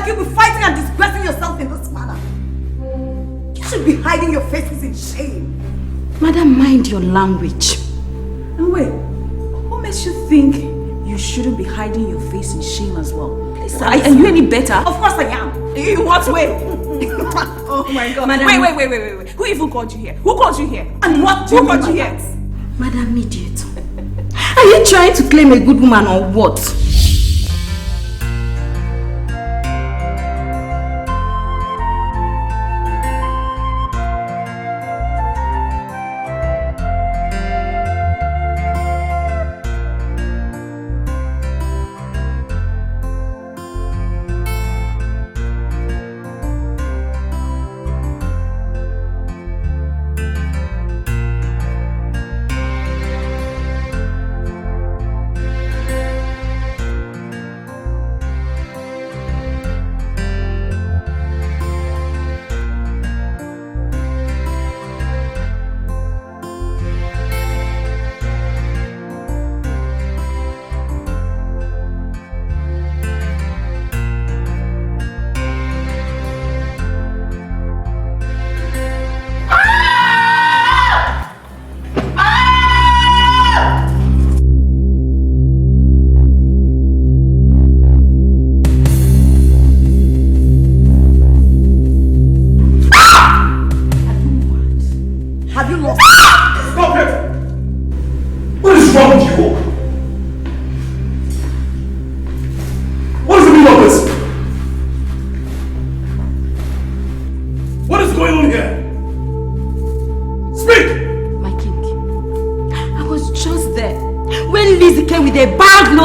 like you'll be fighting and disgracing yourself in this manner. You should be hiding your faces in shame. Madam, mind your language. And wait, what makes you think you shouldn't be hiding your face in shame as well? Please, are you any better? Of course I am. In what way? Oh my God. Madam. Wait. Who even called you here? Who called you here? And what do you called you here? Madam Mediator, are you trying to claim a good woman or what?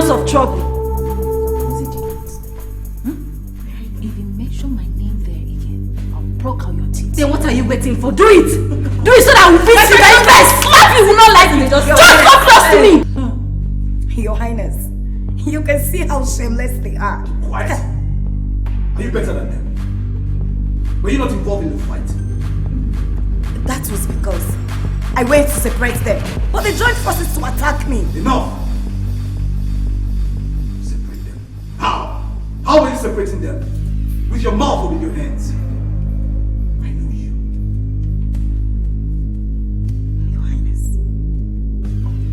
Of trouble. If you mention my name there again, I'll pluck out your teeth. Then what are you waiting for? Do it! Do it so that we'll beat you. If I slap you, will not like me. Just come close to me! Your Highness, you can see how shameless they are. Quiet. Are you better than them? Were you not involved in the fight? That was because I went to separate them, but they joined forces to attack me. Enough! How are you separating them? With your mouth or with your hands? I know you. Your Highness,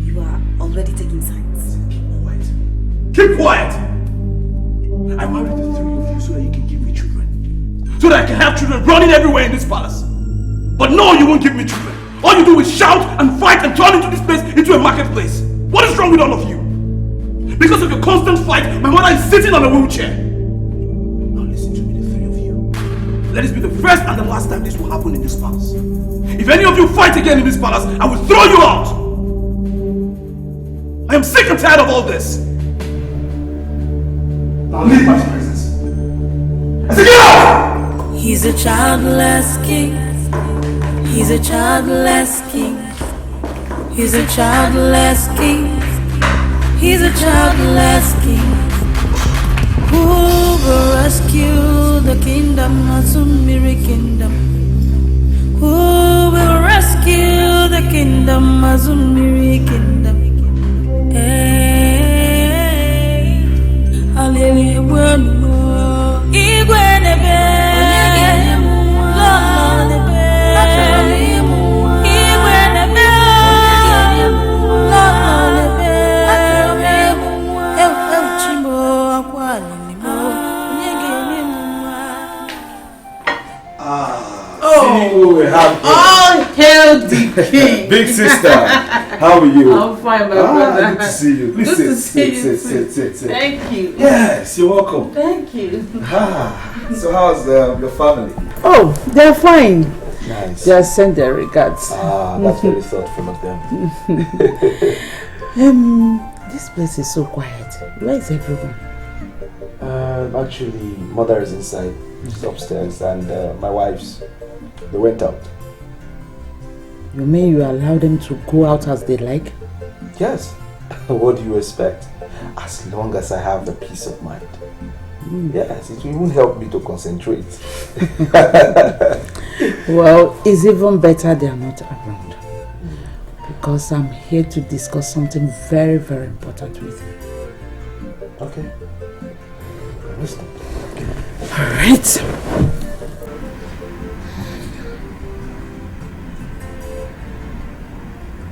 you are already taking sides. Keep quiet. Keep quiet! I married the three of you so that you can give me children. So that I can have children running everywhere in this palace. But no, you won't give me children. All you do is shout and fight and turn into this place into a marketplace. What is wrong with all of you? Because of your constant fight, my mother is sitting on a wheelchair. Now listen to me, the three of you. Let this be the first and the last time this will happen in this palace. If any of you fight again in this palace, I will throw you out. I am sick and tired of all this. Now leave my presence. I say get out! He's a childless king. He's a childless king. He's a childless king. He's a childless king. Who will rescue the kingdom, Azumiri kingdom? Who will rescue the kingdom, Azumiri kingdom? Hey, hallelujah, Igwenebe, all hail the king. Big sister, how are you? I'm fine, my brother. Good to see you. Please sit. Thank you. Yes, you're welcome. Thank you. So how's your family? Oh, they're fine. Nice. Just send their regards. That's very thoughtful of them. This place is so quiet. Where is everyone? Actually, mother is inside. She's upstairs, and my wife's. They went out. You mean you allow them to go out as they like? Yes. What do you expect? As long as I have the peace of mind. Yes, it won't help me to concentrate. Well, it's even better they are not around. Because I'm here to discuss something very, very important with you. Okay. Listen. Alright.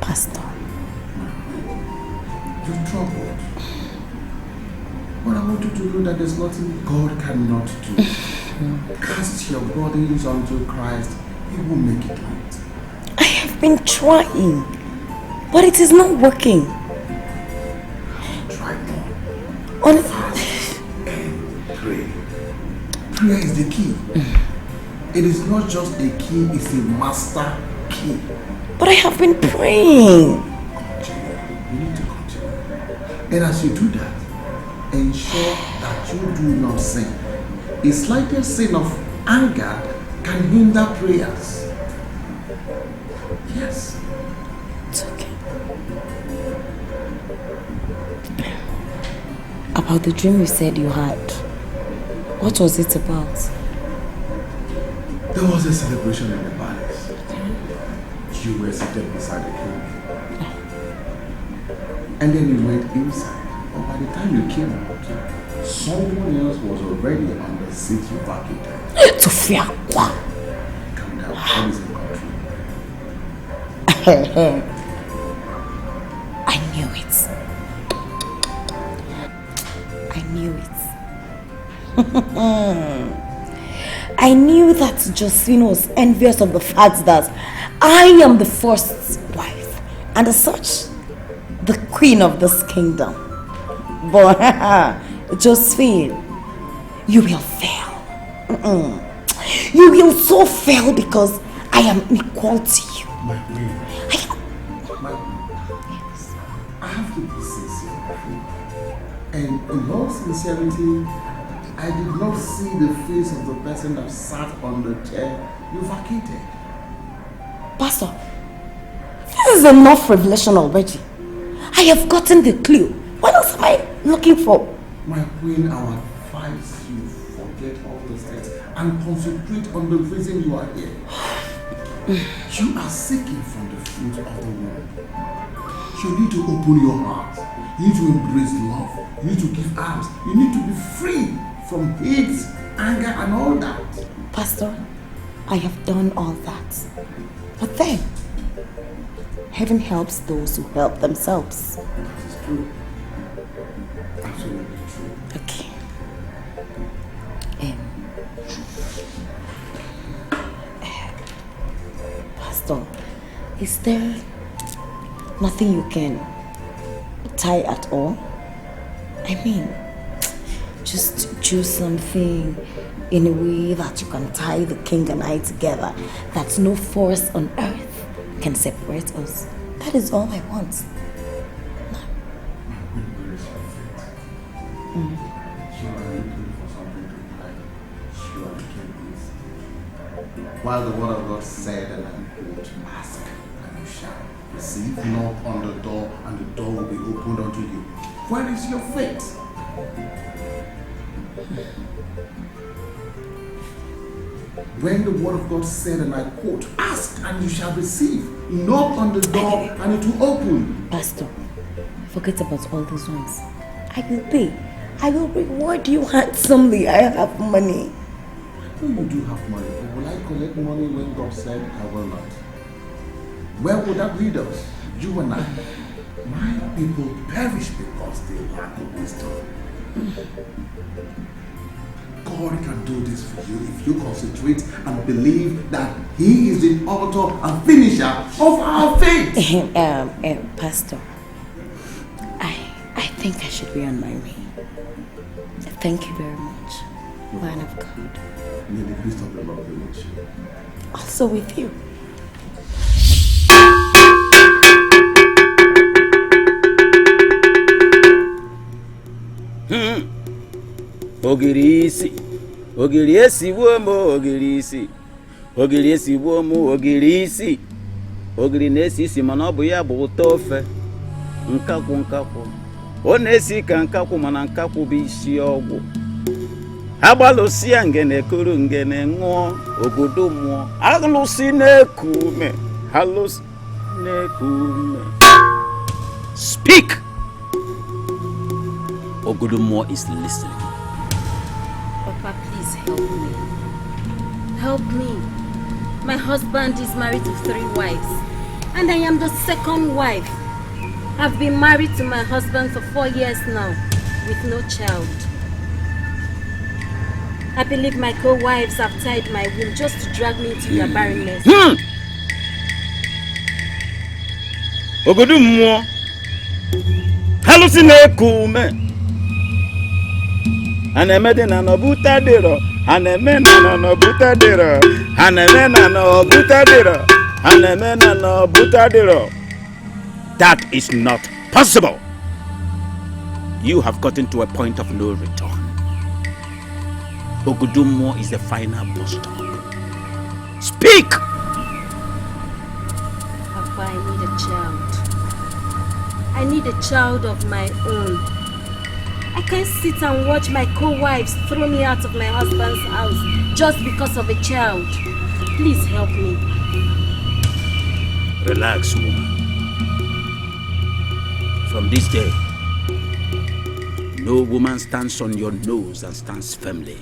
Pastor. You're troubled. But I want you to know that there's nothing God cannot do. Cast your bodies unto Christ, He will make it right. I have been trying, but it is not working. Try more. Fast and pray. Prayer is the key. It is not just a key, it's a master key. But I have been praying. Continue. You need to continue. And as you do that, ensure that you do not sin. A slightest sin of anger can hinder prayers. Yes. It's okay. About the dream you said you had. What was it about? There was a celebration in the palace. You were seated beside the king. And then you went inside. But by the time you came out, someone else was already on the seat you vacated. Sophia, what? Calm down. What is the country? I knew it. I knew it. I knew that Josephine was envious of the fact that I am the first wife and as such, the queen of this kingdom. But Josephine, you will fail. You will so fail because I am equal to you. My queen. I have to be sincere. And in all sincerity, I did not see the face of the person that sat on the chair you vacated. Pastor, this is enough revelation already. I have gotten the clue. What else am I looking for? My queen, I would advise you forget all those things and concentrate on the reason you are here. You are seeking from the fruit of the womb. You need to open your heart. You need to embrace love. You need to give arms. You need to be free from hate, anger, and all that. Pastor, I have done all that. But then, heaven helps those who help themselves. That is true. Absolutely true. Okay. Pastor, is there nothing you can tie at all? I mean, just do something in a way that you can tie the king and I together, that no force on earth can separate us. That is all I want. Where is your faith? You are looking for something to hide. You are looking this. While the word of God said, and I quote, ask and you shall receive, knock on the door and the door will be opened unto you. Where is your faith? When the word of God said, and I quote, ask and you shall receive, knock on the door and it will open. Pastor, forget about all those ones. I will pay. I will reward you handsomely. I have money. I know you do have money, but will I collect money when God said I will not? Where would that lead us? You and I. My people perish because they lack wisdom. God can do this for you if you concentrate and believe that He is the author and finisher of our faith. Pastor, I think I should be on my way. Thank you very much, man of God. May the peace of the Lord be with you. Also with you. Ogirisi, ogirisi womo ogirisi, ogirisi womo ogirisi, ogirinesi isi mana ọ bụ ya bụ ụtọ ofe, nkakwụ, ọ na-esi ka nkakwụ mana nkakwụ bụ isi ọgwụ. Agbalụsịa ngene kuru ngene ṅụọ obodo mmụọ, alụsị na-eku ume, alụsị na-eku ume. Speak! Ogodomo is listening. Papa, please. Please help me. Help me. My husband is married to 3 wives, and I am the 2nd wife. I've been married to my husband for 4 years now, with no child. I believe my co-wives have tied my womb just to drag me into their barrenness. Ogodumwo. Hallucinate. Anemedina no butadero. Anemena no butadero. Anemena no butadero. Anemena no butadero. That is not possible. You have gotten to a point of no return. Ogudumwo is the final bus stop. Speak! Papa, I need a child. I need a child of my own. I can't sit and watch my co-wives throw me out of my husband's house just because of a child. Please help me. Relax, woman. From this day, no woman stands on your nose and stands firmly.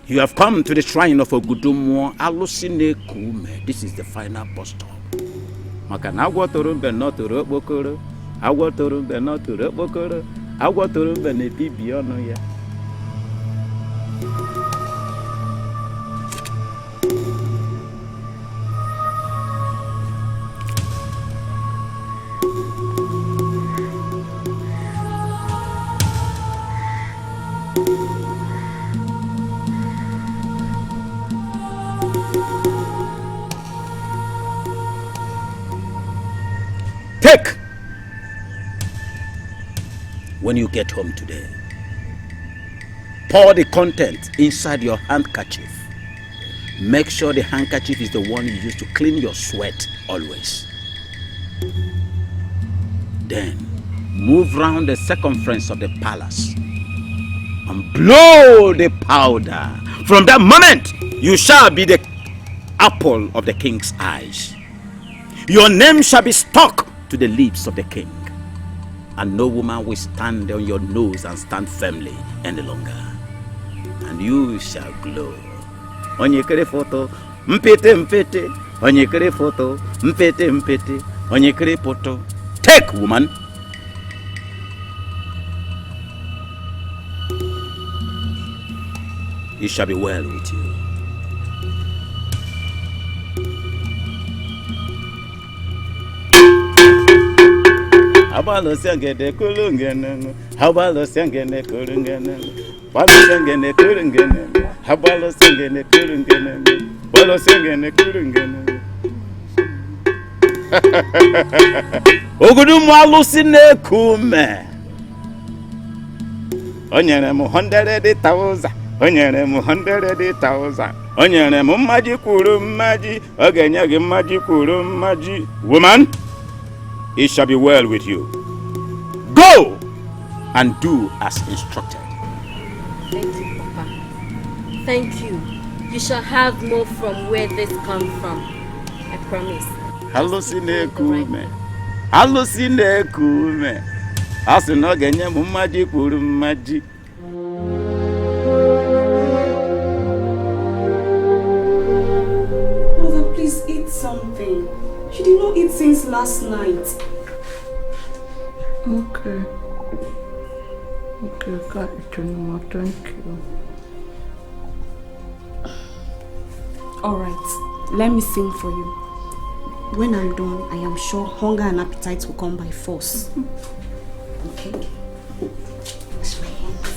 You have come to the shrine of Ogudumwo Alusine Kume. This is the final bus stop. Makana agwatorumbe not to Robokoro. Agwatorumbe not to Robokoro. Agwatorumbe ne bibiono ya. Take! When you get home today, pour the content inside your handkerchief. Make sure the handkerchief is the one you use to clean your sweat always. Then, move round the circumference of the palace and blow the powder. From that moment, you shall be the apple of the king's eyes. Your name shall be stuck to the lips of the king, and no woman will stand on your nose and stand firmly any longer, and you shall glow. Onyekere photo, mpete mpete. Onyekere photo, mpete mpete. Onyekere photo. Take, woman. It shall be well with you. Habalo sangene kulungene, habalo sangene kulungene, habalo sangene kulungene, habalo sangene kulungene, habalo sangene kulungene. Ogudumwo Alusine Kume. Onyere mu 100,000, onyere mu 100,000, onyere mu mmaji kwuru mmaji, ogenye gi mmaji kwuru mmaji. Woman, it shall be well with you. Go and do as instructed. Thank you, Papa. Thank you. You shall have more from where this comes from. I promise. Alusine Kume. Alusine Kume. Asino genye mu mmaji kwuru mmaji. Mother, please eat something. She did not eat since last night. Okay. Okay, got it, Mama. Thank you. Alright, let me sing for you. When I'm done, I am sure hunger and appetite will come by force. Okay? Wash my hands.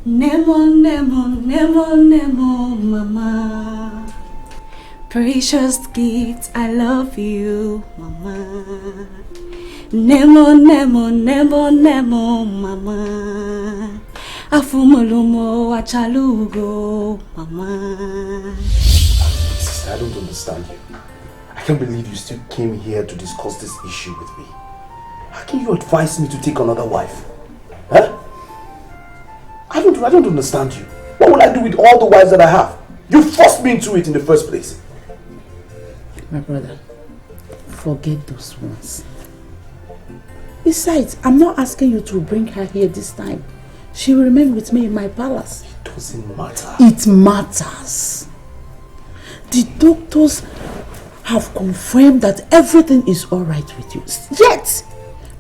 Nemo, Nemo, Nemo, Nemo, Mama. Precious gift, I love you, Mama. Nemo, Nemo, Nemo, Nemo, Mama. Afumolumo, Achalugo, Mama. Sister, I don't understand you. I can't believe you still came here to discuss this issue with me. How can you advise me to take another wife? Huh? I don't understand you. What will I do with all the wives that I have? You forced me into it in the first place. My brother, forget those ones. Besides, I'm not asking you to bring her here this time. She will remain with me in my palace. It doesn't matter. It matters. The doctors have confirmed that everything is alright with you. Yet,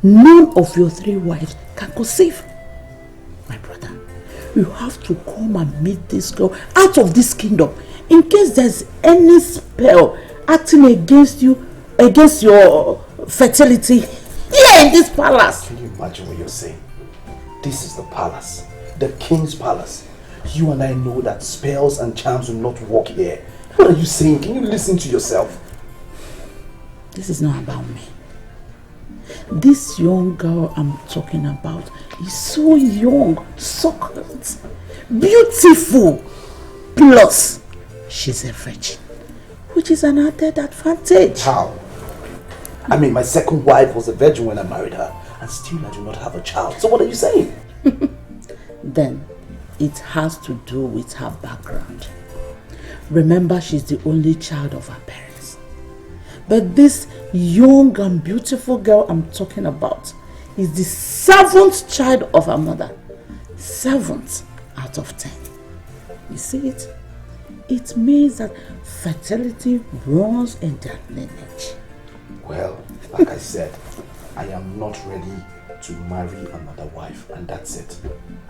none of your 3 wives can conceive. My brother, you have to come and meet this girl out of this kingdom in case there's any spell acting against you, against your fertility here in this palace. Can you imagine what you're saying? This is the palace, the king's palace. You and I know that spells and charms will not work here. What are you saying? Can you listen to yourself? This is not about me. This young girl I'm talking about is so young, succulent, beautiful. Plus, she's a virgin, which is an added advantage. How? I mean, my second wife was a virgin when I married her, and still I do not have a child. So what are you saying? Then, it has to do with her background. Remember, she's the only child of her parents. But this young and beautiful girl I'm talking about is the 7th child of her mother. 7th out of 10. You see it? It means that fertility runs in their lineage. Well, like I said, I am not ready to marry another wife, and that's it.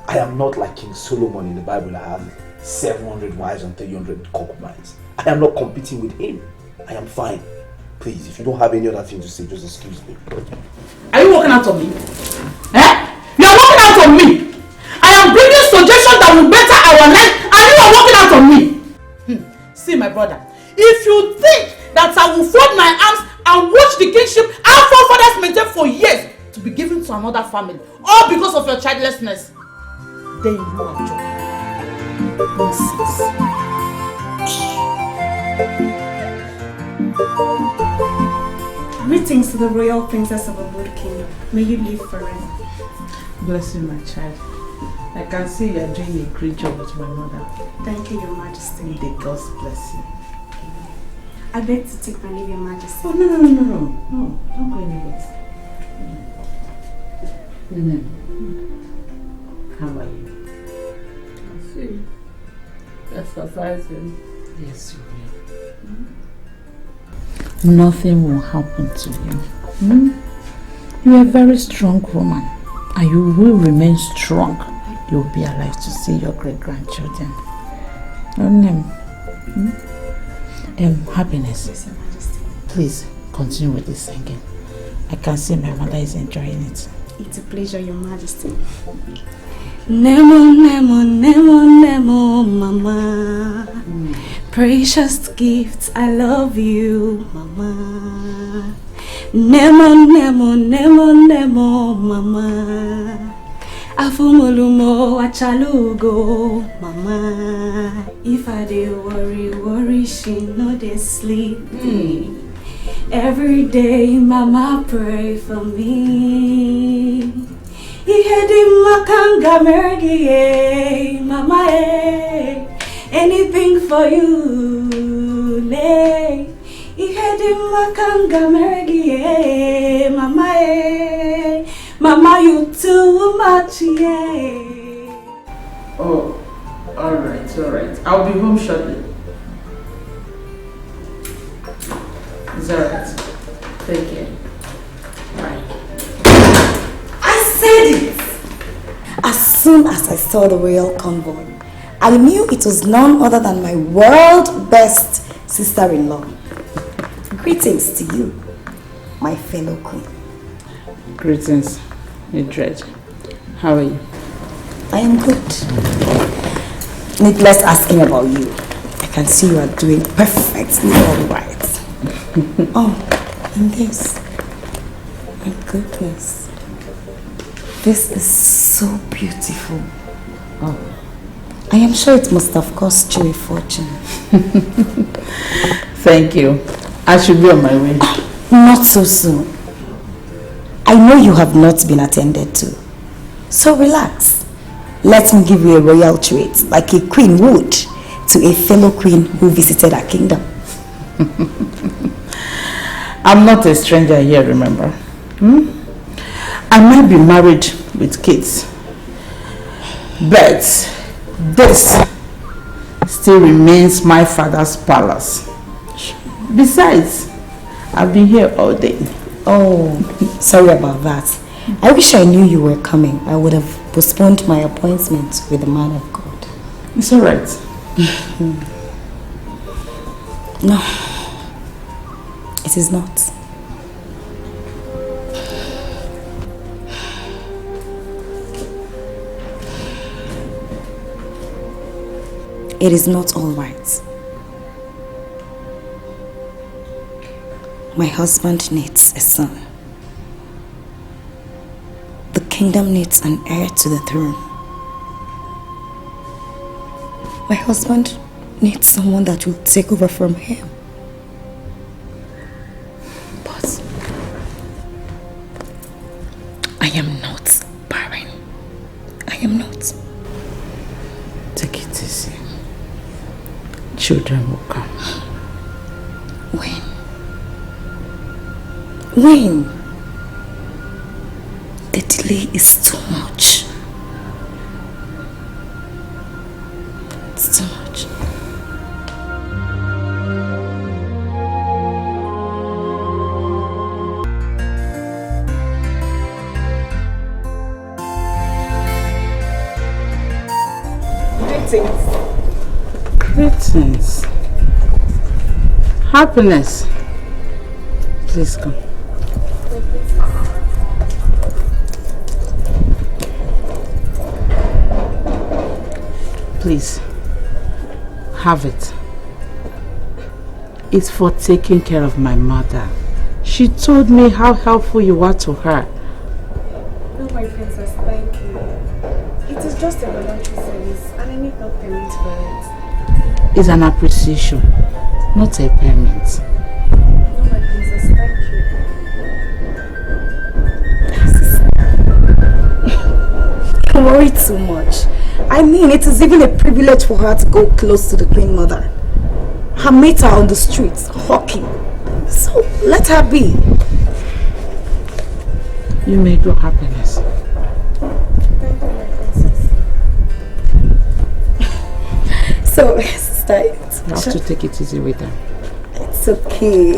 I am not like King Solomon in the Bible that had 700 wives and 300 concubines. I am not competing with him. I am fine. Please, if you don't have any other thing to say, just excuse me. Are you walking out on me? Eh? You are walking out on me! I am bringing suggestions that will better our life, and you are walking out on me! See, my brother, if you think that I will fold my arms and watch the kingship our forefathers maintained for years to be given to another family, all because of your childlessness, then you are joking. Nonsense. Greetings to the royal princess of a good kingdom. May you live forever. Bless you, my child. I can see you are doing a great job with my mother. Thank you, Your Majesty. May the gods bless you. I beg to take my leave, Your Majesty. Oh, no, don't go anywhere. How are you? I see. Exercising. Yes, you will. Nothing will happen to you. You are a very strong woman, and you will remain strong. You will be alive to see your great-grandchildren. Happiness. Yes, Your Majesty. Please continue with this singing. I can see my mother is enjoying it. It's a pleasure, Your Majesty. Nemo, Nemo, Nemo, Nemo, Mama. Precious gifts, I love you, Mama. Nemo, Nemo, Nemo, Nemo, Mama. Afumolumo, achalugo, Mama. If I dey worry, she know they sleep. Every day, Mama pray for me. Ihedi makanga mergie, Mama anything for you, lay. Ihedi makanga mergie, Mama Mama, you too much, yeah. Oh, alright. I'll be home shortly. It's alright. Take care. Bye. I said it! As soon as I saw the royal convoy, I knew it was none other than my world best sister-in-law. Greetings to you, my fellow queen. Greetings, Mildred. How are you? I am good. Needless asking about you. I can see you are doing perfectly alright. Oh, and this. My goodness. This is so beautiful. Oh, I am sure it must have cost you a fortune. Thank you. I should be on my way. Not so soon. I know you have not been attended to. So relax. Let me give you a royal treat, like a queen would. to a fellow queen who visited our kingdom. I'm not a stranger here, remember? I might be married with kids, but this still remains my father's palace. Besides, I've been here all day. Oh, sorry about that. I wish I knew you were coming. I would have postponed my appointment with the man of God. It's all right. No, it is not. It is not all right. My husband needs a son. The kingdom needs an heir to the throne. My husband needs someone that will take over from him. But I am not barren. I am not. Take it easy. Children will come. When? When? The delay is too much. It's too much. Greetings. Happiness. Please come. Please, have it. It's for taking care of my mother. She told me how helpful you are to her. No, my princess, thank you. It is just a voluntary service and I need no payment for it. It's an appreciation, not a payment. No, my princess, thank you. Don't worry too much. I mean, it is even a privilege for her to go close to the Queen Mother. Her mates are on the streets, hawking. So let her be. You may go, Happiness. Thank you, my princess. So, sister, You have to take it easy with her. it's okay.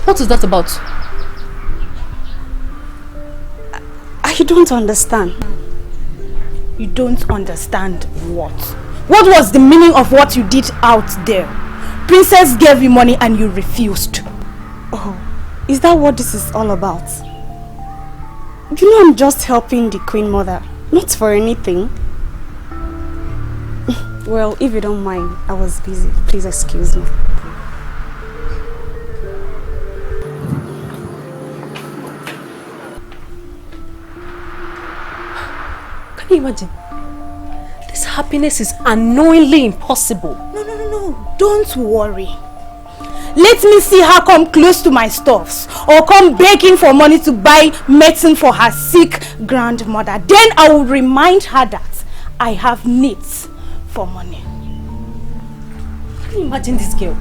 What is that about? I don't understand. You don't understand what? What was the meaning of what you did out there? Princess gave you money and you refused. Oh, is that what this is all about? You know I'm just helping the Queen Mother, not for anything. Well, if you don't mind, I was busy. Please excuse me. Can you imagine? This happiness is unknowingly impossible. No. Don't worry. Let me see her come close to my stuffs or come begging for money to buy medicine for her sick grandmother. Then I will remind her that I have needs for money. Can you imagine this girl?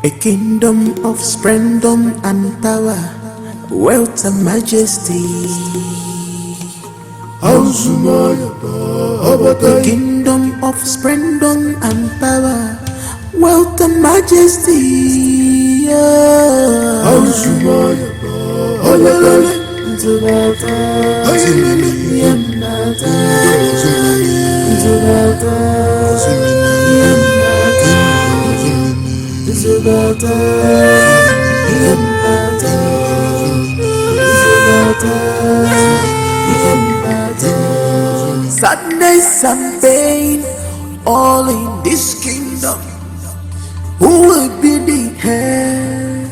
A kingdom of splendor and power, wealth and majesty. A kingdom of splendor and power, wealth and majesty. Sadness and pain, all in this kingdom. Who will be the head?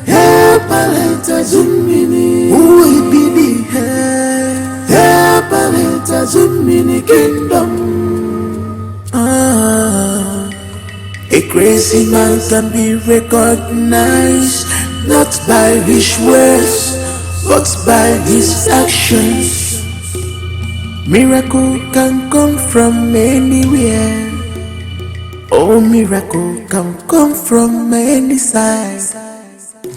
Who will be the head? Kingdom. A crazy man can be recognized not by his words, but by his actions. Miracle can come from anywhere. Oh, miracle can come from any side.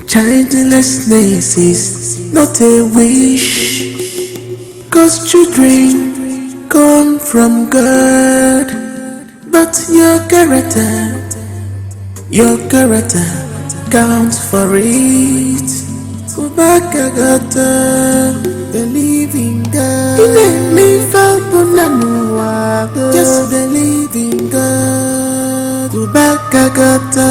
Childlessness is not a wish, 'cause children come from God. But your character counts for it. Ubakagata, believe in God. Just believe in God. Ubakagata,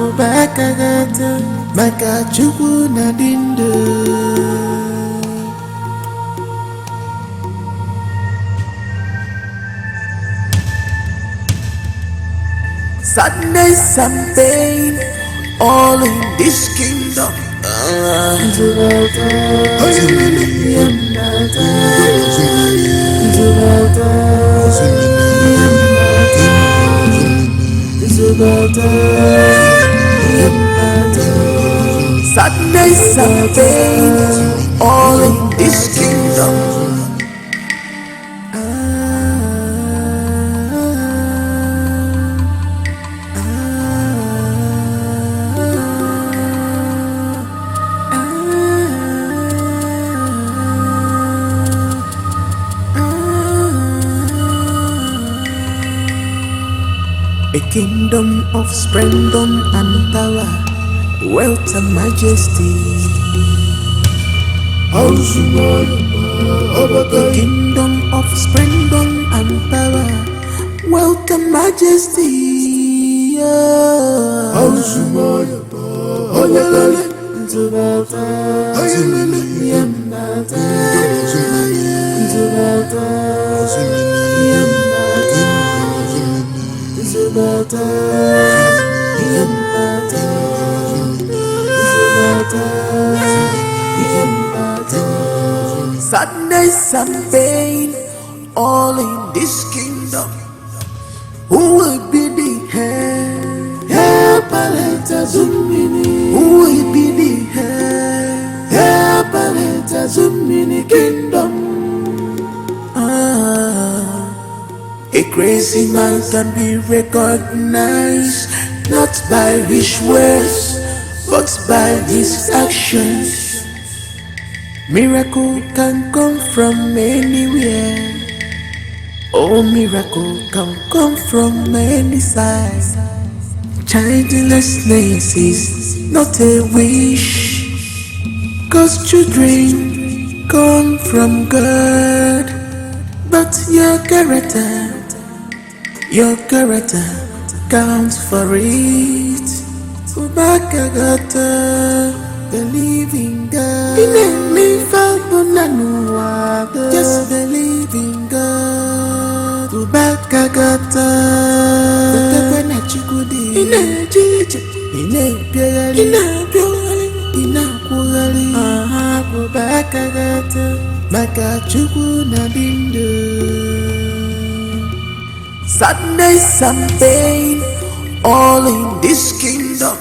Ubakagata, Makachuku Nadindo. Sadness and pain, all in this kingdom. Sadness and pain, all in this kingdom. A kingdom of splendor and power, wealth and majesty. A kingdom of splendor and power, wealth and majesty. Sadness and pain, all in this kingdom. Who will be the head? Who will be the head? Kingdom. A crazy man can be recognized not by his words, but by his actions. Miracle can come from anywhere. Oh, miracle can come from any side. Childlessness is not a wish, 'cause children come from God. But your character counts for it. Ubakagata, believe in God. Just believe in God. Ubakagata, Sadness and pain, all in this kingdom.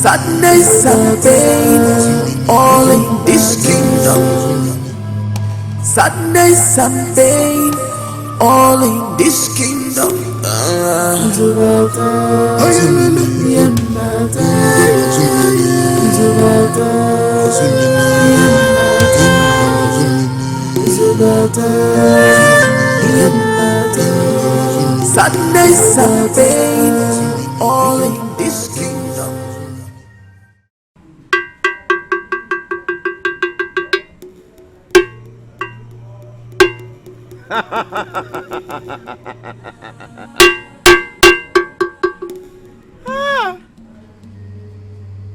Sadness and pain, all in this kingdom. sadness and pain, all in this kingdom. Sadness and pain, all in this kingdom.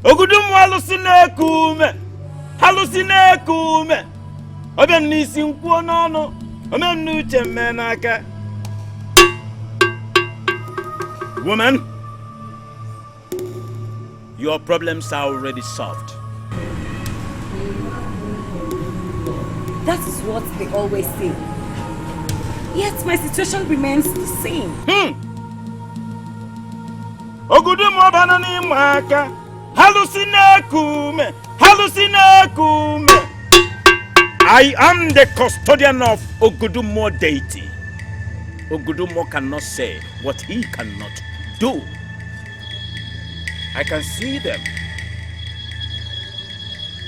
Ogudum halusine kume. Oben nisi nkuo no. Omen nu chemenaka. Woman, your problems are already solved. That is what they always say. Yet my situation remains the same. Ogudumo banani maka. Hallucine kume. I am the custodian of Ogudumo deity. Ogudumo cannot say what he cannot do. I can see them.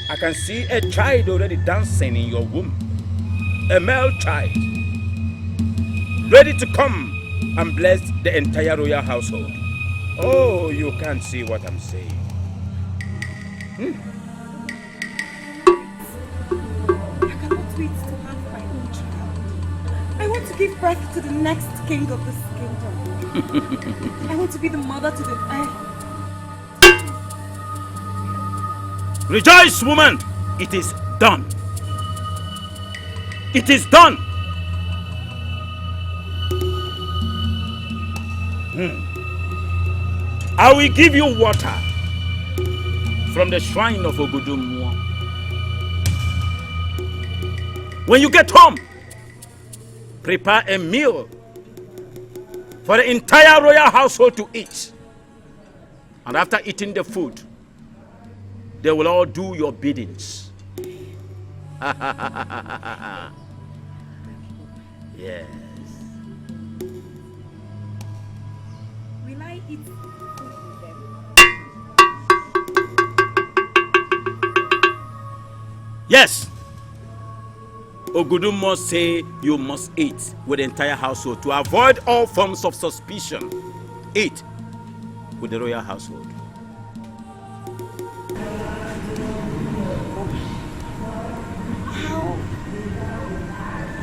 I can see a child already dancing in your womb. A male child. Ready to come and bless the entire royal household. Oh, you can't see what I'm saying. I cannot wait to have my own child. I want to give birth to the next king of this kingdom. I want to be the mother to the Rejoice, woman! It is done. It is done. I will give you water from the shrine of Ogudumwa. When you get home, prepare a meal for the entire royal household to eat. And after eating the food, they will all do your biddings. Yes. Will I eat food with them? Yes. Ogudumo say you must eat with the entire household to avoid all forms of suspicion. Eat with the royal household.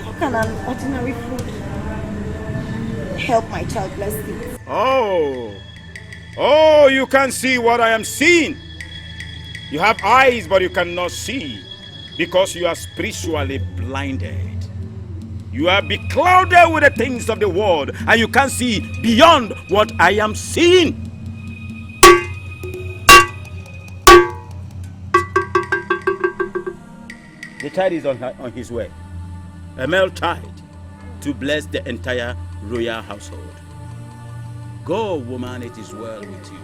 How can an ordinary food help my childlessness? Oh, you can't see what I am seeing. You have eyes, but you cannot see because you are spiritually blinded. You are beclouded with the things of the world and you can't see beyond what I am seeing. The child is on his way. A male child to bless the entire royal household. Go, woman, it is well with you.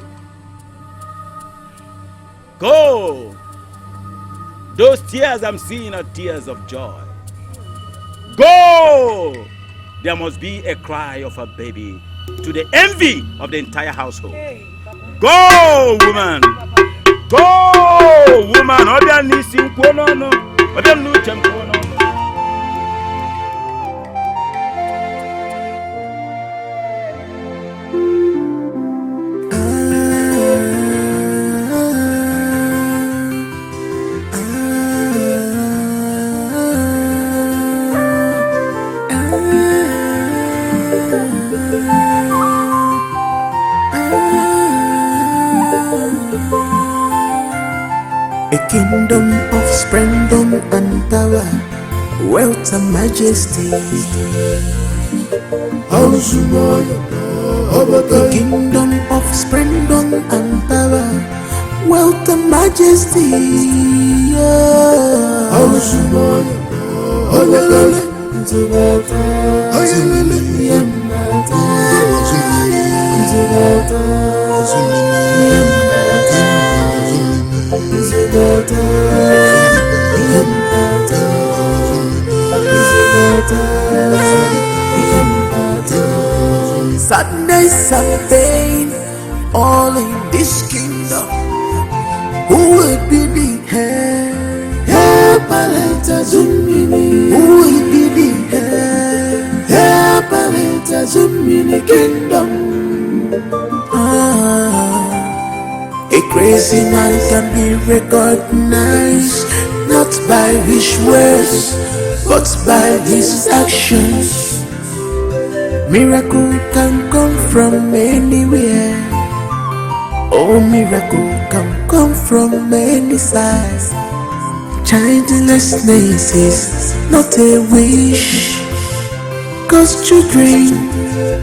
Go! Those tears I'm seeing are tears of joy. Go! There must be a cry of a baby to the envy of the entire household. Go, woman! Go, woman! A kingdom of splendor and power, wealth and majesty. A kingdom of splendor and power, wealth and majesty. sadness and pain, all in this kingdom. Who would be the head? Paleta Zumini. Who will be the head? Paleta Zumini kingdom. A crazy man can be recognized not by his words, but by his actions. Miracle can come from anywhere. Oh, miracle can come from any size. Childlessness is not a wish, 'cause children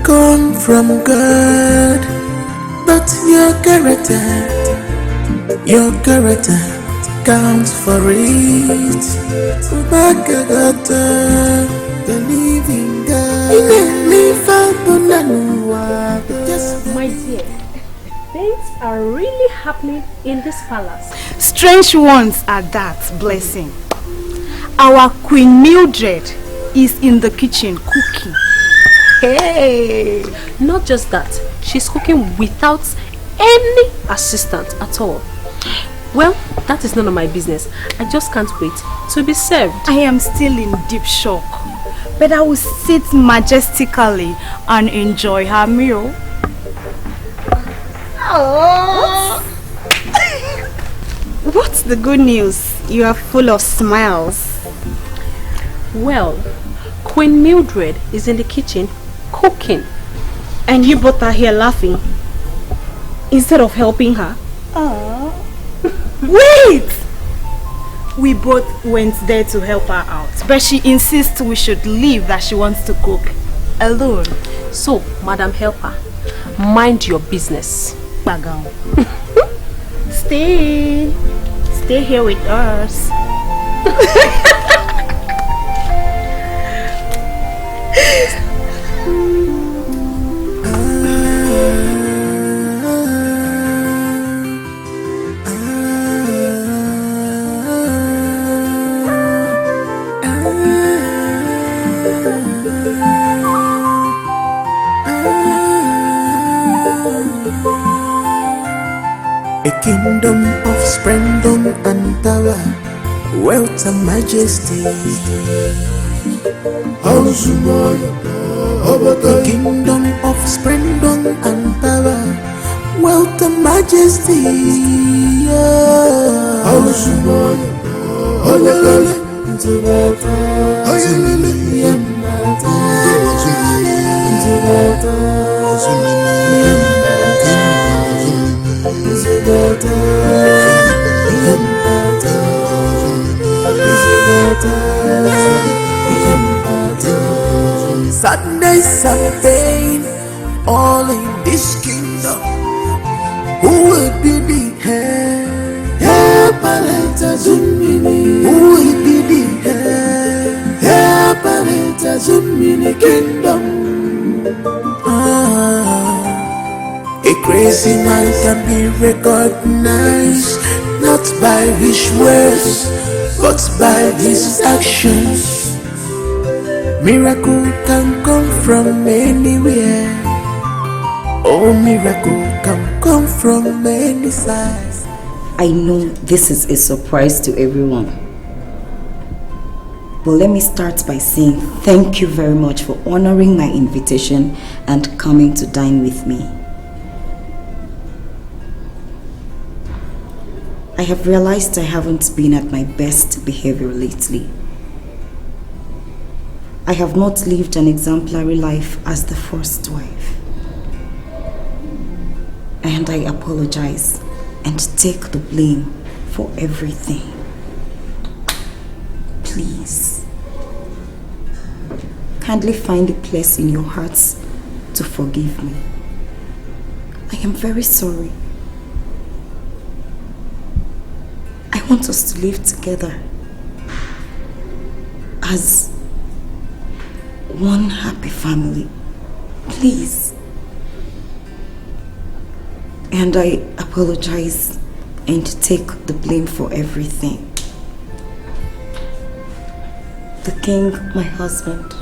come from God. But your character counts for it. The living God. My dear, things are really happening in this palace. Strange ones are that, Blessing. Our Queen Mildred is in the kitchen cooking. Hey! Not just that, she's cooking without any assistant at all. Well, that is none of my business. I just can't wait to be served. I am still in deep shock, but I will sit majestically and enjoy her meal. Oh. What's the good news? You are full of smiles. Well, Queen Mildred is in the kitchen cooking. And you both are here laughing instead of helping her. Oh. Wait! We both went there to help her out, but she insists we should leave, that she wants to cook alone. So, Madam Helper, mind your business. Bagao. Stay here with us. A kingdom of splendor and power, wealth and majesty. A kingdom of splendor and power, wealth and majesty. Sadness and pain, all in this kingdom. Who will be the head? Who will be the head? Kingdom. A crazy man can be recognized not by his words, but by his actions. Miracle can come from anywhere. Oh, miracle can come from any size. I know this is a surprise to everyone. But let me start by saying thank you very much for honoring my invitation and coming to dine with me. I have realized I haven't been at my best behavior lately. I have not lived an exemplary life as the first wife. And I apologize and take the blame for everything. Please, kindly find a place in your hearts to forgive me. I am very sorry. I want us to live together as one happy family. Please. And I apologize and take the blame for everything. The king, my husband,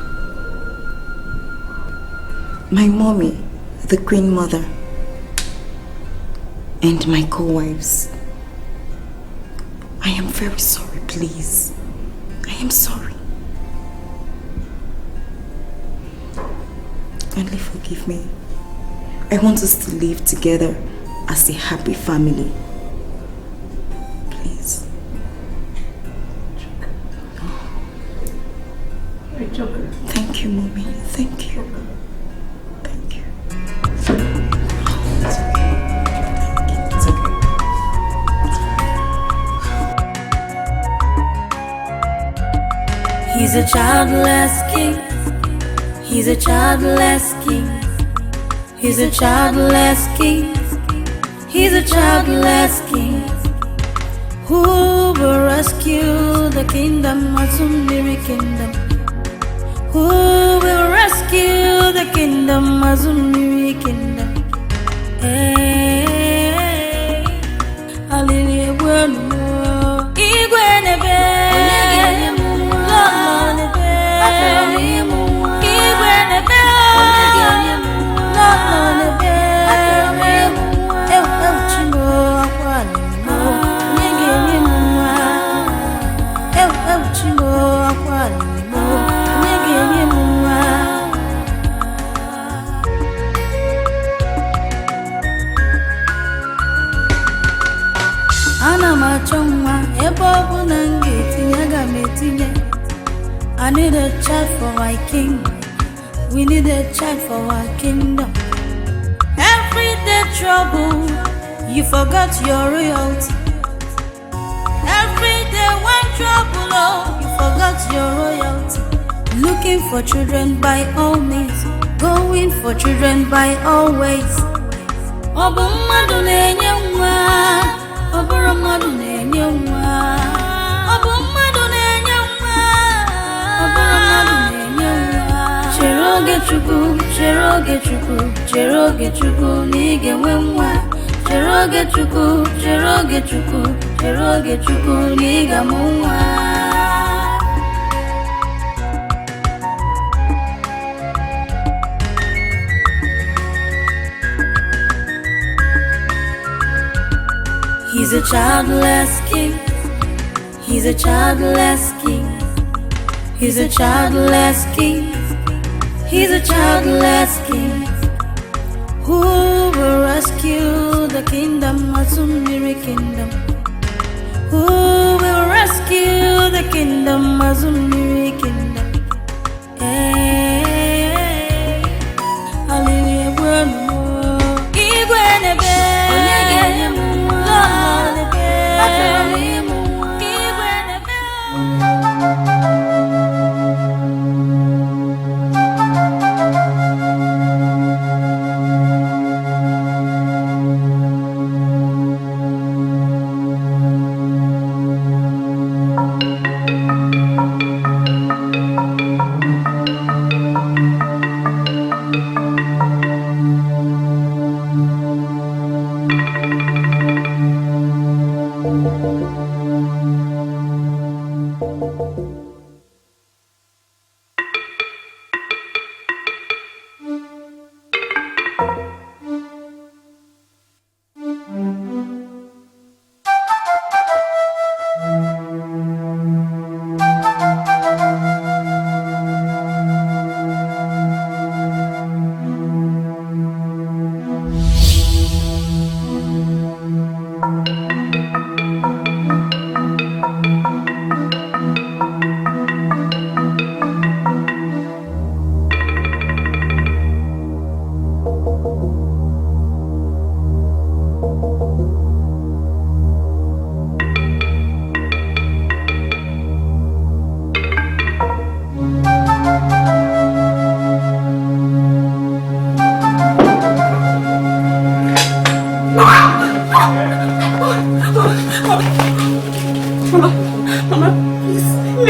my mommy, the Queen Mother, and my co-wives. I am very sorry, please. I am sorry. Kindly forgive me. I want us to live together as a happy family. Please. Thank you, Mommy. Thank you. Thank you. It's okay. It's okay. He's a childless king. He's a childless king. He's a childless king. He's a childless king. Who will rescue the kingdom, Azumiri kingdom? Who will rescue the kingdom, Azumiri kingdom? Hey, Hallelujah, bueno, Igwenebe, Lolonebe, Igwenebe, Lolonebe, Chimo, Aqualimo, Nigenimua, Chimo, Aqualimo, Nigenimua. Ana machongwa, ebobu nangeti, nyagametinye. I need a child for my king. We need a child for our kingdom. Everyday trouble, you forgot your royalty. Everyday one trouble, oh, you forgot your royalty. Looking for children by all means, going for children by all ways. Obumadu nenywa, oburamadu nenywa, obumadu nenywa, oburamadu nenywa. Cheroge chuku, cheroge chuku, cheroge chuku, nige wenwa. Cheroge chuku, cheroge chuku, cheroge chuku, niga mwa. He's a childless king. He's a childless king. He's a childless king. He's a childless king. Who will rescue the kingdom, Azumiri kingdom? Who will rescue the kingdom, Azumiri kingdom? Hey, Hallelujah, bueno, Igwenebe, Lolonebe, Igwenebe.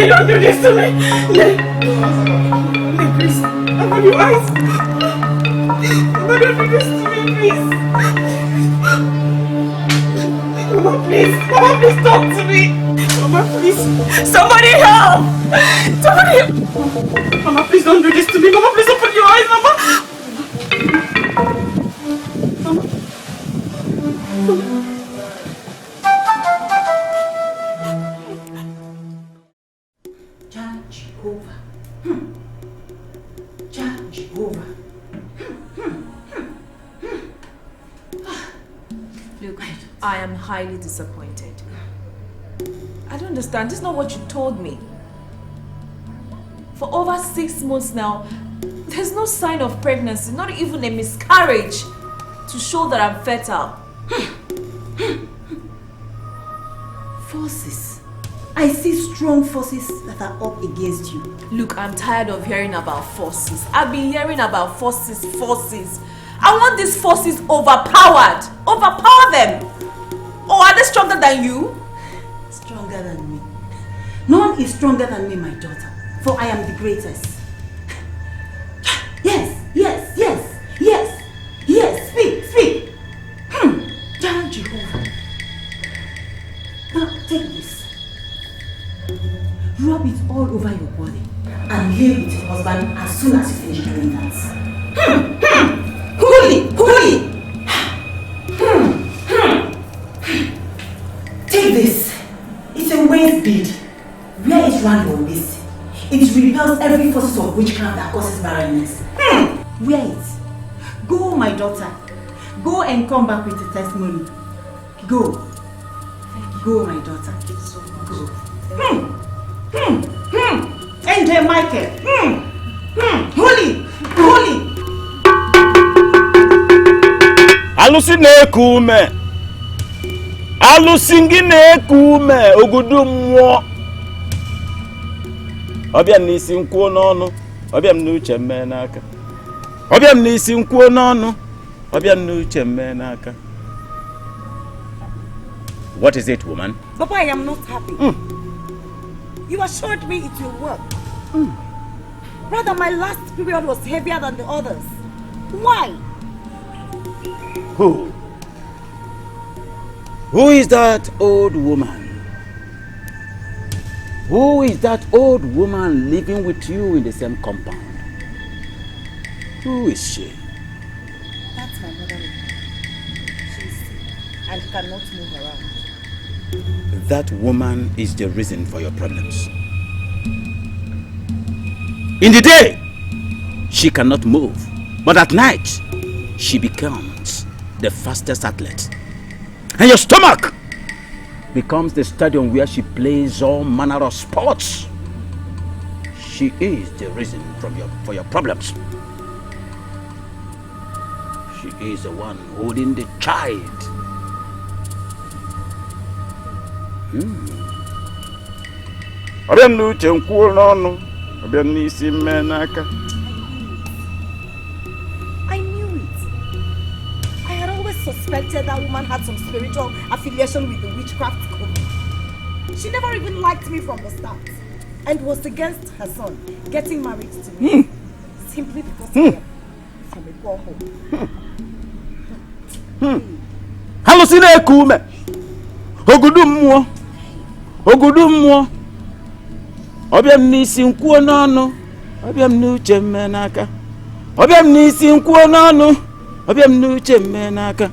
Don't do this to me! Please, open your eyes! Mama, don't do this to me, please! Mama, please! Mama, please talk to me! Mama, please! Somebody help! Somebody help! Mama, please don't do this to me! Mama, please open your eyes, Mama! I am highly disappointed. I don't understand. This is not what you told me. For over 6 months now, there's no sign of pregnancy, not even a miscarriage to show that I'm fertile. Forces. I see strong forces that are up against you. Look, I'm tired of hearing about forces. I've been hearing about forces. I want these forces overpowered. Overpower them. Or are they stronger than you? Stronger than me. None is stronger than me, my daughter. For I am the greatest. Yes. Speak. Giant Jehovah. Now take this. Rub it all over your body and lay with your husband as soon as you finish doing that. Holy! Take this. It's a waist bead. Wear it round your waist. It repels every forces of witchcraft that causes barrenness. Wear it. Go, my daughter. Go and come back with a testimony. Go. Go, my daughter. Go. NJ Michael. Holy. Alusi na-ekume. Alusi ngi na-ekume. Ogudu mmụọ. Ọbịa m n'isi nkwuo n'ọnụ. Ọbịa m n'uche mmee n'aka. Ọbịa m n'isi nkwuo n'ọnụ. Ọbịa m n'uche mmee n'aka. What is it, woman? Papa, I am not happy. You assured me it will work. Rather, my last period was heavier than the others. Why? Who? Who is that old woman? Who is that old woman living with you in the same compound? Who is she? That's my mother-in-law. She's sick and cannot move around. That woman is the reason for your problems. In the day, she cannot move, but at night, she becomes the fastest athlete. And your stomach becomes the stadium where she plays all manner of sports. She is the reason for your problems. She is the one holding the child. I knew it. I had always suspected that woman had some spiritual affiliation with the witchcraft coven. She never even liked me from the start and was against her son getting married to me simply because I am from a poor home. Hallucinate kume. Ogudumwo. Obiam n'isi nkwuo n'ọnụ. Obiam n'uche mme n'aka. Obiam n'isi nkwuo n'ọnụ. Obiam n'uche mme n'aka.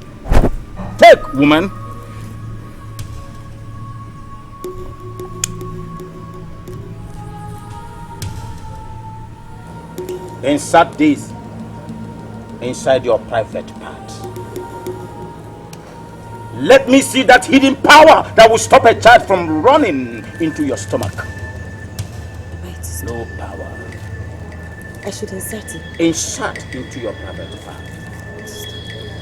Take, woman. Insert this inside your private part. Let me see that hidden power that will stop a child from running into your stomach. No power. I should insert it. Insert into your private part.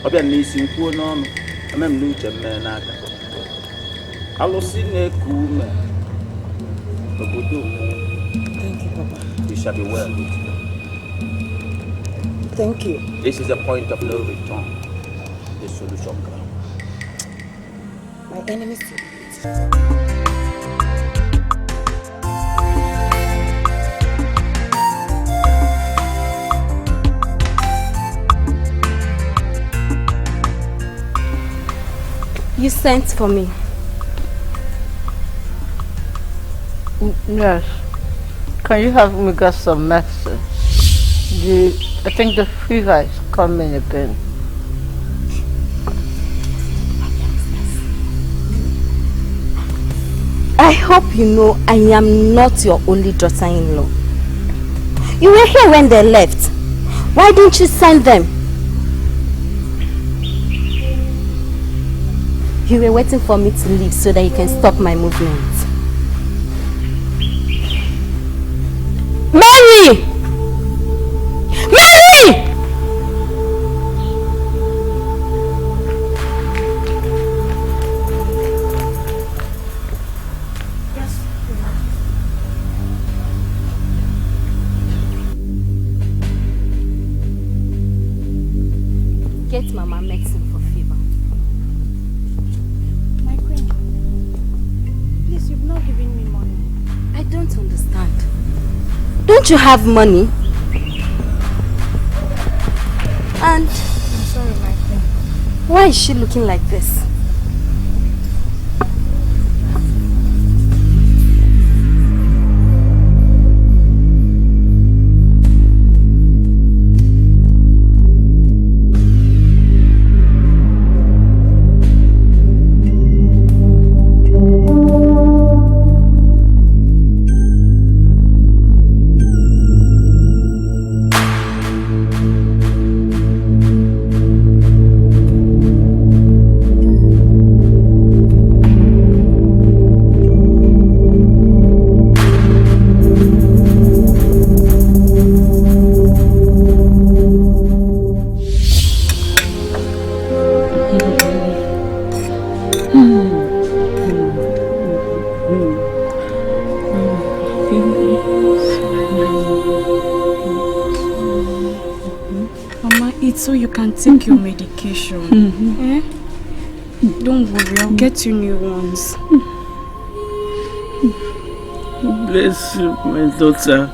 Obia nisi nkuo n'ọnụ. Amem n'uche mme n'aka. Alụsị na-eku ume. Obodo. Thank you, Papa. You shall be well with you. Thank you. This is a point of no return. The solution comes. My enemies too. You sent for me. Yes. Can you have me get some medicine? I think the fever is coming again. I hope you know I am not your only daughter-in-law. You were here when they left. Why didn't you send them? You were waiting for me to leave so that you can stop my movement. Mary! Mary! Get Mama medicine for fever. My queen, please, you've not given me money. I don't understand. Don't you have money? And I'm sorry, my queen. why is she looking like this? Mama, eat so you can take your medication. Eh? Don't worry, I'll get you new ones. Bless you, my daughter.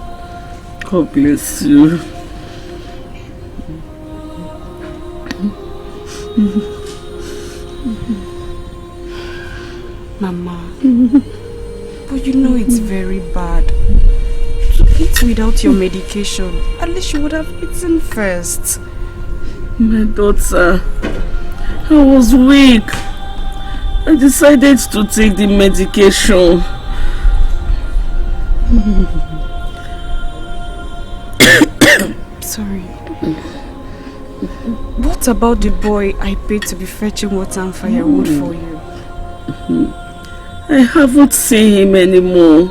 God bless you. Mama, but you know it's very bad. To eat without your medication, at least you would have eaten first. My daughter, I was weak. I decided to take the medication. Sorry. What about the boy I paid to be fetching water and firewood for you? I haven't seen him anymore.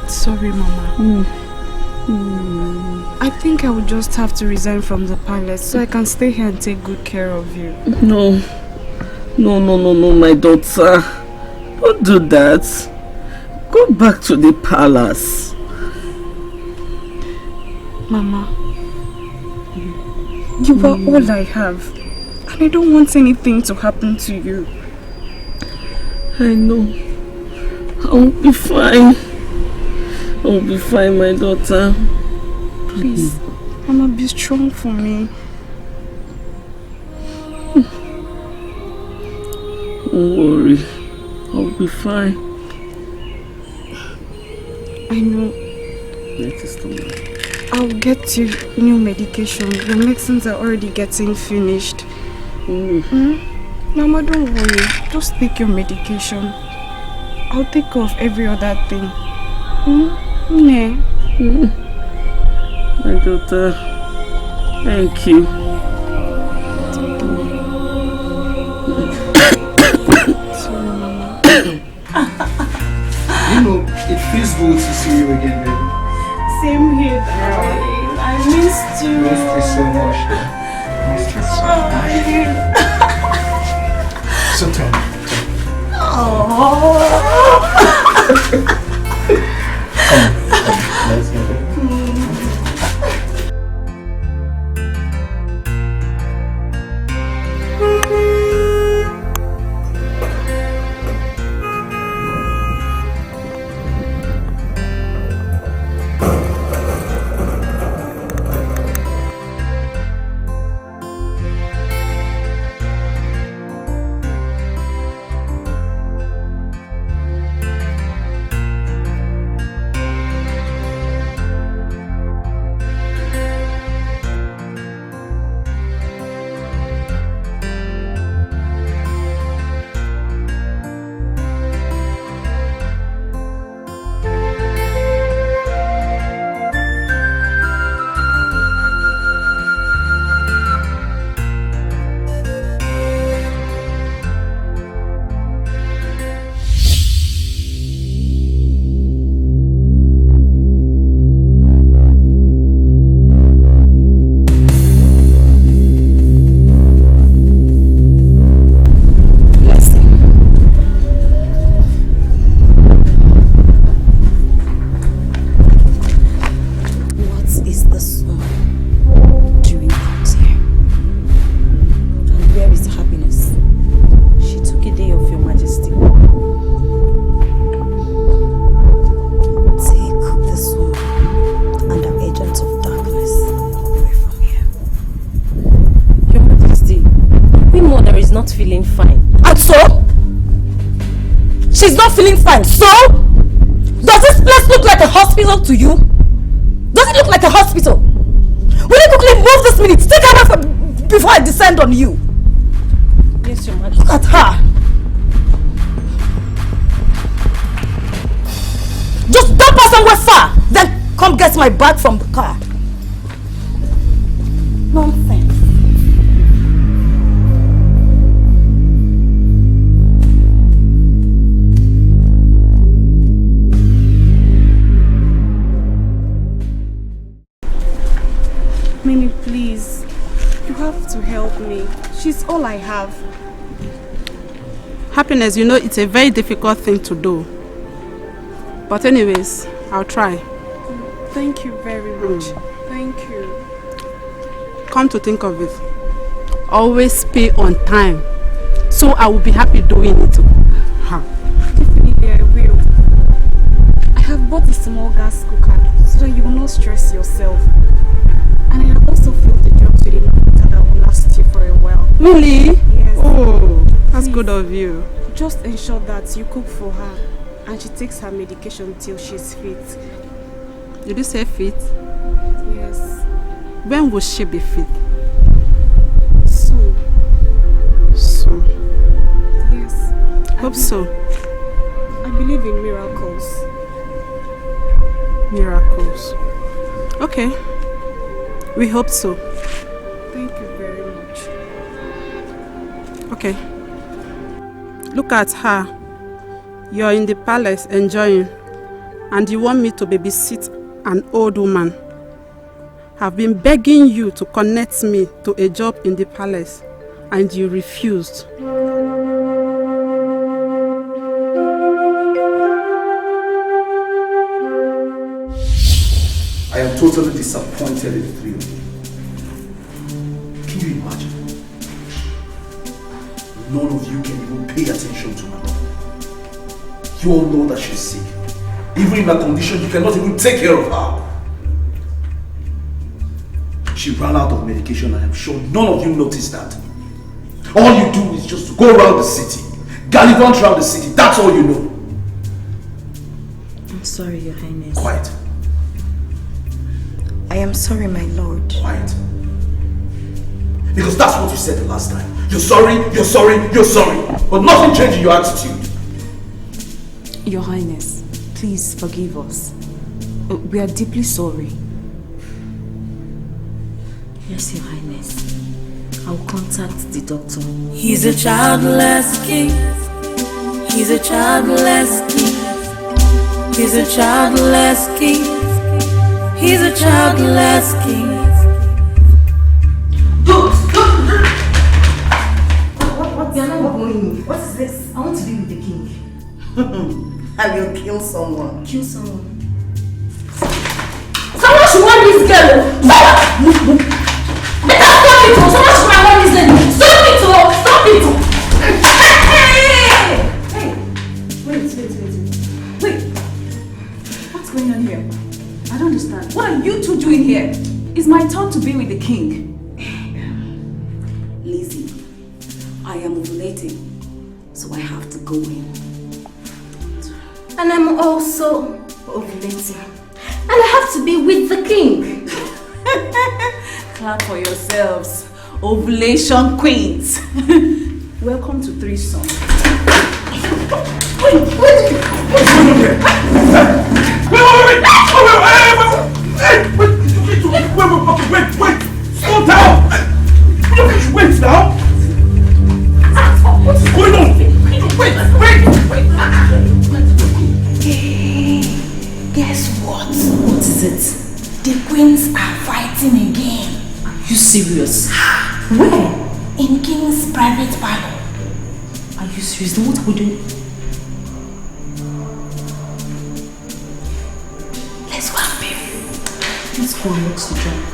Sorry, Mama. I think I would just have to resign from the palace so I can stay here and take good care of you. No, my daughter. Don't do that. Go back to the palace. Mama, you are all I have. And I don't want anything to happen to you. I know. I'll be fine. I'll be fine, my daughter. Please, Mama, be strong for me. Don't worry. I'll be fine. I know. I'll get you new medication. Your medicines are already getting finished. Mama, don't worry. Just take your medication. I'll take care of every other thing. My daughter, thank you. Sorry, Mama. You know, it feels good to see you again, baby. Same here, darling. I missed you. Missed you so much. Missed you so much. So tell me. Come, let's go. feeling fine. And so? She's not feeling fine. So? Does this place look like a hospital to you? Does it look like a hospital? Will you quickly move this minute? Take her away before I descend on you. Yes, Your Majesty. Look at her. Just dump her somewhere far. Then come get my bag from the car. Nonsense. Mimi, please. You have to help me. She's all I have. Happiness, you know, it's a very difficult thing to do. But anyways, I'll try. Thank you very much. Thank you. Come to think of it, always pay on time. So I will be happy doing it. Definitely I will. I have bought a small gas cooker so that you will not stress yourself. And I have also filled the drugs with enough water that will last you for a while. Really? Yes. Oh, that's good of you. Just ensure that you cook for her and she takes her medication till she's fit. Did you say fit? Yes. When will she be fit? Soon. Soon. Yes. Hope so. I believe in miracles. Miracles. Okay. We hope so. Thank you very much. Okay. Look at her. You're in the palace enjoying, and you want me to babysit an old woman. I've been begging you to connect me to a job in the palace, and you refused. I am totally disappointed in the three of you. Can you imagine? None of you can even pay attention to my mom. You all know that she's sick. Even in that condition, you cannot even take care of her. She ran out of medication, and I'm sure none of you noticed that. All you do is just to go around the city, gallivant around the city. That's all you know. I'm sorry, Your Highness. Quiet. I am sorry, my lord. Quiet. Because that's what you said the last time. You're sorry, you're sorry, you're sorry. But nothing changed in your attitude. Your Highness, please forgive us. We are deeply sorry. Yes, Your Highness. I'll contact the doctor. He's a childless king. He's a childless king. He's a childless king. He's a childless king. What? You're not going. What is this? I want to be with the king. I will kill someone. Kill someone. Someone should want this girl. Better stop it. Someone should want this girl. Stop it. Stop it. Hey. Wait. What's going on here? I don't understand. What are you two doing here? It's my turn to be with the king. Lizzie, I am ovulating, so I have to go in. And I'm also ovulating, and I have to be with the king. Clap for yourselves, ovulation queens. Welcome to threesome. What's going on here? Wait! Slow down! Wait now! What's going on? Wait! Guess what? What is it? The queens are fighting again. Are you serious? Where? In King's private parlor. Are you serious? Then what are we doing? Let's go and pay. Let's go and watch the drama.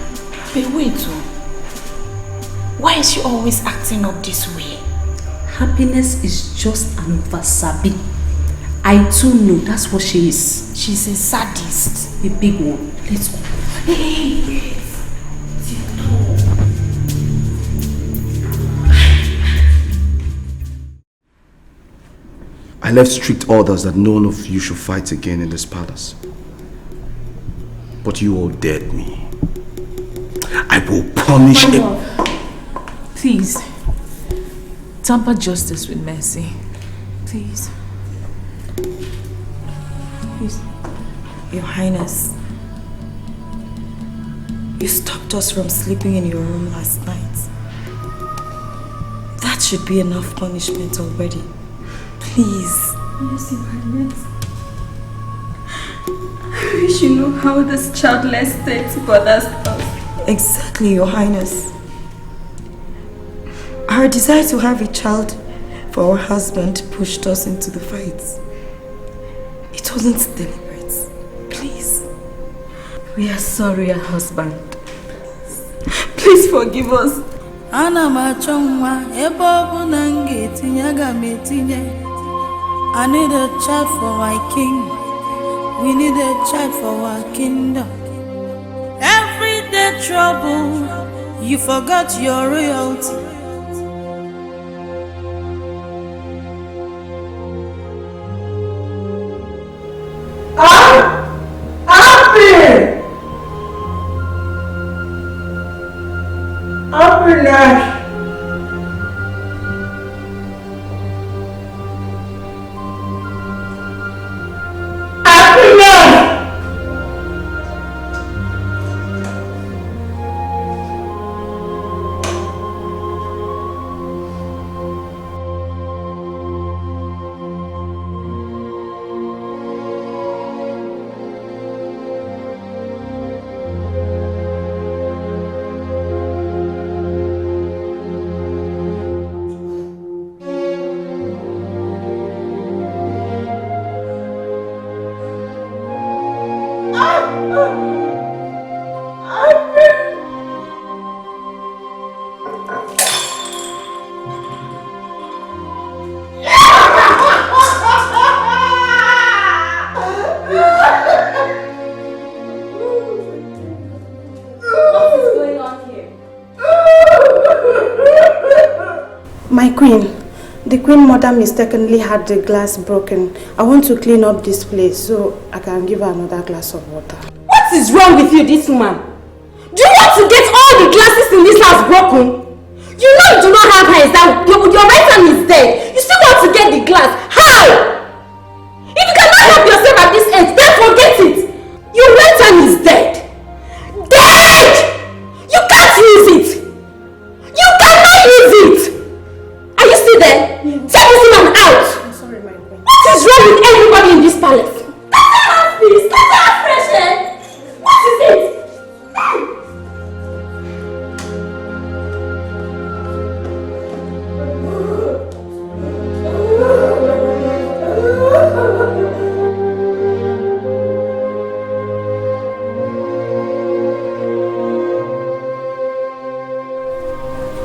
But wait, why is she always acting up this way? Happiness is just an wasabi. I too know that's what she is. She's a sadist. A big one. Let's go. Hey! I left strict orders that none of you should fight again in this palace. But you all dared me. I will punish him. Please, temper justice with mercy. Please. Please. Your Highness, you stopped us from sleeping in your room last night. That should be enough punishment already. Please. Yes, Your Highness. I wish you know how this childless state bothers us. Exactly, Your Highness. Our desire to have a child for our husband pushed us into the fight. It wasn't deliberate. Please. We are sorry, our husband. Please forgive us. I need a child for my king. We need a child for our kingdom. Everyday trouble, you forgot your royalty. Happiness. The Queen Mother mistakenly had the glass broken. I want to clean up this place so I can give her another glass of water. What is wrong with you, this woman? Do you want to get all the glasses in this house broken? You know you do not have hands, that your right hand is dead. You still want to get the glass. How? If you cannot help yourself at this age, then forget it. Your right hand is dead. Dead! You can't use it. You cannot use it. Are you still there? Take this woman out! I'm sorry, my queen. What is wrong with everybody in this palace? Let her have peace! Let her have fresh air! What is it?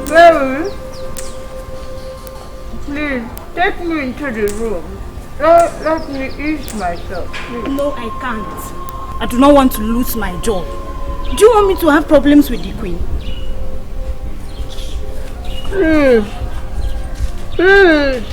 Mary, please take me into the room. Let me ease myself, please. No, I can't. I do not want to lose my job. Do you want me to have problems with the Queen? Please. Please.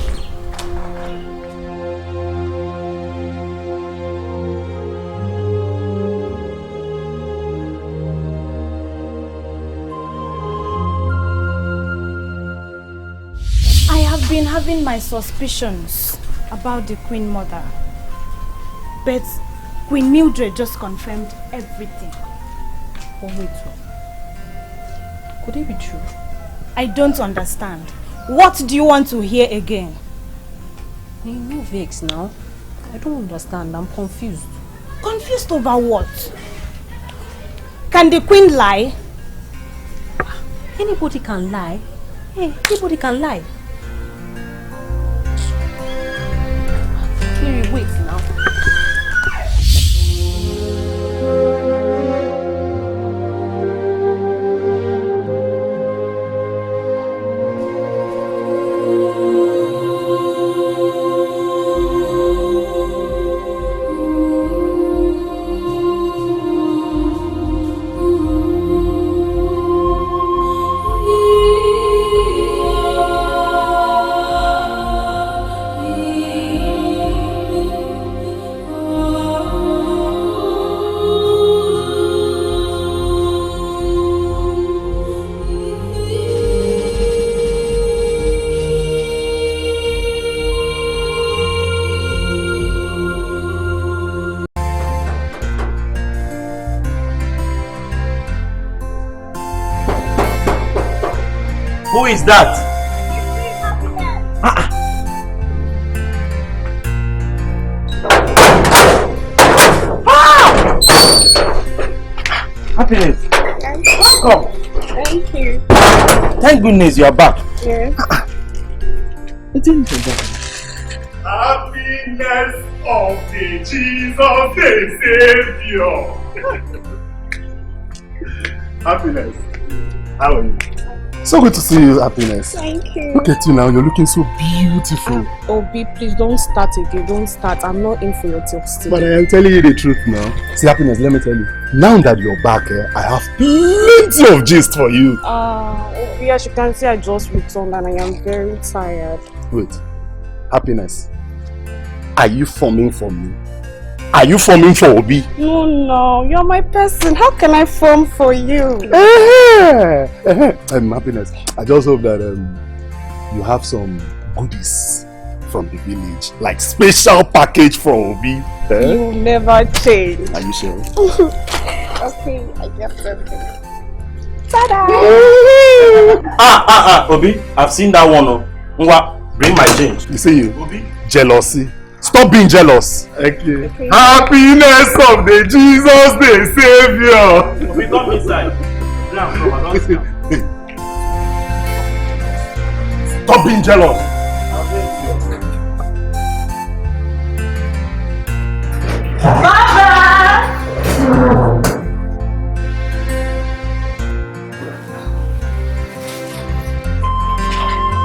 I have been having my suspicions about the Queen Mother, but Queen Mildred just confirmed everything. Oh wait, could it be true? I don't understand. What do you want to hear again? No vex now. I don't understand. I'm confused. Confused over what? Can the Queen lie? Anybody can lie. Hey, anybody can lie. Mary, wait now. Who is that? Happiness. Come. Thank you. Thank goodness you are back. Yes. Happiness of the Jesus the Savior. Happiness. How are you? So good to see you, Happiness. Thank you. Look at you now, you're looking so beautiful. Obi, please don't start again. Don't start. I'm not in for your talks today. But I am telling you the truth now. See, Happiness, let me tell you. Now that you're back, I have plenty of gist for you. Obi, as you can see, I just returned and I am very tired. Wait, Happiness, are you forming for me? Are you forming for Obi? No, you're my person. How can I form for you? Happiness, I just hope that you have some goodies from the village, like special package for Obi. You never change. Are you sure? Okay, I get something. Ta-da! Obi, I've seen that one. Nwa, bring my change. You see you? Obi? Jealousy. Stop being jealous. Okay. Happiness of the Jesus the Savior. Obi, come inside. Now, Stop being jealous.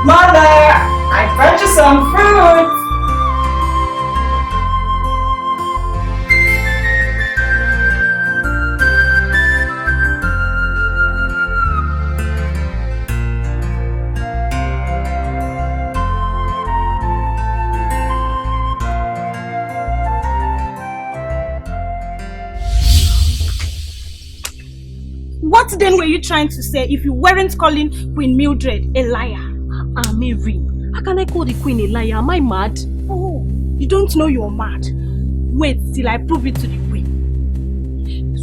Mother, I brought you some fruit. What then were you trying to say if you weren't calling Queen Mildred a liar? Mary, how can I call the queen a liar? Am I mad? Oh, you don't know you're mad. Wait till I prove it to the queen.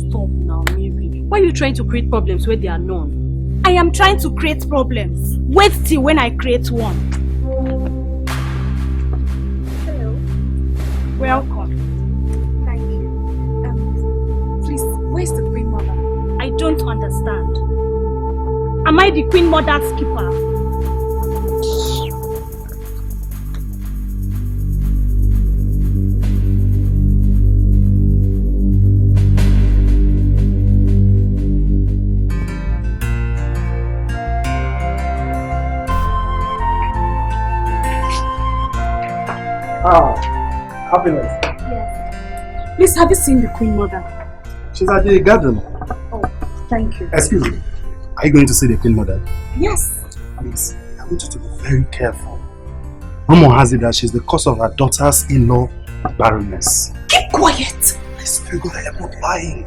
Stop now, Mary. Why are you trying to create problems where there are none? I am trying to create problems. Wait till when I create one. Hello. Welcome. Thank you. Please, where's the queen mother? I don't understand. Am I the queen mother's keeper? Happiness. Yes. Please, have you seen the queen mother? She's at the garden. Oh, thank you. Excuse me. Are you going to see the queen mother? Yes. Please, I want you to be very careful. Rumor has it that she's the cause of her daughter's in-law barrenness. Keep quiet. I swear to God, I am not lying.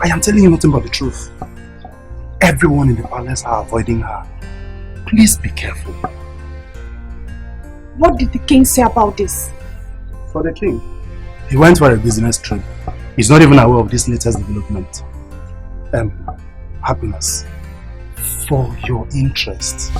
I am telling you nothing but the truth. Everyone in the palace are avoiding her. Please be careful. What did the king say about this? For the king? He went for a business trip. He's not even aware of this latest development. Happiness. For your interest.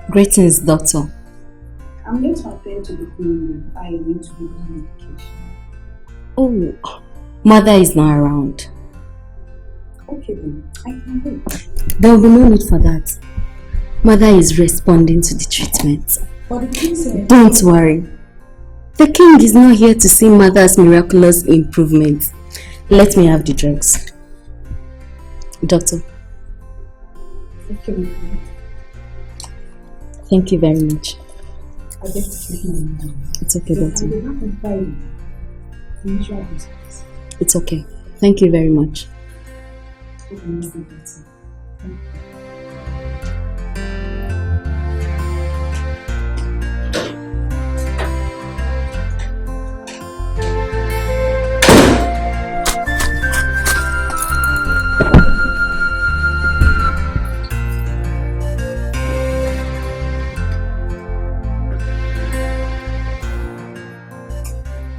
Greetings, doctor. I'm going to attend to the queen. I need to give her medication. Oh, mother is not around. Okay then, I can wait. There will be no need for that. Mother is responding to the treatment. But the king said... Don't worry. The king is not here to see mother's miraculous improvement. Let me have the drugs. Doctor. Okay. Thank you very much. I get to sleep now. It's okay, doctor. Usual. It's okay. Thank you very much.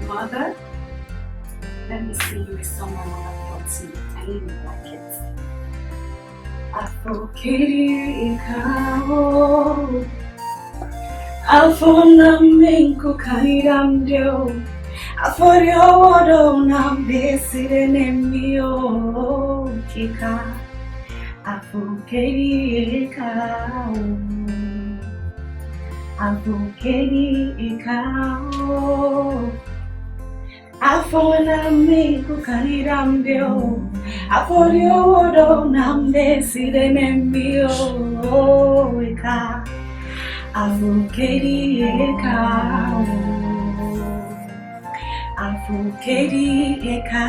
Mother, let me see you with someone on that body. I didn't like it. Afokiri ikao, afona minko kaniramdio, aforio wodo nambesire nemio kika. Afokiri ikao, afokiri ikao. Afona miku kanirambio, aforio wodo nambe sirene mbio eka, afukeri eka, afukeri eka.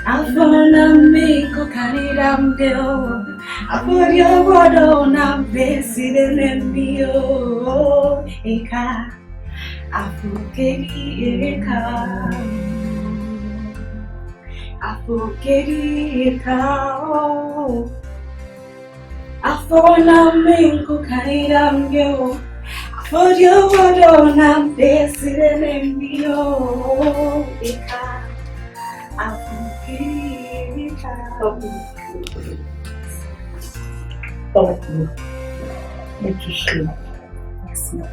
Afona miku kanirambio, aforio wodo nambe sirene mbio eka. Afukeri eka, afukeri eka. Afona mingu kairambio, aforio wodo nambe sirene mbio eka. Afukeri eka. Thank you. Let you sleep. Yes, ma'am.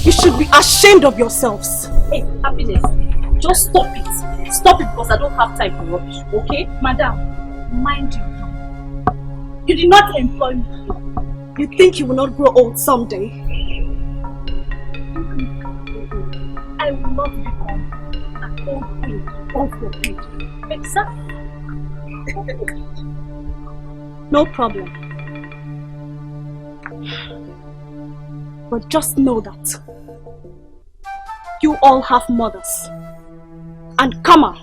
You should be ashamed of yourselves. Hey, Happiness, just stop it. Stop it because I don't have time for rubbish, okay? Madam, mind you. You did not employ me. You think you will not grow old someday? I will not become an old queen unfulfilled. Exactly. No problem. But just know that you all have mothers. And Kama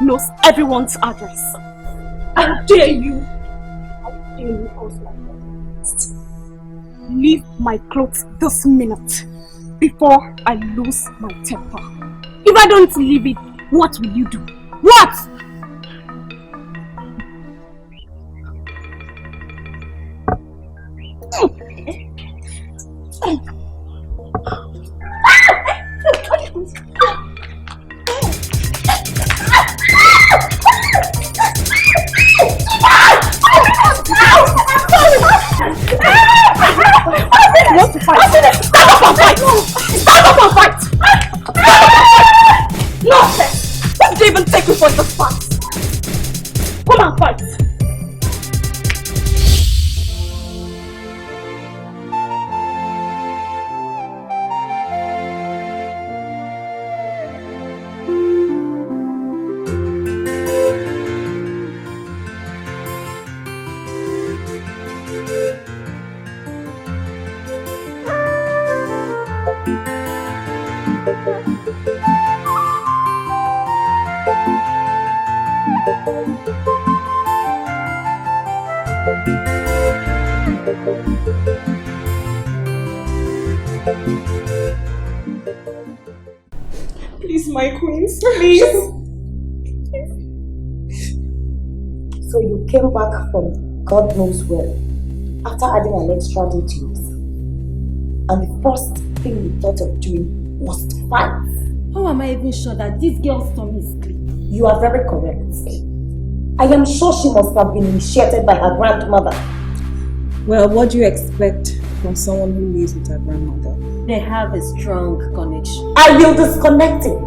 knows everyone's address. How dare you? How dare you also like that? Leave my clothes this minute before I lose my temper. If I don't leave it, what will you do? What? Want to fight? Stand up and fight! Stand up and fight! Nonsense! What did you even take me for this fight? Come and fight! Please, my queens, please. So you came back from God knows where after adding an extra day to yours. And the first thing you thought of doing was to fight. How am I even sure that this girl's tummy is clean? You are very correct. I am sure she must have been initiated by her grandmother. Well, what do you expect from someone who lives with her grandmother? They have a strong connection. I will disconnect it.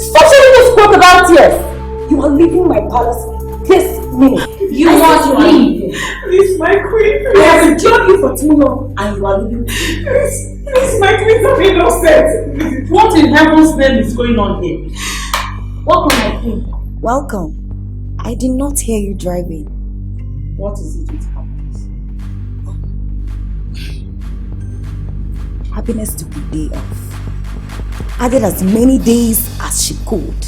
Stop sharing this talk about tears. You are leaving my palace this minute. You want to leave? Please, my queen. I have enjoyed you for too long and you are leaving. Please, my queen, don't be upset. What in heaven's name is going on here? Welcome, my queen. Welcome. I did not hear you driving. What is it with happiness? Happiness took a day off. Added as many days as she could.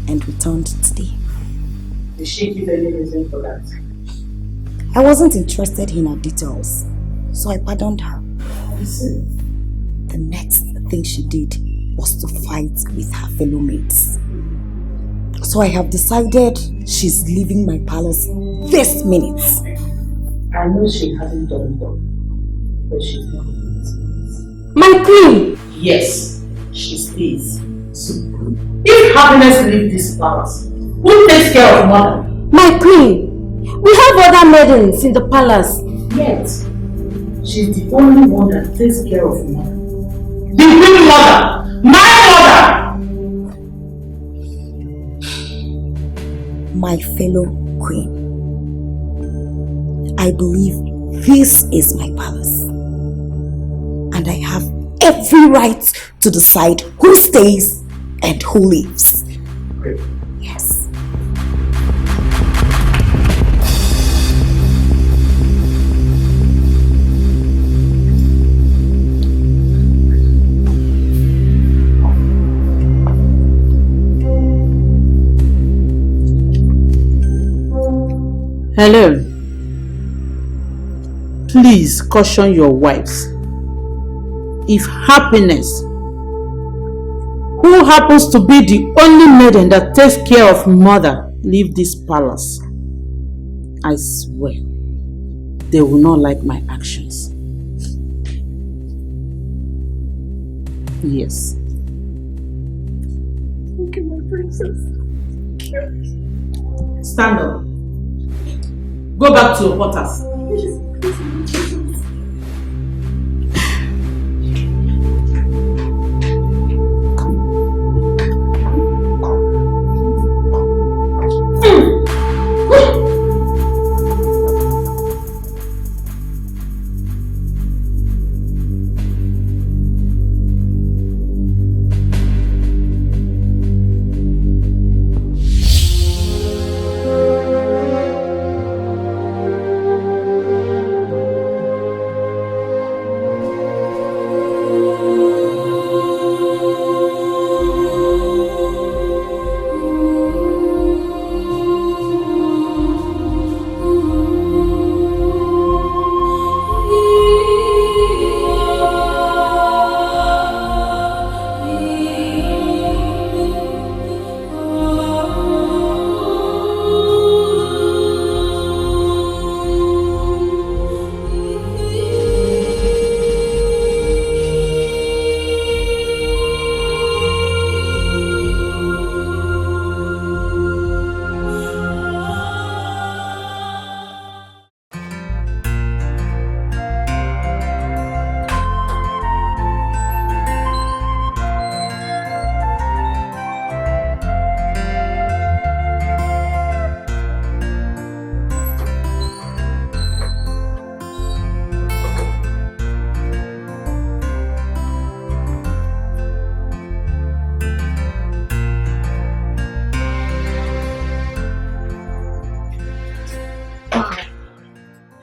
And returned today. Did she give any reason for that? I wasn't interested in her details, so I pardoned her. I see. The next thing she did was to fight with her fellow mates. So I have decided she's leaving my palace this minute. I know she hasn't done well, but she's not. My queen! Yes, she stays. So, if happiness leaves this palace, who takes care of mother? My queen! We have other maidens in the palace. Yet, she's the only one that takes care of mother. The queen mother! My mother! My fellow queen, I believe this is my palace. And I have every right to decide who stays and who leaves. Great. Yes. Hello. Please caution your wives. If happiness, who happens to be the only maiden that takes care of mother, leave this palace, I swear they will not like my actions. Yes. Okay, my princess. Stand up. Go back to your quarters.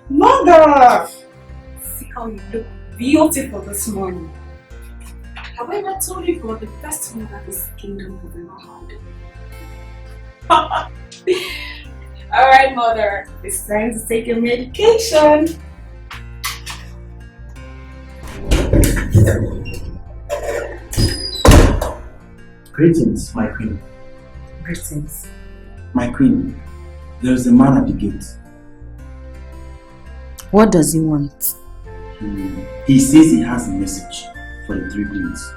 Mother! See how you look beautiful this morning. Have I not told you you're the best mother this kingdom has ever had? Alright, mother. It's time to take your medication. Greetings, my queen. Greetings. My queen, there is a man at the gate. What does he want? He says he has a message for the 3 queens.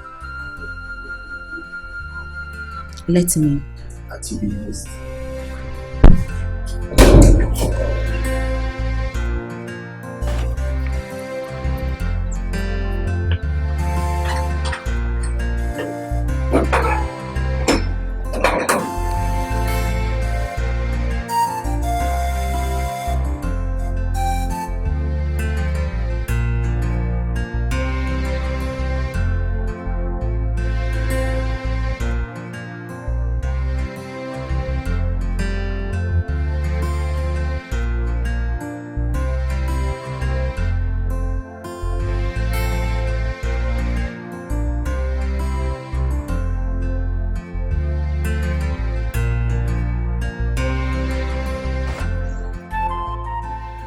Let me. At your behest.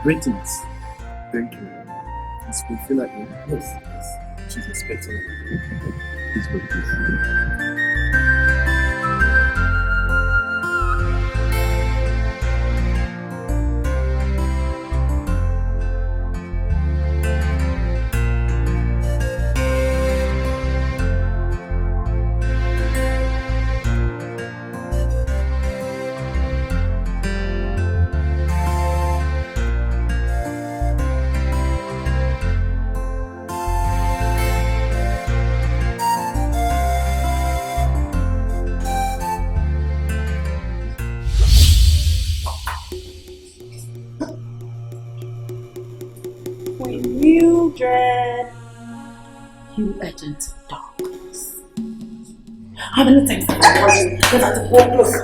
Greetings. Thank you. It's been feel like yes. She's expecting you. Please go, please. Mildred, you agent darkness. How many times have I told you that at the workplace?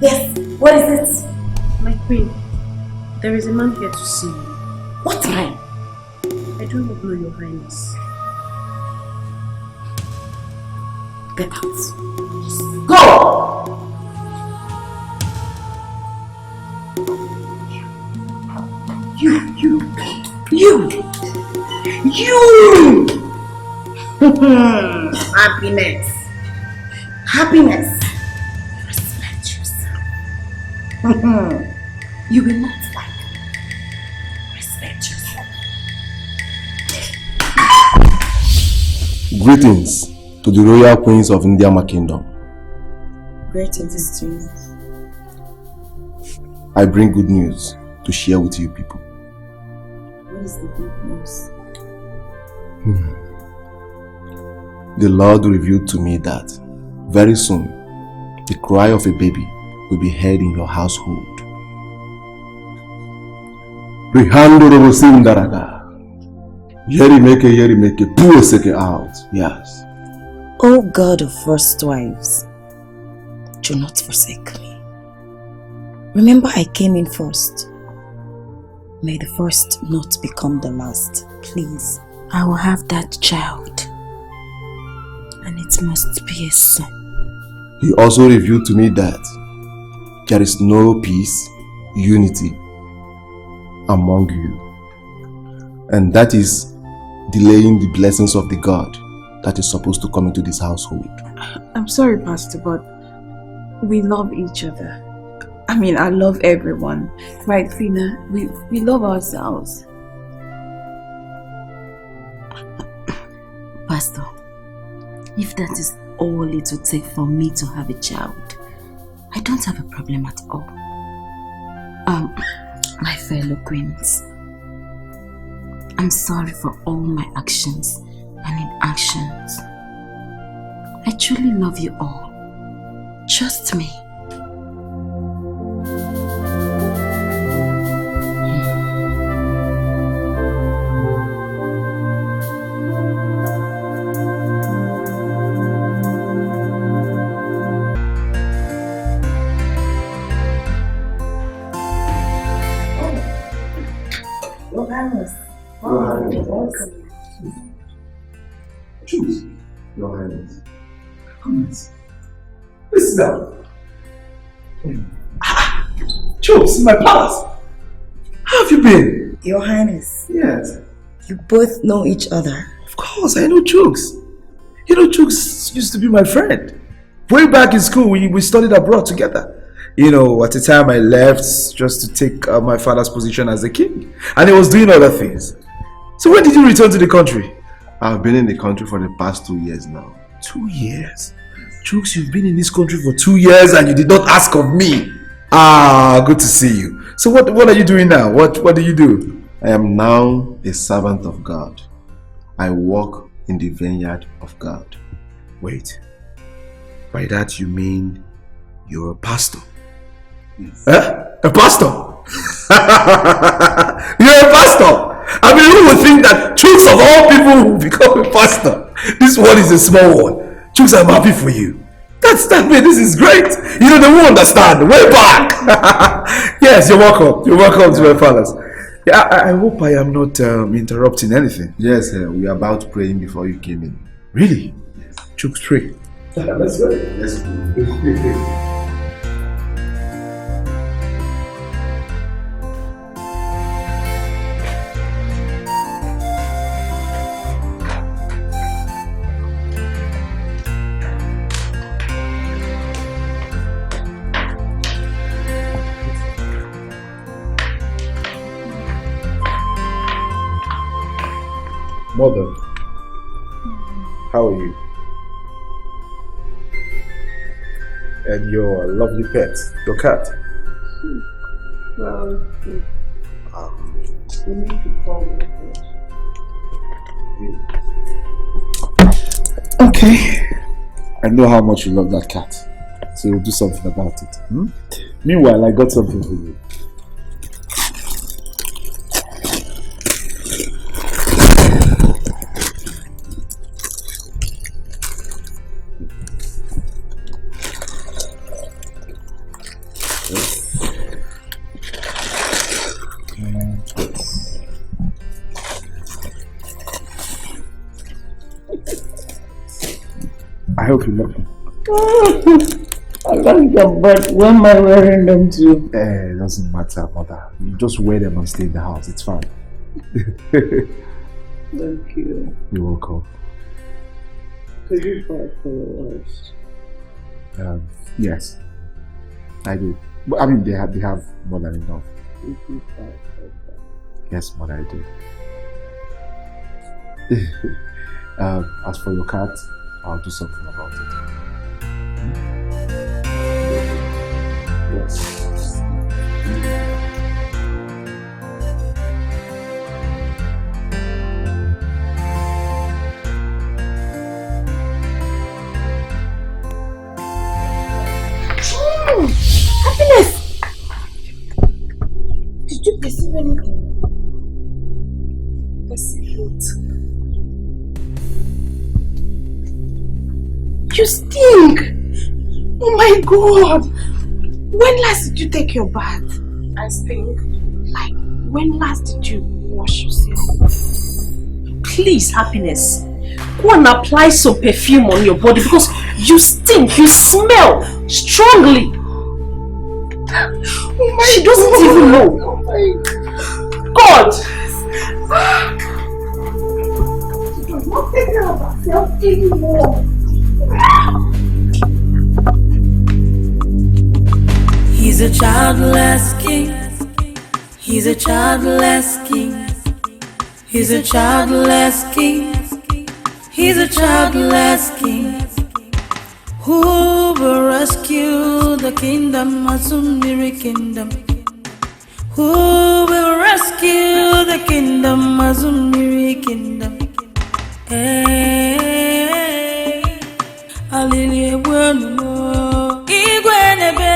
Yes, what is it? My queen, there is a man here to see you. What time? I do not know, your highness. Get out. Go! You! Happiness. Respect yourself. You will not like. Respect yourself. Greetings to the royal queens of Indiama Kingdom. Greetings to you. I bring good news to share with you people. What is the good news? The Lord revealed to me that very soon the cry of a baby will be heard in your household. Yeri make poor seke out. Yes. O God of first wives, do not forsake me. Remember I came in first. May the first not become the last, please. I will have that child, and it must be a son. He also revealed to me that there is no peace, unity among you, and that is delaying the blessings of the God that is supposed to come into this household. I'm sorry, Pastor, but we love each other. I mean, I love everyone. Right, Fina? We love ourselves. Pastor, if that is all it would take for me to have a child, I don't have a problem at all. My fellow queens, I'm sorry for all my actions and inactions. I truly love you all. Trust me. Choose, Your Highness. Come on. Listen down. Choose in my palace. How have you been? Your Highness. Yes. You both know each other? Of course, I know Chooks. You know, Chooks used to be my friend. Way back in school, we studied abroad together. You know, at the time I left just to take my father's position as the king. And he was doing other things. So when did you return to the country? I've been in the country for the past 2 years now. 2 years? Chooks, you've been in this country for 2 years and you did not ask of me. Ah, good to see you. So what are you doing now? What do you do? I am now a servant of God. I walk in the vineyard of God. Wait. By that you mean you're a pastor? Yes. Huh? A pastor? You're a pastor? I mean, who would think that Chooks of all people will become a pastor? This one is a small one. Chooks, I'm happy for you. That's that man, this is great. You know, they won't understand. Way back. Yes, you're welcome. You're welcome to my palace. Yeah, I hope I am not interrupting anything. Yes, we are about praying before you came in. Really? Yes. Chooks, pray. Let's go. Let's go. Mother, how are you? And your lovely pet, your cat? Well, we need to call it. Okay. I know how much you love that cat, so we'll do something about it. Meanwhile, I got something for you. I hope you love them. I like them, but when am I wearing them too? It doesn't matter, mother. You just wear them and stay in the house. It's fine. Thank you. You're welcome. Could you fight for your wives? Yes, I do. But I mean, they have more than enough. Could you fight for them? Yes, mother, I do. As for your cat, I'll do something about it. Yes. Happiness! Did you perceive anything? Perceive what? You stink! Oh my god! When last did you take your bath? I stink. Like, when last did you wash yourself? Please, Happiness, go and apply some perfume on your body because you stink, you smell strongly. Oh my she doesn't god. even know. Oh my God! You're not taking care of yourself anymore. He's a childless king. He's a childless king. He's a childless king. He's a childless king. Who will rescue the kingdom, Azumiri kingdom? Who will rescue the kingdom, Azumiri kingdom? Hey, Alilie bueno, Igwe nebe.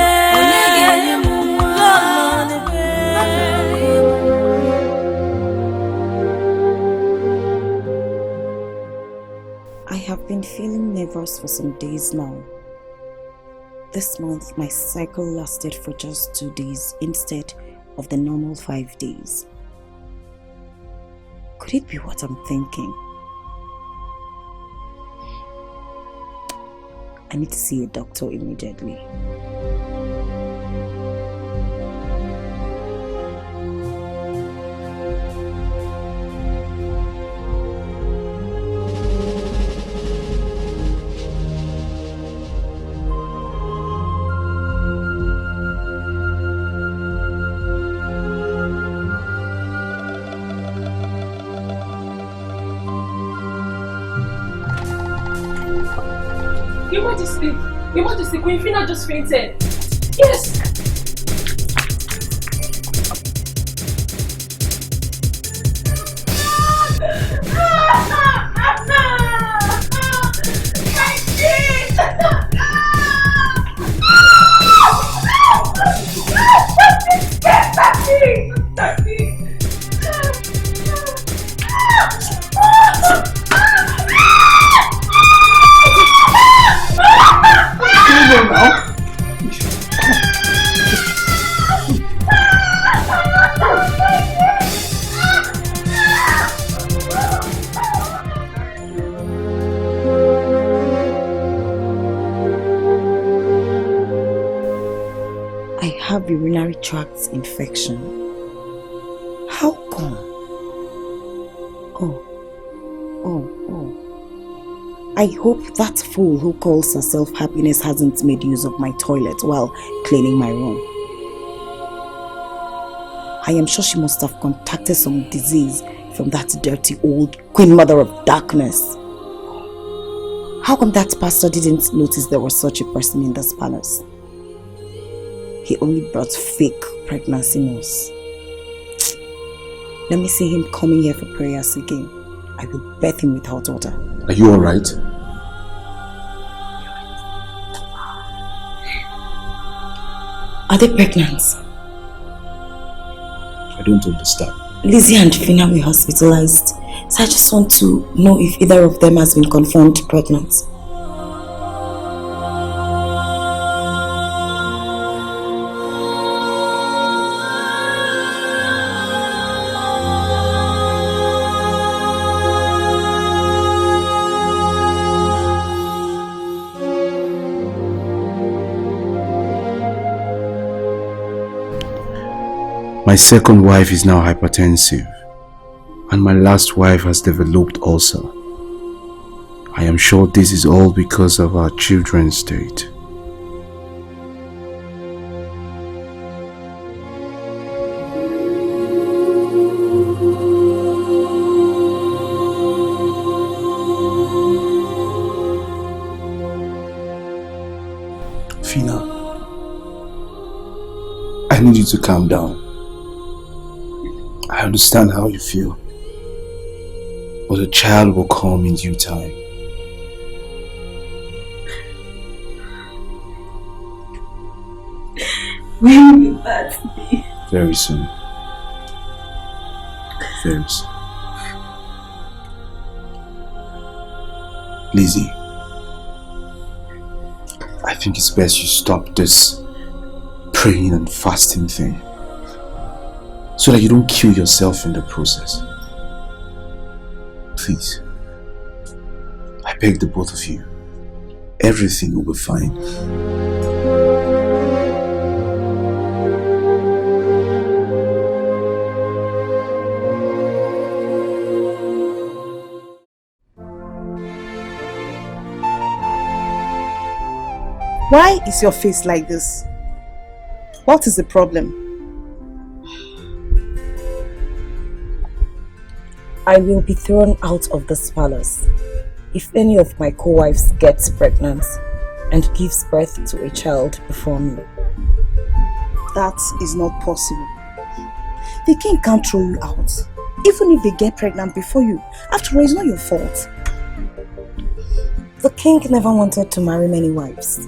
I have been feeling nervous for some days now. This month, my cycle lasted for just 2 days instead of the normal 5 days. Could it be what I'm thinking? I need to see a doctor immediately. Majesty. Your Majesty, Queen Fina just fainted. Yes. Urinary tract infection. How come? Oh. I hope that fool who calls herself Happiness hasn't made use of my toilet while cleaning my room. I am sure she must have contacted some disease from that dirty old Queen Mother of Darkness. How come that pastor didn't notice there was such a person in this palace? He only brought fake pregnancy news. Let me see him coming here for prayers again. I will bath him with hot water. Are you alright? Are they pregnant? I don't understand. Lizzie and Fina were hospitalized. So I just want to know if either of them has been confirmed pregnant. My second wife is now hypertensive, and my last wife has developed ulcer. I am sure this is all because of our children's state. Fina, I need you to calm down. I understand how you feel, but a child will come in due time. When will that be? Very soon. Very soon. Lizzie, I think it's best you stop this praying and fasting thing, so that you don't kill yourself in the process. Please. I beg the both of you. Everything will be fine. Why is your face like this? What is the problem? I will be thrown out of this palace if any of my co-wives gets pregnant and gives birth to a child before me. That is not possible. The king can't throw you out, even if they get pregnant before you. After all, it's not your fault. The king never wanted to marry many wives,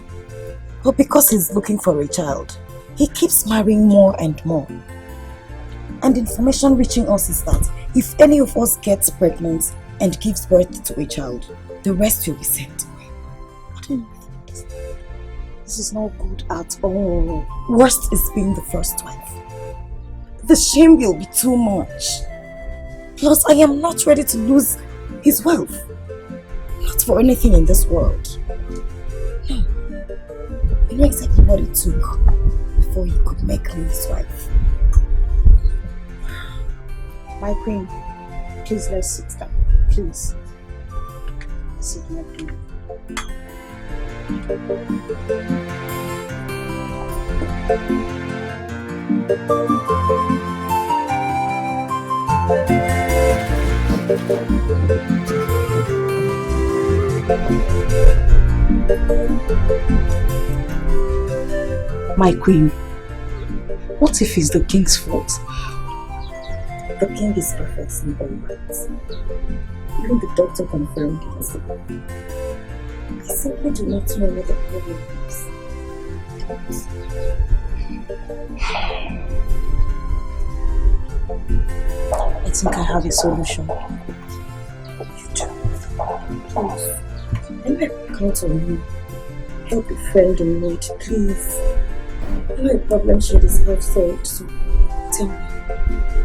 but because he's looking for a child, he keeps marrying more and more. And information reaching us is that if any of us gets pregnant and gives birth to a child, the rest will be sent away. I don't understand. This is not good at all. Worst is being the first wife. The shame will be too much. Plus, I am not ready to lose his wealth. Not for anything in this world. No. You know exactly what it took before he could make me his wife. My queen, please let's sit down. Please. Sit, my queen. My queen, what if it's the king's fault? The king is perfectly alright. Even the doctor confirmed it. I simply do not know what the problem is. I think I have a solution. You do? Please. Let me count on you. Help a friend in need, please. I know a problem should is not solved, so tell me,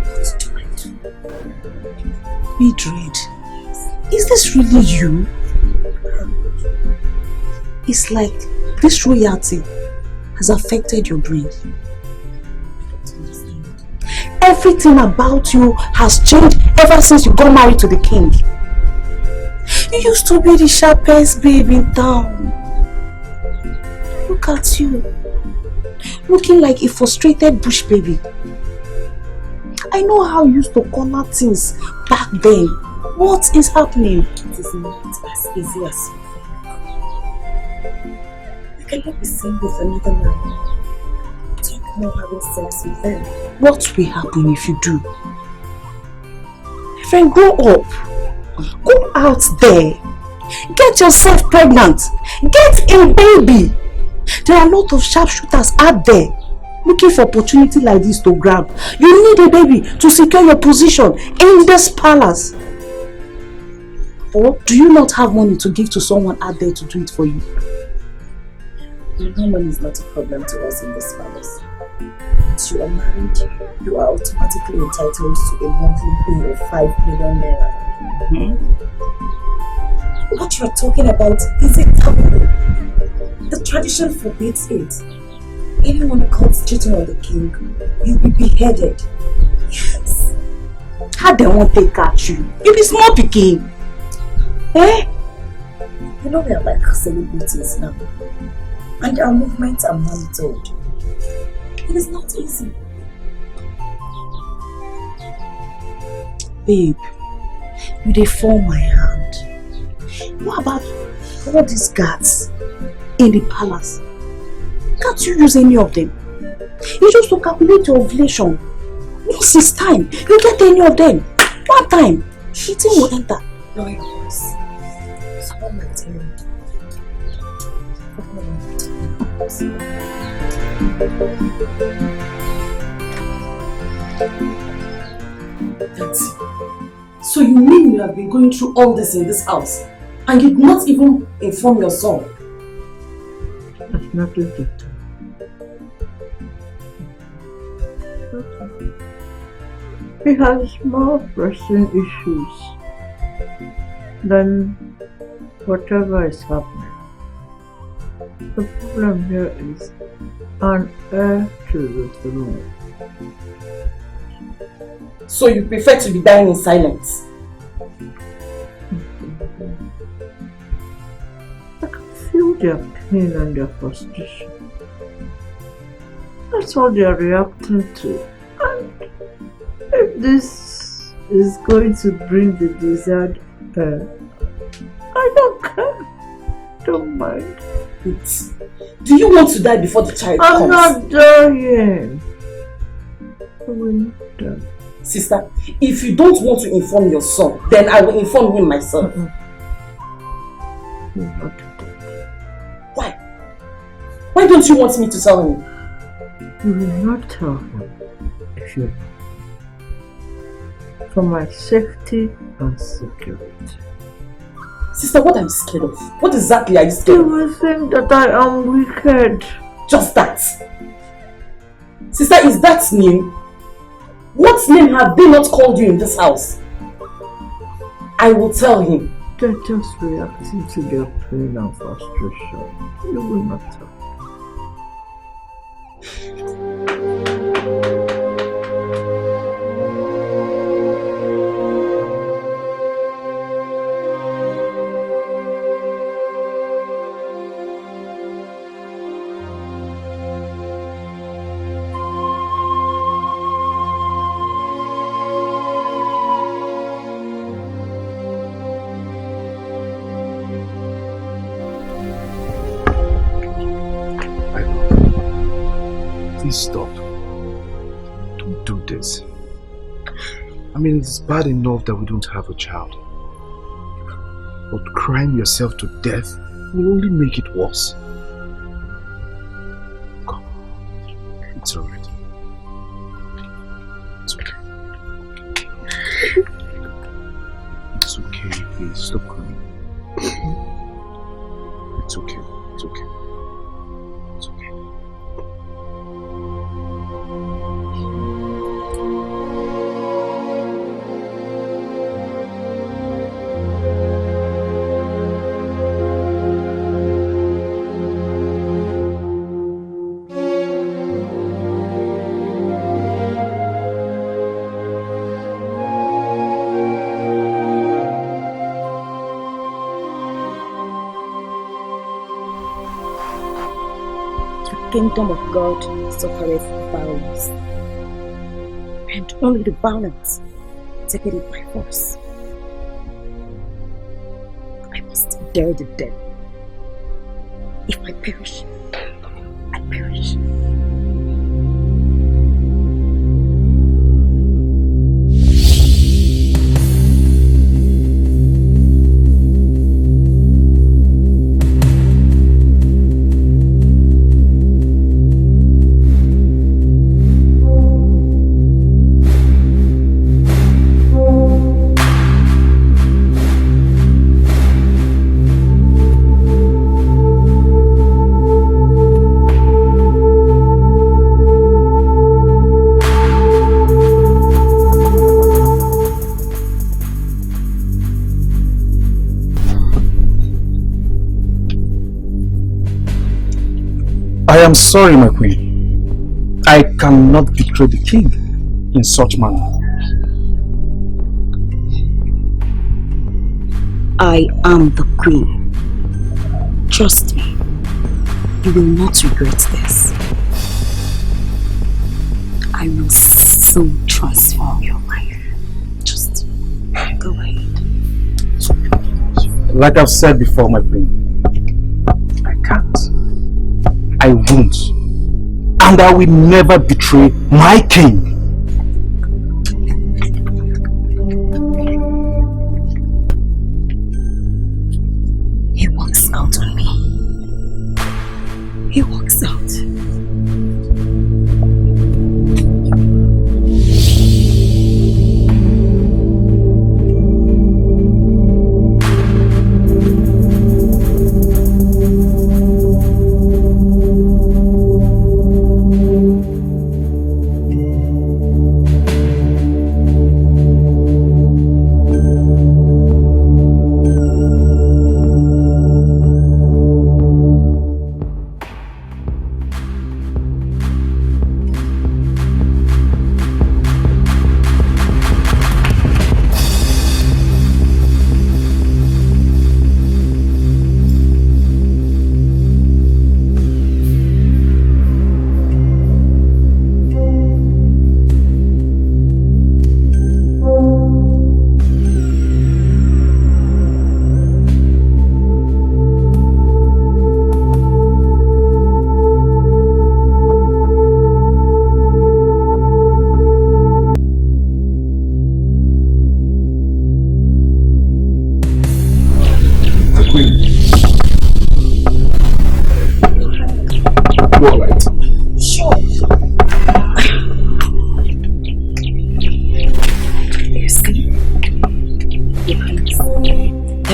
what do I do? Mildred, is this really you? It's like this royalty has affected your brain. Everything about you has changed ever since you got married to the king. You used to be the sharpest babe in town. Look at you, looking like a frustrated bush baby. I know how you used to corner things back then. What is happening? It is not as easy as you think. You cannot be seen with another man. Talk more having sex with them. What will happen if you do? My friend, grow up. Go out there. Get yourself pregnant. Get a baby. There are a lot of sharpshooters out there looking for opportunity like this to grab. You need a baby to secure your position in this palace. Or do you not have money to give to someone out there to do it for you? You know money is not a problem to us in this palace. Once you are married, you are automatically entitled to a monthly pay of 5 million naira. What you are talking about is a taboo. The tradition forbids it. Anyone caught cheating on the king, you'll be beheaded. Yes. How they won't take catch you? You be small picking. Eh? You know we are like celebrities now. And our movements are monitored. It is not easy. Babe, you dey fall my hand. What about all these guards in the palace? Can't you use any of them? You just to calculate your ovulation. Once it's time, you get any of them. One time, cheating will enter. No, your voice. Someone might tell you. So you mean you have been going through all this in this house and you did not even inform your son? That's not it. He has more pressing issues than whatever is happening. The problem here is an heir to the throne. So you prefer to be dying in silence? I can feel their pain and their frustration. That's what they are reacting to. And if this is going to bring the desired heir, I don't care. Don't mind. Do you want to die before the child comes? I'm not dying. I will not die. Sister, if you don't want to inform your son, then I will inform him myself. Why? Why don't you want me to tell him? You will not tell him if you for my safety and security. Sister, what are you scared of? What exactly are you scared of? You will think that I am wicked. Just that. Sister, is that new? What name have they not called you in this house? I will tell him. They're just reacting to their pain and frustration. You will not tell. please stop. Don't do this. I mean, it's bad enough that we don't have a child. But crying yourself to death will only make it worse. Come on. It's alright. It's okay. It's okay, please. Stop crying. It's okay. It's okay. It's okay. Kingdom of God suffereth violence, and only the violent take it by force. I must dare the death. If I perish, I perish. I am sorry, my queen. I cannot betray the king in such manner. I am the queen. Trust me, you will not regret this. I will so transform your life. Just go ahead. Like I've said before, my queen, I can't. I won't. And I will never betray my king. He walks out on me. He walks out.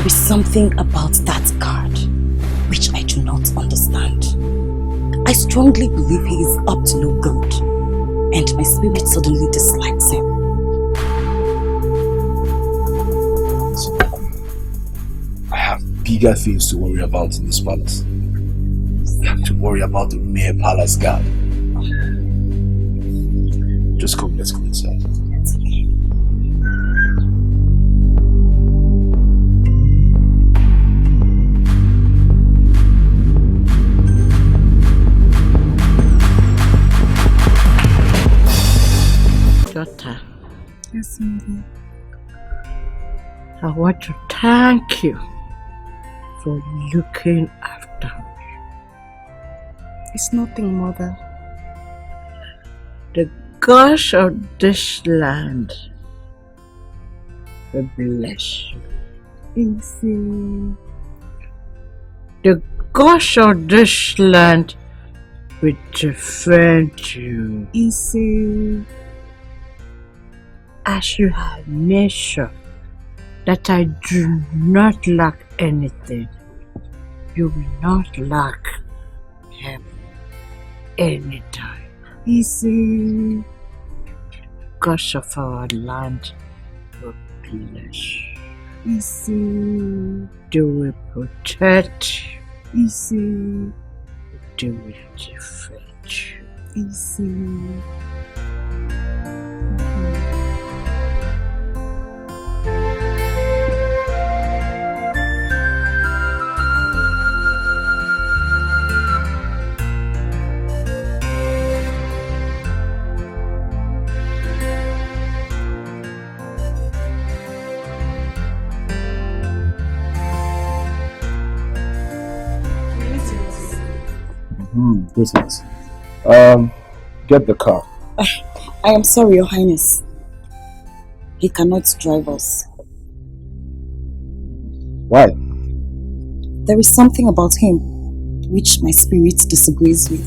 Something about that card which I do not understand. I strongly believe he is up to no good, and my spirit suddenly dislikes him. I have bigger things to worry about in this palace. I have to worry about the mere palace guard. Just come, let's go inside. Daughter. Yes, Mother. I want to thank you for looking after me. It's nothing, Mother. The gods of this land will bless you. Easy. The gods of this land will defend you. Easy. As you have made sure that I do not lack anything, you will not lack help anytime. Easy. Gods of our land will bless you. Easy. They will protect you. Easy. They will defend you. Easy. Business. Get the car. I am sorry, Your Highness. He cannot drive us. Why? There is something about him which my spirit disagrees with.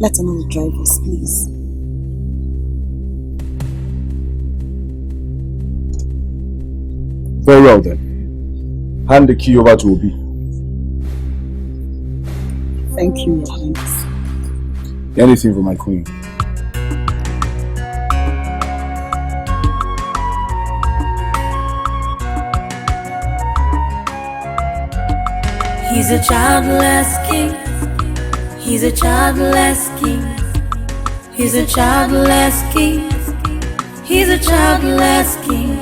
Let another drive us, please. Very well then. Hand the key over to Obi. Thank you, Your Highness. Anything for my queen. He's a childless king. He's a childless king. He's a childless king. He's a childless king.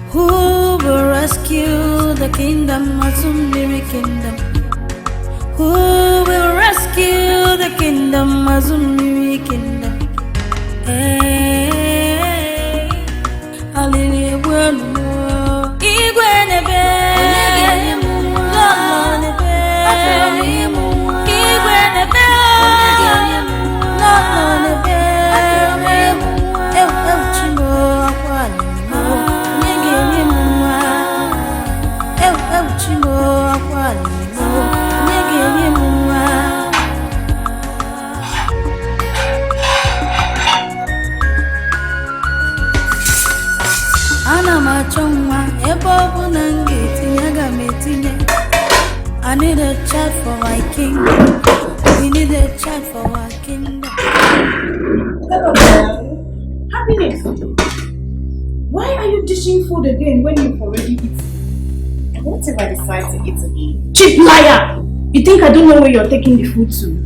Who will rescue the kingdom, Azumiri kingdom? Who will rescue the kingdom, Azumiri kingdom? Hey, hallelujah. I need a child for my kingdom. We need a child for our kingdom. Happiness! Why are you dishing food again when you've already eaten? What if I decide to eat again? Cheap liar! You think I don't know where you're taking the food to?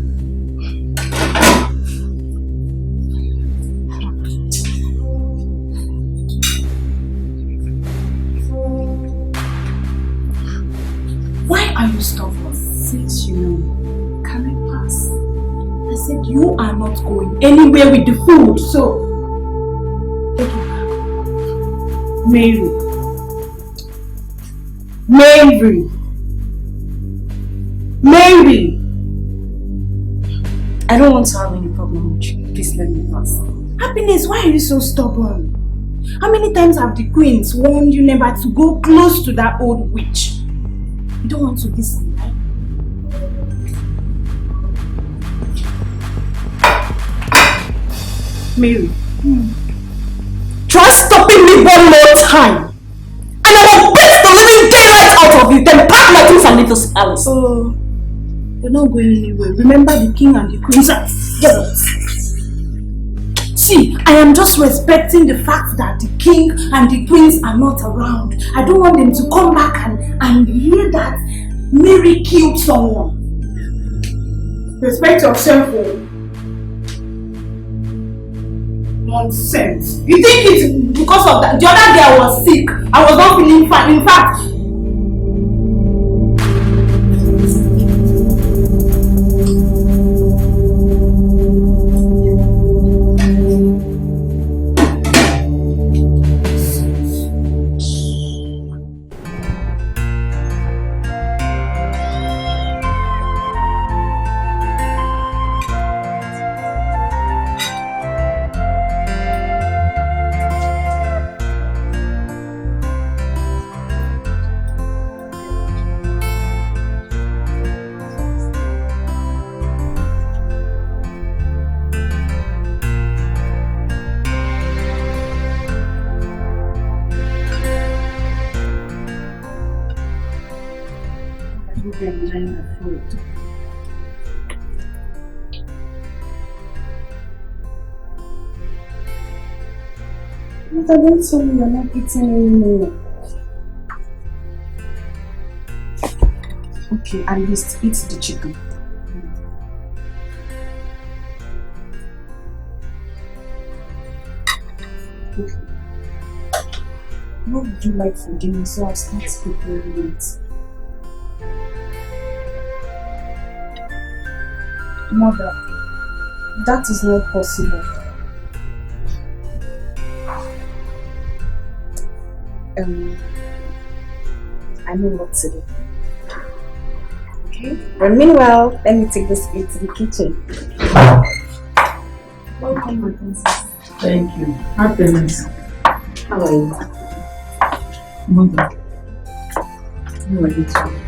Why are you stubborn? Since you know, can I pass? I said you are not going anywhere with the food, so take it back. Mary. Mary. Mary. I don't want to have any problem with you. Please let me pass. Happiness, why are you so stubborn? How many times have the queens warned you never to go close to that old witch? You don't want to listen, right? Mary, try stopping me one more time, and I will beat the living daylight out of you, then pack my things and leave this palace. Oh, you're not going anywhere. Remember the king and the queens are... Get out. See, I am just respecting the fact that the king and the queens are not around. I don't want them to come back and hear that Mary killed someone. Respect yourself. Nonsense. You think it's because of that? The other day I was sick. I was not feeling fine. In fact, Mother, don't tell me you're not eating anymore. Okay, at least eat the chicken. Okay. What would you like for dinner? So I'll start preparing it. Mother, that is not possible. I know what to do. Okay? But meanwhile, let me take this plate to the kitchen. Welcome, my princess. Thank you. Happiness. How are you? Mother. How are you too?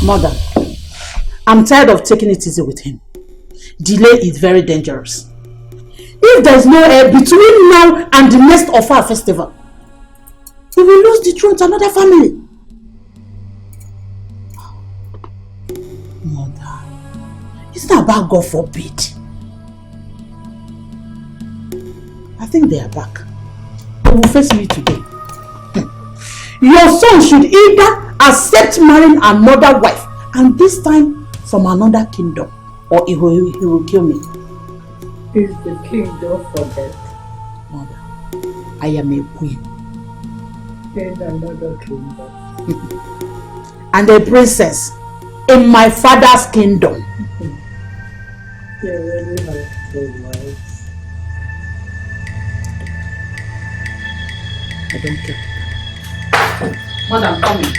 Mother, I'm tired of taking it easy with him. Delay is very dangerous. If there's no air between now and the next of our festival, we will lose the throne to another family. Mother, it's not about God forbid. I think they are back. They will face me today. Your son should either accept marrying another wife, and this time from another kingdom, or he will kill me. Is the kingdom for death? Mother, I am a queen. In another kingdom. And a princess in my father's kingdom. You really have good wives. I don't care. Mother, I'm coming.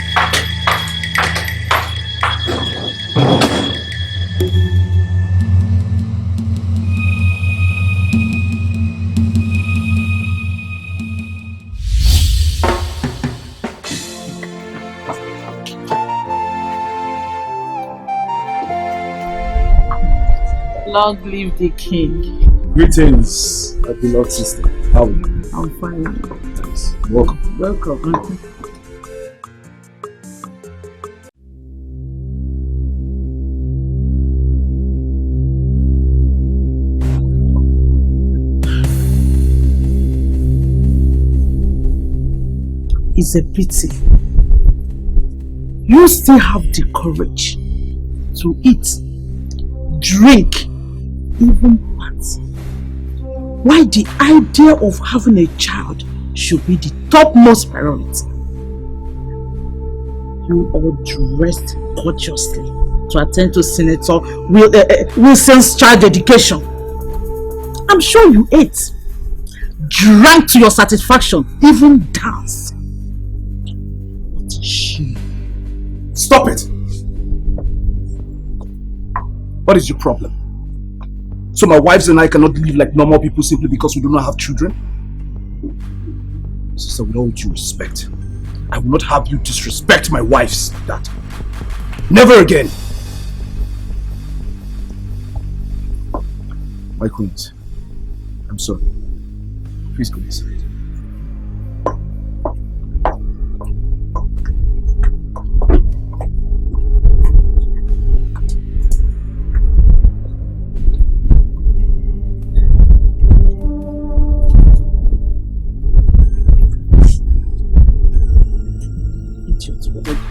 Long live the king. Greetings, my beloved sister. How are you? I'm fine. Thanks. Welcome. Welcome. It's a pity. You still have the courage to eat, drink, even party. Why the idea of having a child should be the topmost priority. You all dressed gorgeously to attend to Senator Wilson's child education. I'm sure you ate, drank to your satisfaction, even danced. But she... Stop it! What is your problem? So my wives and I cannot live like normal people simply because we do not have children? Sister, with all due respect, I will not have you disrespect my wives like that. Never again! My queens, I'm sorry. Please go inside.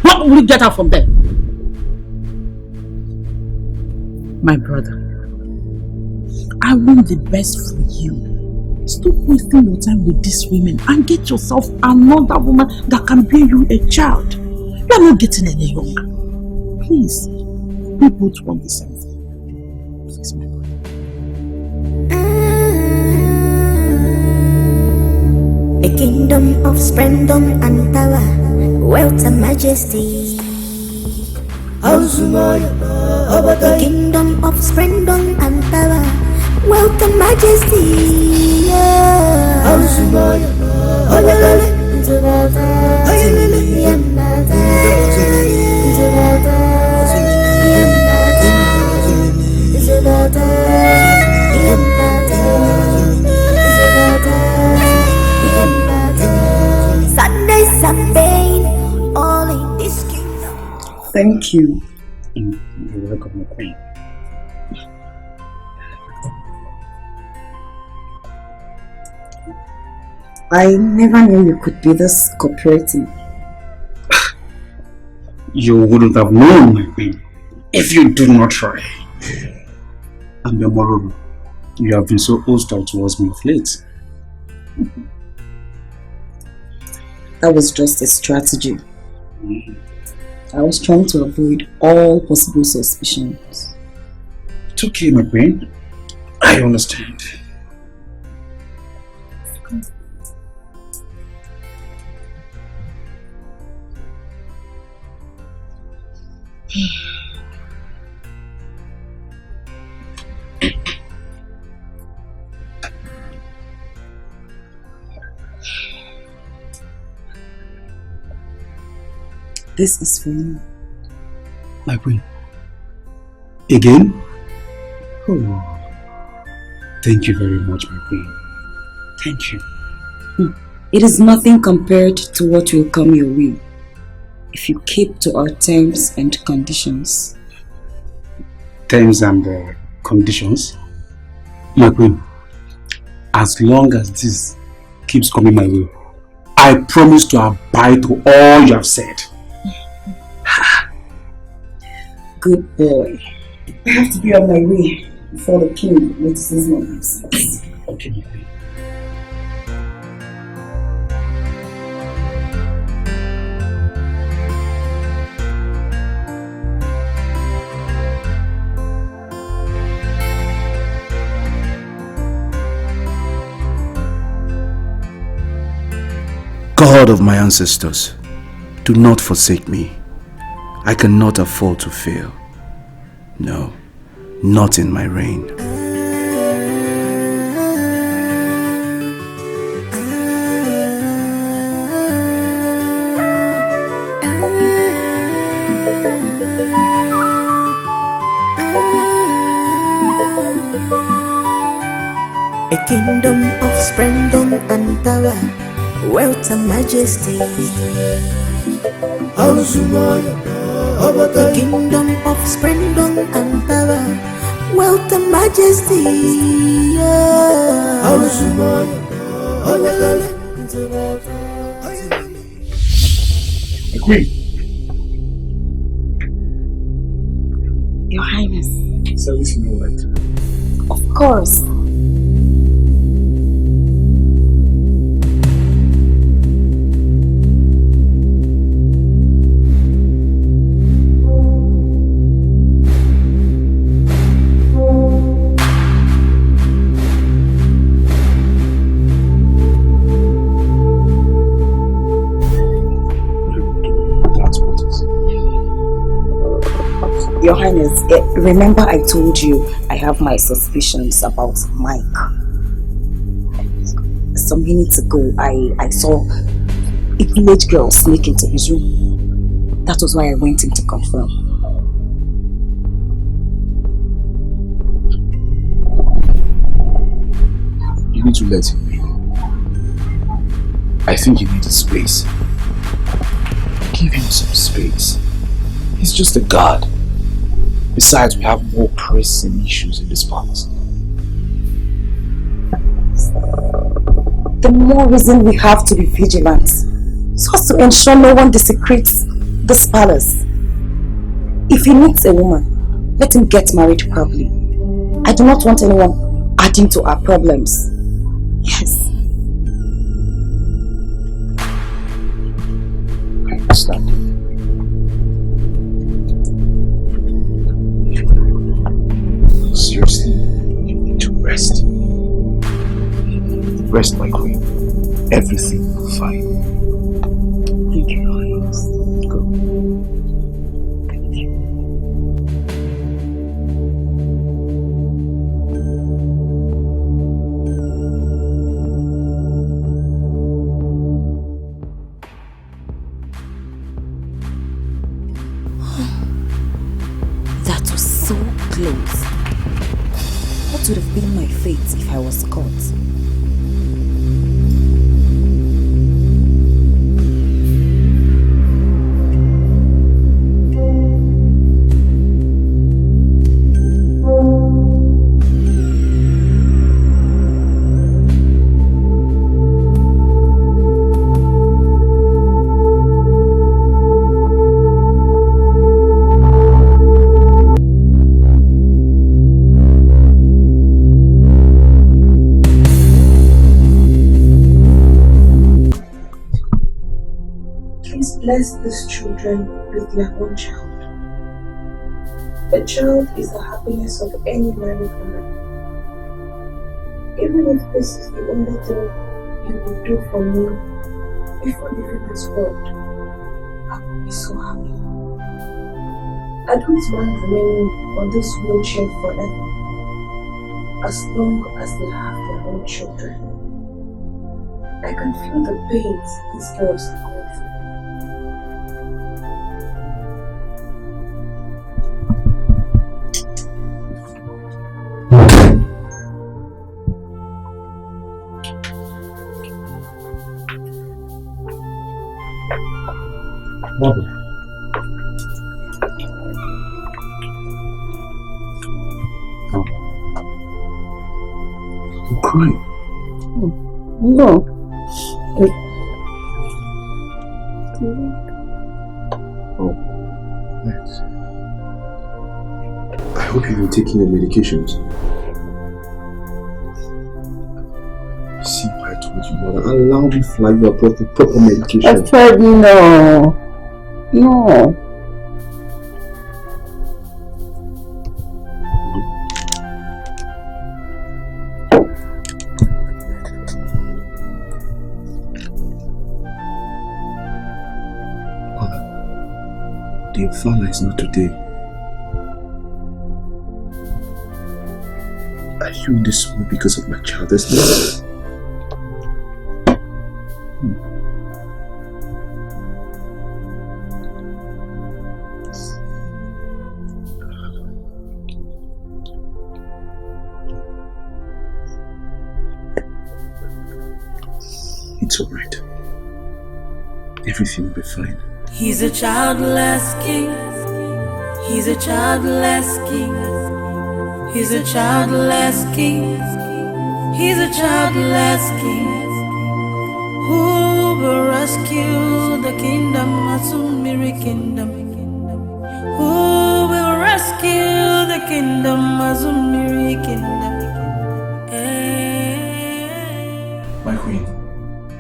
What will you get out from there? My brother, I want the best for you. Stop wasting your time with these women and get yourself another woman that can bear you a child. You are not getting any younger. Please, we both want the same thing. A kingdom of splendor and power, wealth and majesty. A kingdom of splendor and power, wealth and majesty. Sundays and pain, all in this kingdom. Thank you. You're welcome, my queen. I never knew you could be this cooperative. You wouldn't have known, my queen, if you did not try. And moreover, you have been so hostile towards me of late. That was just a strategy. I was trying to avoid all possible suspicions. It's okay, my queen. I understand. This is for you. My queen. Again? Oh. Thank you very much, my queen. Thank you. It is nothing compared to what will come your way if you keep to our terms and conditions. Terms and conditions? My queen, as long as this keeps coming my way, I promise to abide to all you have said. Good boy. I have to be on my way before the king notices my absence. Okay, my queen. God of my ancestors, do not forsake me. I cannot afford to fail. No, not in my reign. A kingdom of splendor and power, wealth and majesty. A kingdom of splendor and power, wealth and majesty. The queen. Your Highness. Service in all right. Of course. Your Highness, remember I told you I have my suspicions about Mike. Some minutes ago, I saw a village girl sneak into his room. That was why I went in to confirm. You need to let him be. I think you need a space. Give him some space. He's just a god. Besides, we have more pressing issues in this palace. The more reason we have to be vigilant, so as to ensure no one desecrates this palace. If he needs a woman, let him get married properly. I do not want anyone adding to our problems. Yes. I understand. Seriously, you need to rest. Rest, my queen. everything will be fine. Thank you, Highness. Go. Thank you. That was so close. What would have been my fate if I was caught? Bless these children with their own child. A child is the happiness of any married woman. Even if this is the only thing you will do for me before leaving this world, I will be so happy. I don't mind remaining on this wheelchair forever, as long as they have their own children. I can feel the pains these girls are going through. Mother. No. I'm crying. No. Oh, thanks. I hope you've been taking your medications. See what I told you, mother. Allow me to fly you abroad for proper medication. I said no. No. Mother, the Infala is not today. Are you in this mood because of my childlessness? It's alright. Everything will be fine. He's a childless king. He's a childless king. He's a childless king. He's a childless king. Who will rescue the kingdom, Azumiri kingdom? Who will rescue the kingdom, Azumiri kingdom? My queen,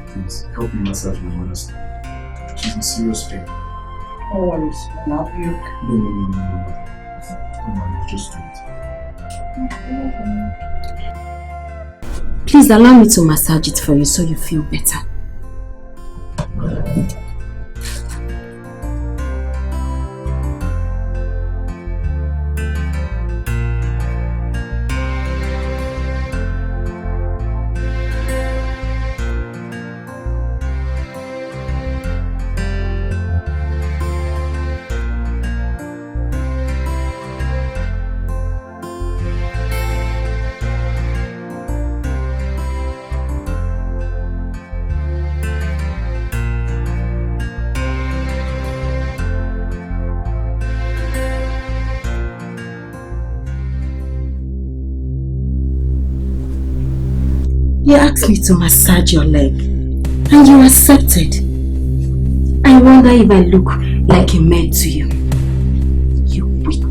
please help me massage my mother's stomach. She's in serious pain. No worries, I'll be okay. No. Come on, just do it. Please allow me to massage it for you so you feel better. You asked me to massage your leg, and you accepted. I wonder if I look like a maid to you. You witch.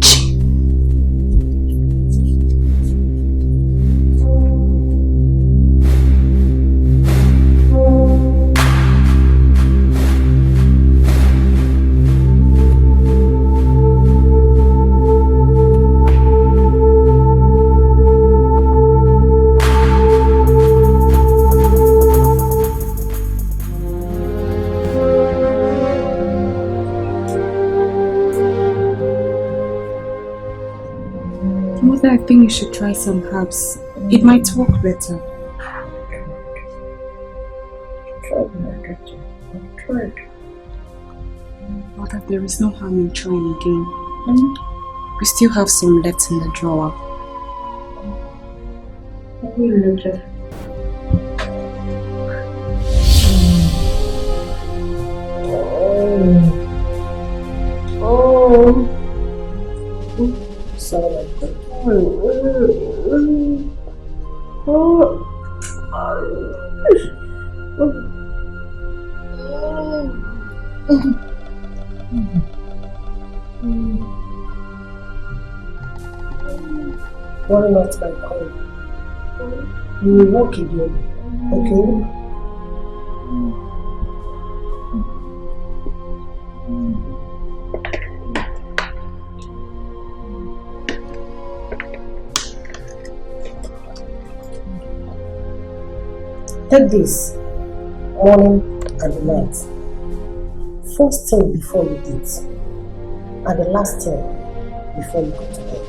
Mother, I think you should try some herbs. It might work better. Mother, there is no harm in trying again. We still have some left in the drawer. Why not my call? You will walk again, okay? Take this, morning and night. First thing before you eat, and the last thing before you go to bed.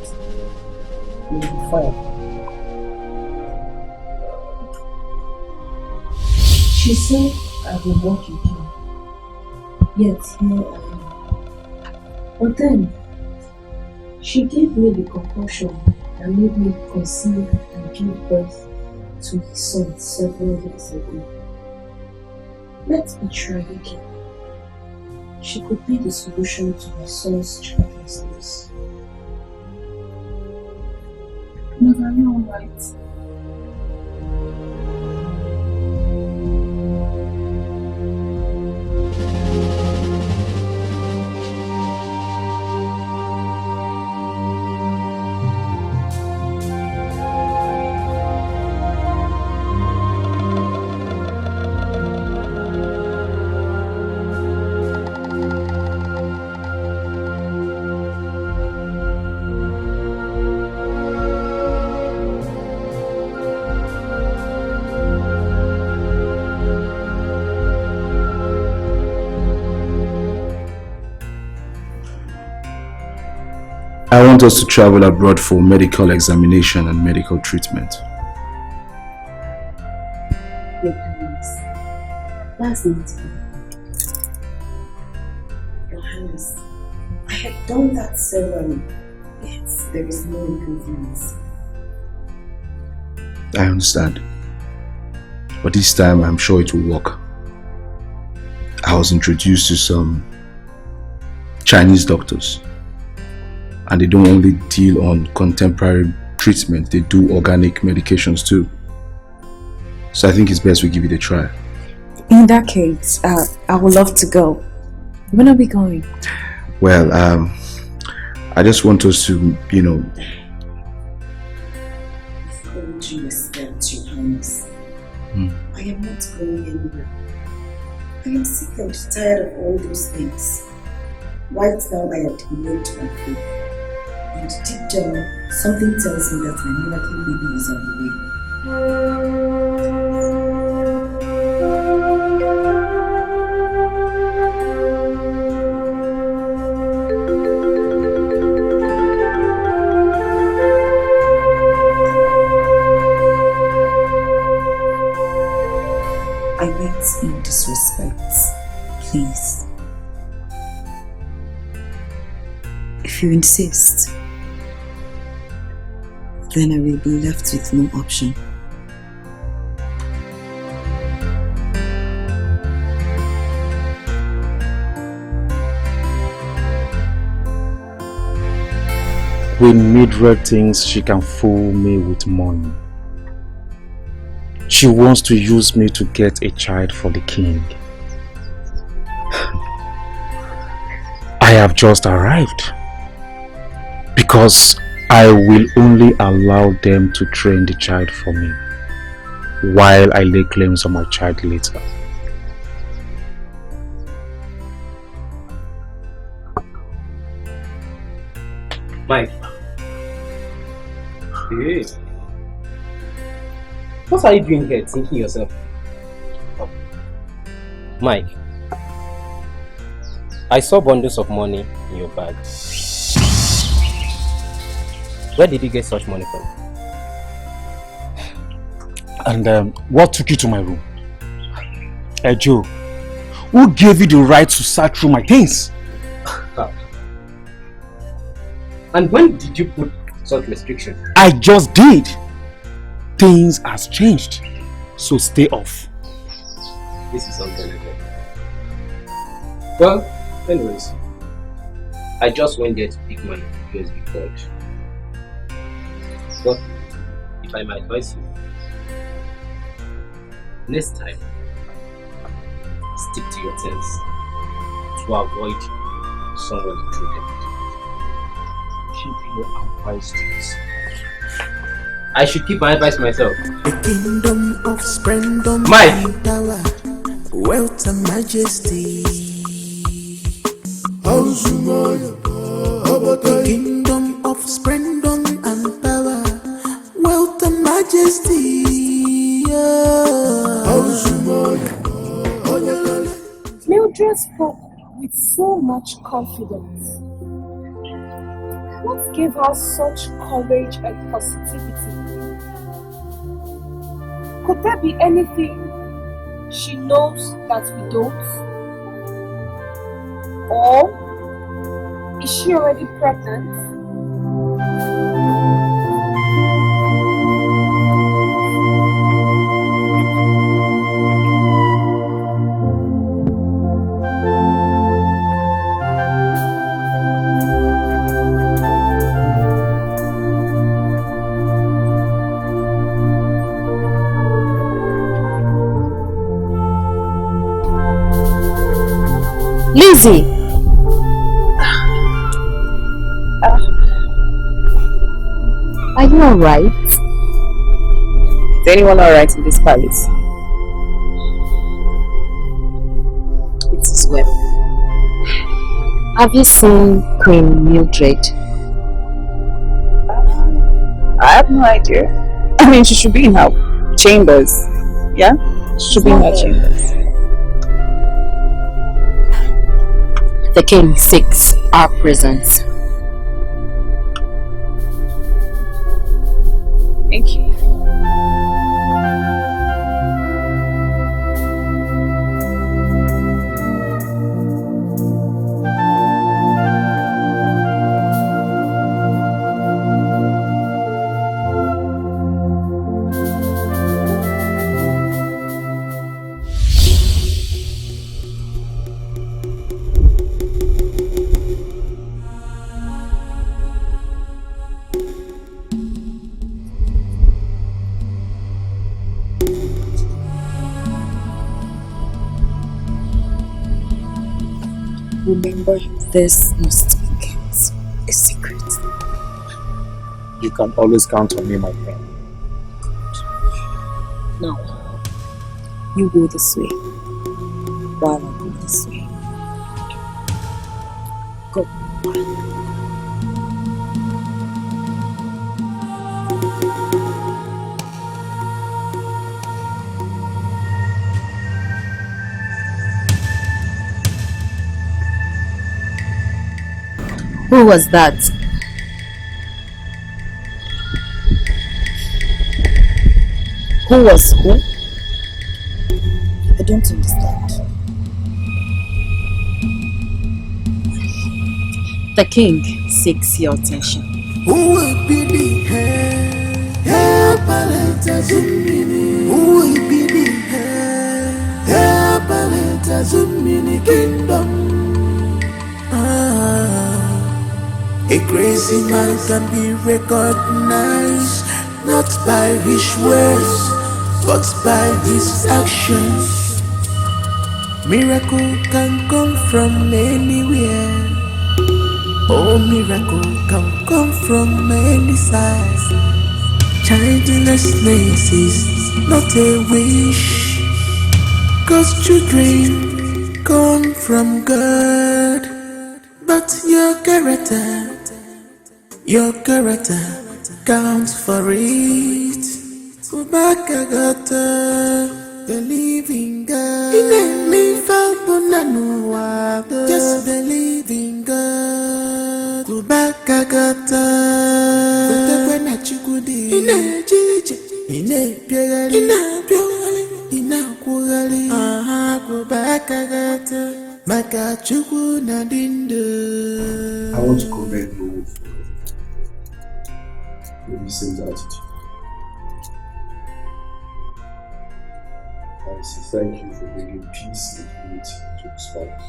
You'll be fine. She said I will walk with you, yet here I am. But then, she gave me the concussion that made me conceive and give birth to his son several years ago. Let me try again. She could be the solution to my son's childlessness. Mother, are you alright? I want us to travel abroad for medical examination and medical treatment. Your Highness, that's not good. Your Highness, I have done that severally, yet there is no improvement. I understand. But this time I'm sure it will work. I was introduced to some Chinese doctors. And they don't only deal on contemporary treatment, they do organic medications too. So I think it's best we give it a try. In that case, I would love to go. When are we going? Well, I just want us to, With all due respect, Your Highness, I am not going anywhere. I am sick and tired of all those things. Right now, I have delayed my faith. And deep down, something tells me that my miracle baby is on the way. I meant in disrespect, please. If you insist, then I will be left with no option. When Mildred thinks she can fool me with money, she wants to use me to get a child for the king. I have just arrived because I will only allow them to train the child for me while I lay claims on my child later. Mike. Hey. What are you doing here, thinking yourself? Mike, I saw bundles of money in your bag. Where did you get such money from? And what took you to my room? Hey Joe, who gave you the right to search through my things? And when did you put such restriction? I just did. Things has changed, so stay off. This is unbelievable. Well, anyways, I just went there to pick my USB cord. But if I might advise you, next time, stick to your things to avoid someone intruding. Keep your advice to yourself. I should keep my advice to myself. The kingdom of splendor, power, wealth and majesty. The kingdom of splendor and power, wealth and majesty. Mildred spoke with so much confidence. What gave her such courage and positivity? Could there be anything she knows that we don't? Or is she already pregnant? Lizzie! Are you alright? Is anyone alright in this palace? It is well. Have you seen Queen Mildred? I have no idea. I mean, she should be in her chambers. Yeah? She should be in her chambers. The king seeks our presence. Thank you. Remember, this must be kept a secret. You can always count on me, my friend. Now, you go this way, while I go this way. Go. Who was that? Who was who? I don't understand. The king seeks your attention. Who will be the heir? Who will be the heir? Kingdom. A crazy man can be recognized not by his words, but by his actions. Miracle can come from anywhere. Oh, miracle can come from any size. Childlessness is not a wish, 'cause children come from God. But your character counts for it. Believe in God. Just believe in God. want to commend you for your recent attitude. I say thank you for bringing peace and unity to this palace.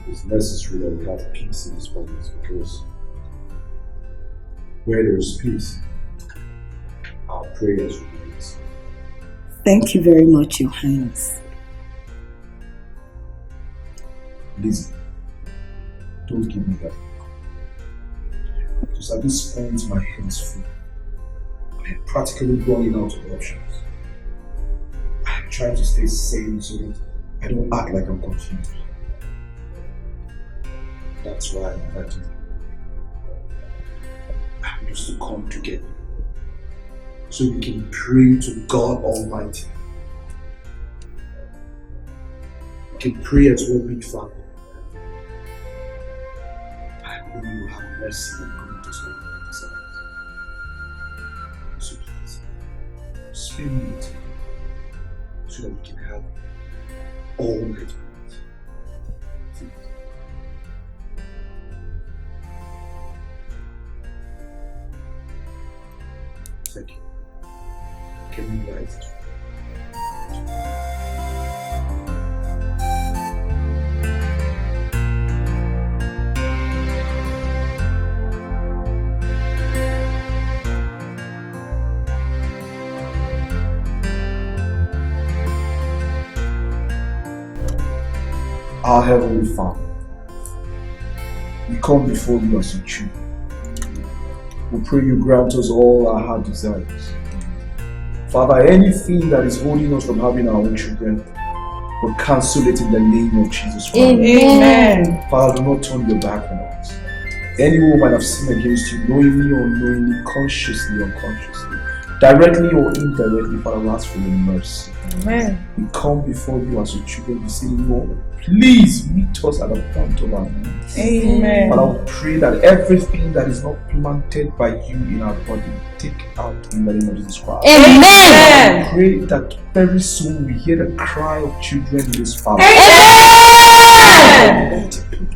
It's necessary that we have peace in this palace because where there is peace, our prayers will be answered. Thank you very much, Your Highness. Listen, don't give me that. Because at this point, my head is full. I am practically running out of options. I am trying to stay sane so that I don't act like I'm confused. That's why I invited you. I want us to come together so we can pray to God Almighty. We can pray as one big family. I know you will have mercy and grant us all our desires. So please, spare me with you so that we can have all that we need. Thank you. Can you rise? Our Heavenly Father, we come before you as your children. We pray you grant us all our heart desires. Father, anything that is holding us from having our own children, we cancel it in the name of Jesus Christ. Amen. Father, do not turn your back on us. Any woman have sinned against you, knowingly or unknowingly, consciously or unconsciously, directly or indirectly, Father, we ask for your mercy. Amen. We come before you as your children, we say, Lord, please meet us at the point of our needs. Amen. Father, we pray that everything that is not planted by you in our body, take out in the name of Jesus Christ. Amen. We pray that very soon we hear the cry of children in this palace. Amen.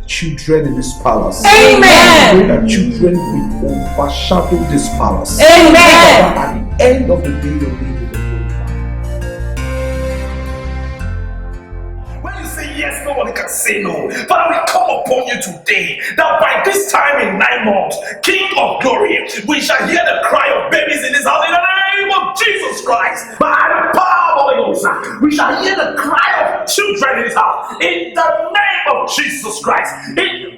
Children in this palace. Amen. We pray that children will overshadow this palace. Amen. At the end of the day, your name will be glorified. Yes, nobody can say no. Father, we call upon you today that by this time in 9 months, King of glory, we shall hear the cry of babies in this house in the name of Jesus Christ. By the power of the Holy Ghost, we shall hear the cry of children in this house in the name of Jesus Christ. Amen.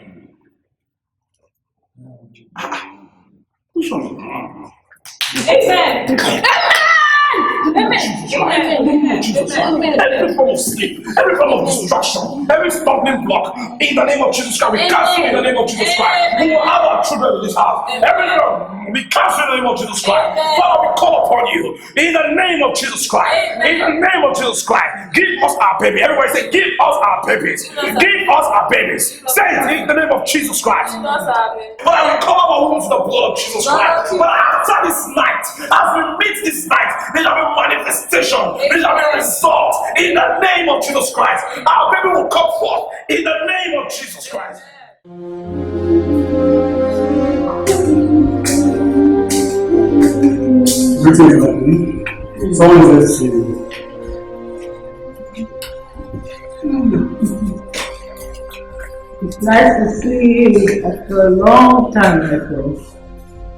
Every form of sleep, every form of distraction, every stumbling block, in the name of Jesus Christ, we cancel in the name of Jesus Christ. We will have our children in this house. Everything we cancel in the name of Jesus Christ. Father, we call upon you in the name of Jesus Christ. In the name of Jesus Christ, give us our baby. Everybody say, give us our babies. Give us our babies. Say it in the name of Jesus Christ. Father, we cover our wombs with the blood of Jesus Christ. But after this night, as we meet this night, there shall be manifestation, there shall be result in the name of Jesus Christ. Our baby will come forth in the name of Jesus Christ. Someone is It's nice to see you after a long time, my friend.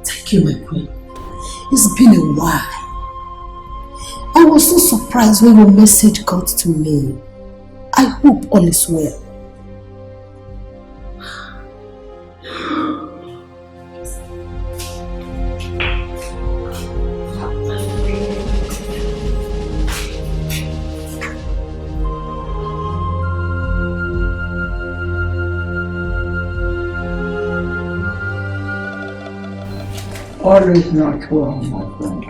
Thank you, my queen. It's been a while. I was so surprised when your message got to me. I hope all is well. All is not well, my friend.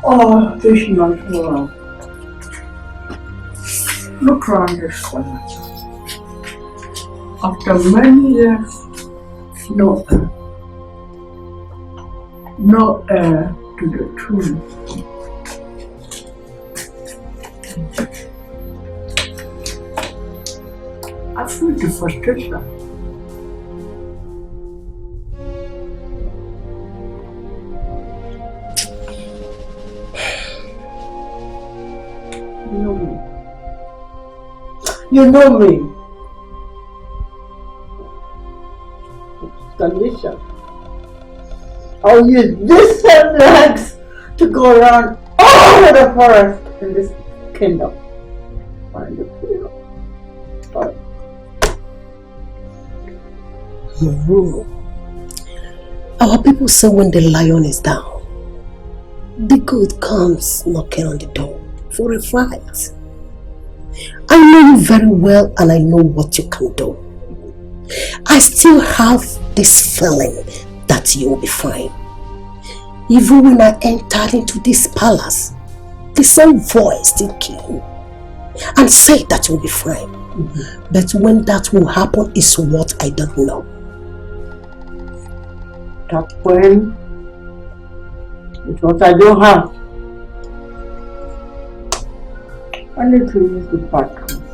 All is not well. Look around your stomach. After many years, no heir to the throne. I feel the frustration. You know me. You know me. Tanisha. I'll use this same legs to go around all over the forest in this kingdom. Find the freedom. Our people say when the lion is down, the good comes knocking on the door for a fight. I know you very well and I know what you can do. I still have this feeling that you will be fine. Even when I entered into this palace, the same voice still came and said that you will be fine. But when that will happen is what I don't know. That when it's what I don't have. I need to use the bathroom.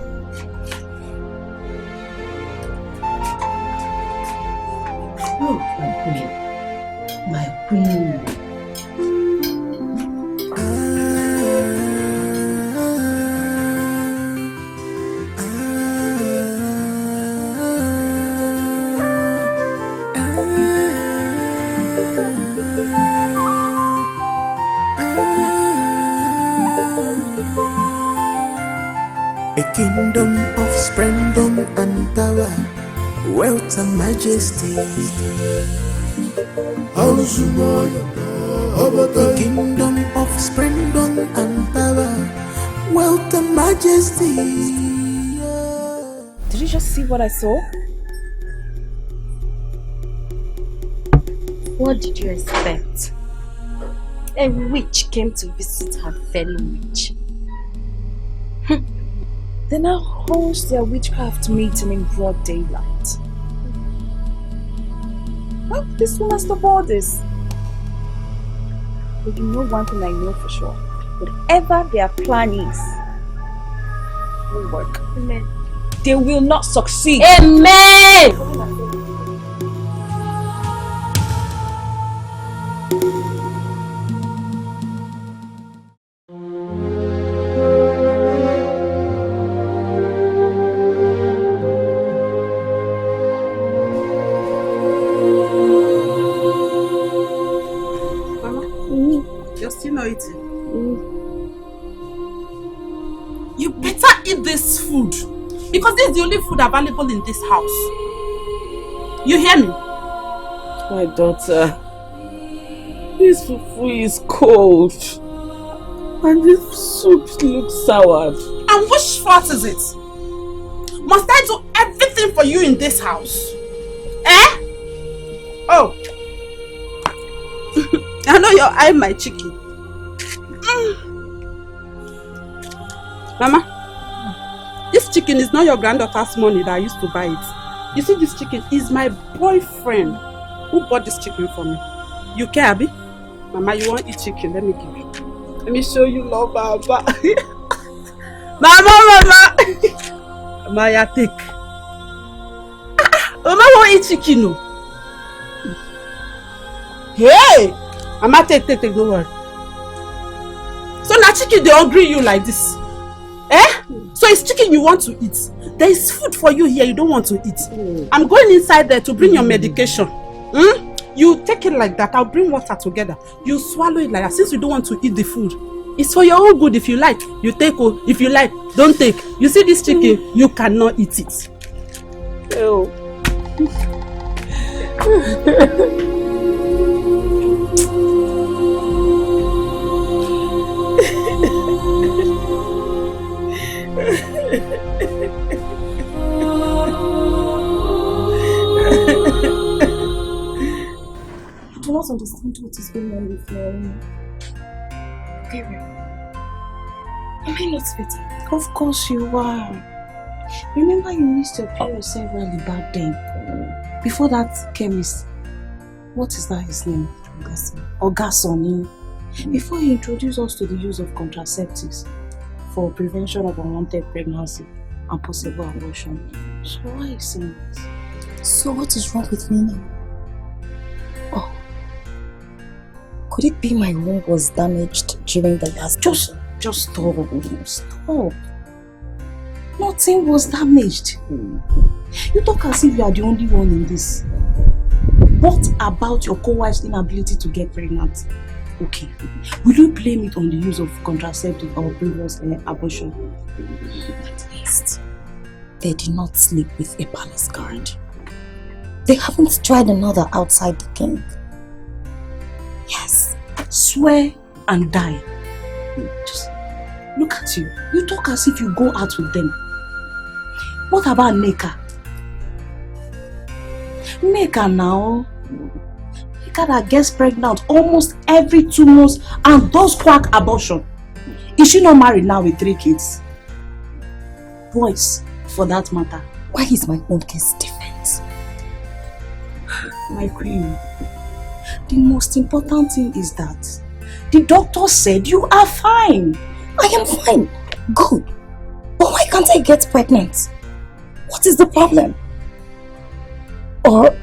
Oh, my queen. A kingdom of splendor and power, wealth and majesty. A kingdom of splendor and power, wealth and majesty. Did you just see what I saw? What did you expect? A witch came to visit her fellow witch. They now host their witchcraft meeting in broad daylight. How did this woman stop all this? But you know one thing I know for sure. Whatever their plan is, will work. Amen. They will not succeed. Amen! You better eat this food because this is the only food available in this house. You hear me? My daughter, this fufu is cold and this soup looks sour. And which fault is it? Must I do everything for you in this house? Eh? Oh. I know you're eyeing my chicken. Mama, this chicken is not your granddaughter's money that I used to buy it. You see, this chicken is my boyfriend who bought this chicken for me. You care, Abi? Mama, you want to eat chicken? Let me give you. Let me show you love, Baba. Mama! Mama, ya take. Mama won't eat chicken, no. Hey! Mama, take, don't worry. So now chicken, they hungry you like this. Eh? So it's chicken you want to eat. There is food for you here you don't want to eat. I'm going inside there to bring your medication. You take it like that. I'll bring water together. You swallow it like that. Since you don't want to eat the food, it's for your own good. If you like, you take. If you like, don't take. You see this chicken, you cannot eat it. Oh. I do not understand what is going on with me. Gabriel, am I not fitting? Of course you are. Remember you missed your period severally back then. Before that chemist, what is that his name? Ogason. Before he introduced us to the use of contraceptives for prevention of unwanted pregnancy and possible abortion. So why are you saying this? So what is wrong with me now? Oh, could it be my womb was damaged during the last Just stop. Stop. Nothing was damaged. You talk as if you are the only one in this. What about your co-wife's inability to get pregnant? Okay. Will you blame it on the use of contraceptive or previous abortion? At least, they did not sleep with a palace guard. They haven't tried another outside the king. Yes. Swear and die. Just look at you. You talk as if you go out with them. What about Neka? Neka now. Neka that gets pregnant almost every 2 months and does quack abortion. Is she not married now with 3 kids? Boys, for that matter. Why is my own case different? My queen, the most important thing is that the doctor said you are fine. I am fine. Good. But why can't I get pregnant? What is the problem? Or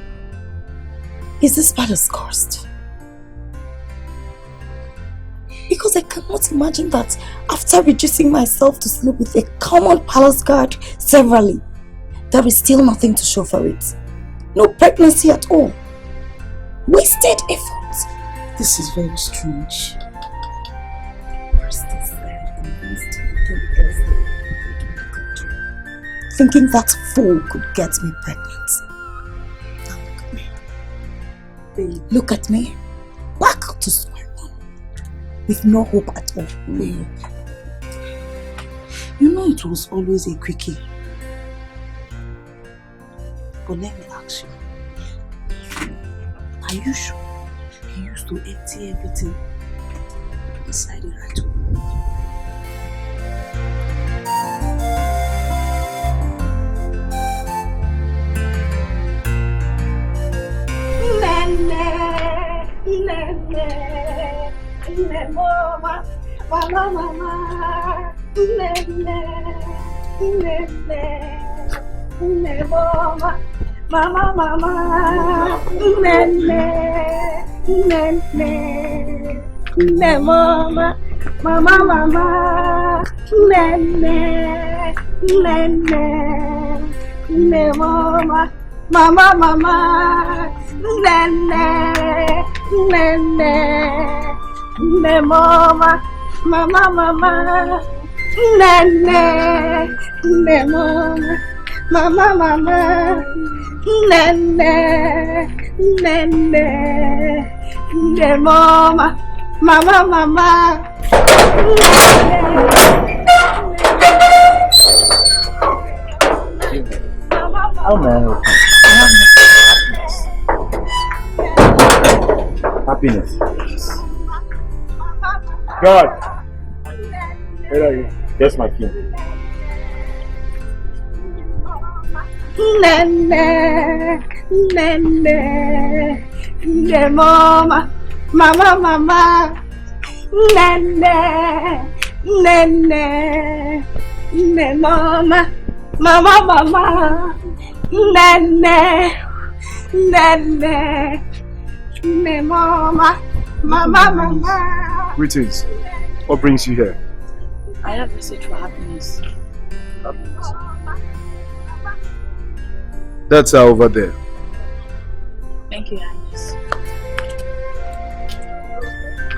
is this palace cursed? Because I cannot imagine that after reducing myself to sleep with a common palace guard severally, there is still nothing to show for it. No pregnancy at all. Wasted effort. This is very strange. Thinking that fool could get me pregnant. Now look at me. Babe. Look at me. Back to square one. With no hope at all. Babe. You know it was always a quickie. But let me ask you. Are you sure you used to empty everything inside the right one? Mama, mama, nene, nene, nene, mama, mama, mama, nene, nene, nene, mama, mama, mama, nene, nene, nene, mama, mama, mama, nene, nene, mama, mama, mama. Nene, nene, nene, mama, mama, mama. How may I help you? Happiness. God! Where are you? That's my king. Nene, nene, nene, mama, mama, mama. Nene, nene, nene, mama, mama, mama. Nene, nene, nene, mama, mama, mama. Greetings. What brings you here? I have a message for Happiness. That's her over there. Thank you, Agnes.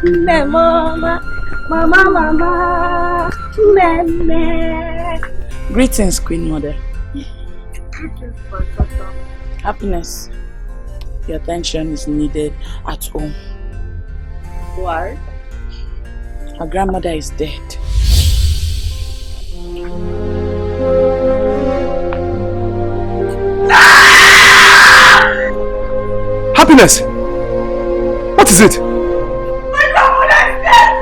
Ne mama, mama, mama, nene. Greetings, Queen Mother. Happiness, your attention is needed at home. Why? Her grandmother is dead. Happiness! What is it? My grandmother is dead!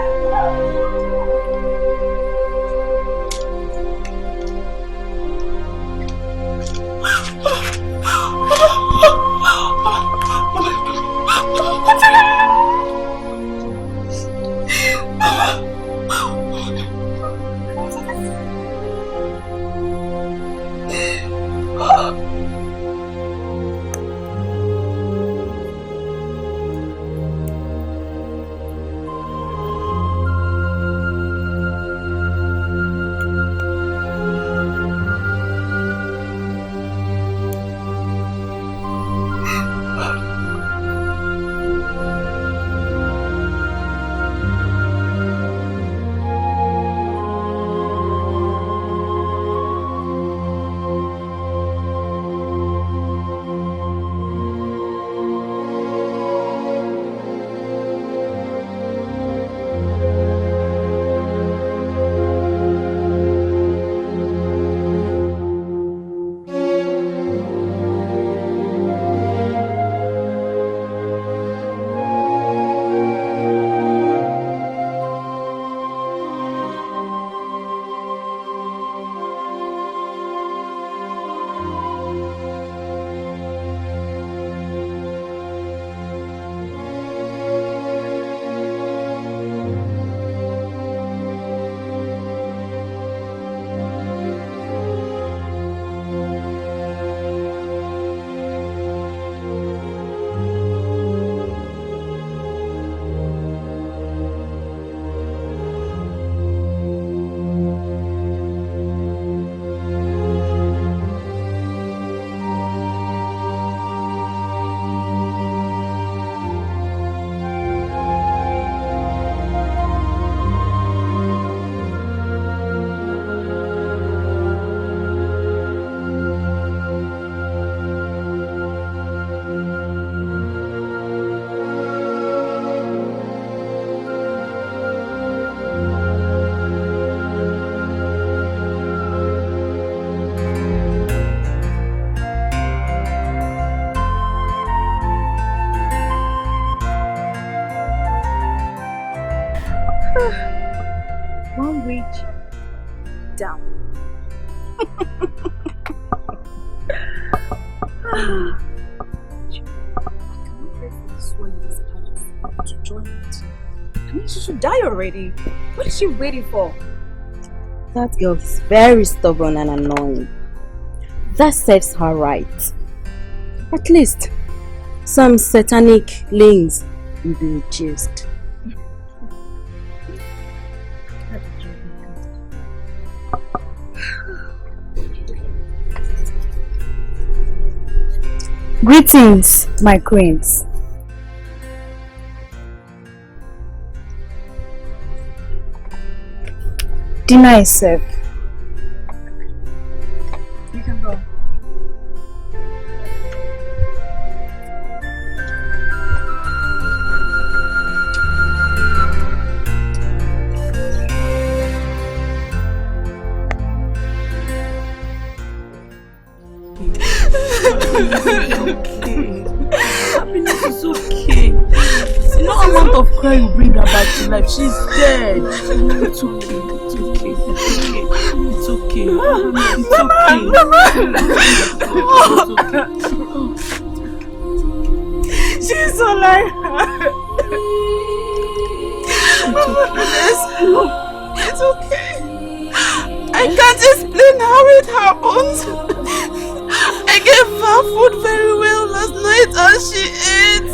down. To join it. I mean, she should die already. What is she waiting for? That girl is very stubborn and annoying. That serves her right. At least some satanic links will be reduced. Greetings, my queens. Dinner is served. You can go. Happiness is okay. No amount of cry will bring her back to life. She's dead. It's okay. It's okay. It's okay. It's okay. It's okay. She's alive. It's okay. I can't explain how it happened. I gave her food very well last night and she ate.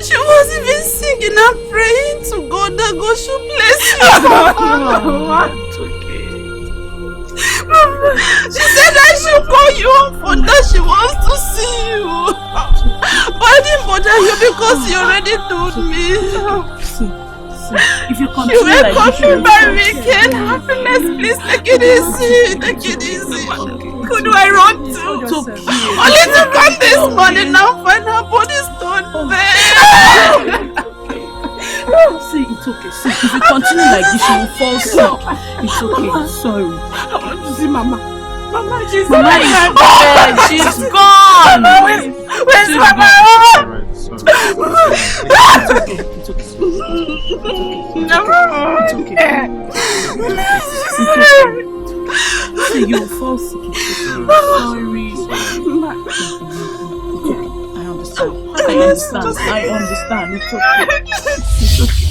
She was even singing and praying to God that God should bless her. It's okay. She said I should call you up for that. She wants to see you. But I didn't bother you because you already told me. If you continue like this, you my weekend. Happiness, please take it easy. Take it easy. Who do I run to? Only to come this morning now find her body stone there. See, it's okay. See, if you continue like this, you will fall sick. It's okay. Sorry. I want to see Mama. Mama, she's Mama is dead. She's gone. Where's Mama? It's okay. It's okay. See, you will fall sick. Sorry. I understand. It's okay. It's okay.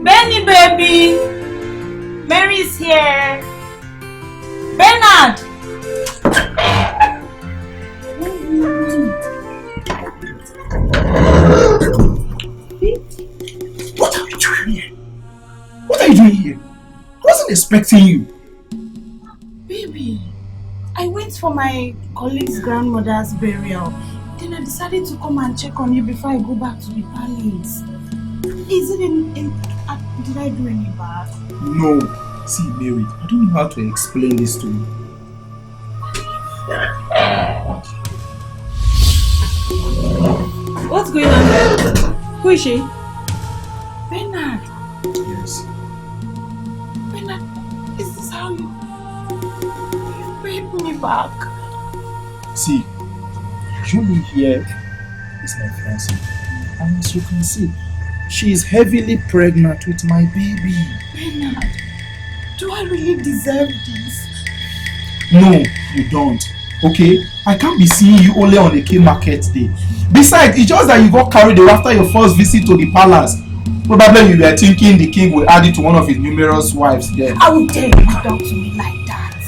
Benny, baby! Mary's here! Bernard! What are you doing here? What are you doing here? I wasn't expecting you. Baby, I went for my colleague's grandmother's burial. Then I decided to come and check on you before I go back to the palace. Is it did I do any bad? No. See, Mary, I don't know how to explain this to you. What's going on there? Who is she? Bernard. Yes. Bernard, is this how you paid me back? See, Julie here is my fiancée. And as you can see, she is heavily pregnant with my baby. Bernard, do I really deserve this? No, you don't. Okay? I can't be seeing you only on the King Market Day. Besides, it's just that you got carried away after your first visit to the palace. Probably you were thinking the king will add it to one of his numerous wives there. How dare you talk to me like that?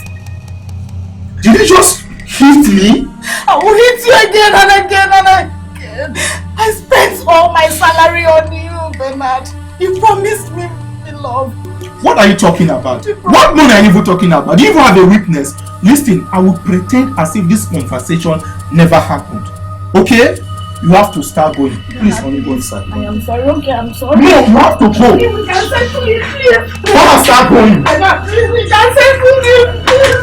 Did you just hit me? I will hit you again and again and again. I spent all my salary on you, Bernard. You promised me love. What are you talking about? What money are you even talking about? Do you even have a witness? Listen, I will pretend as if this conversation never happened. Okay? You have to start going. Please, only go inside. I am sorry, okay, I'm sorry. No, you have to go. Please, we can settle it, please. Come on, start going. Please, we can settle it, please.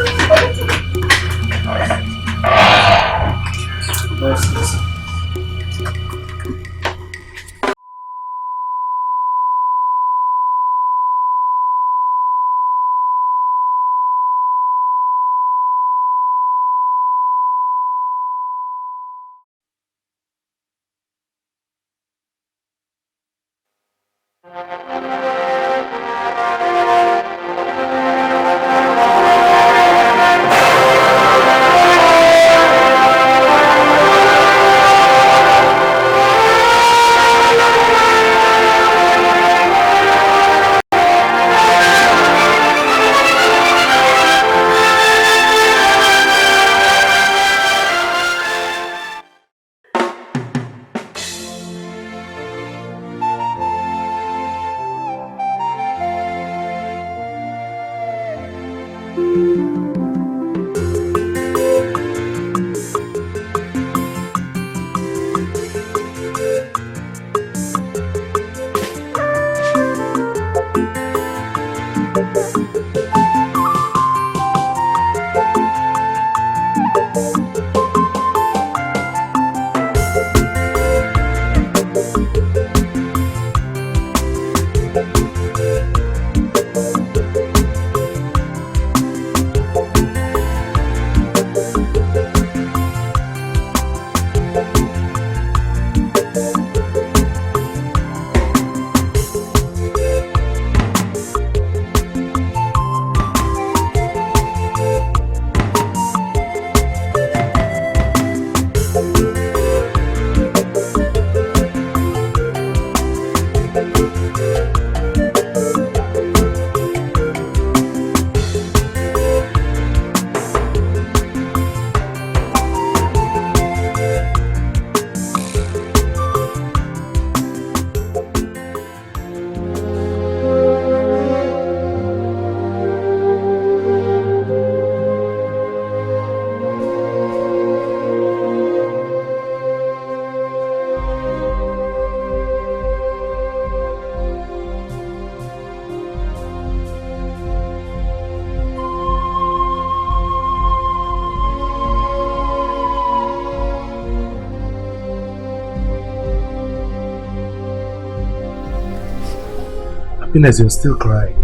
Happiness, you're still crying.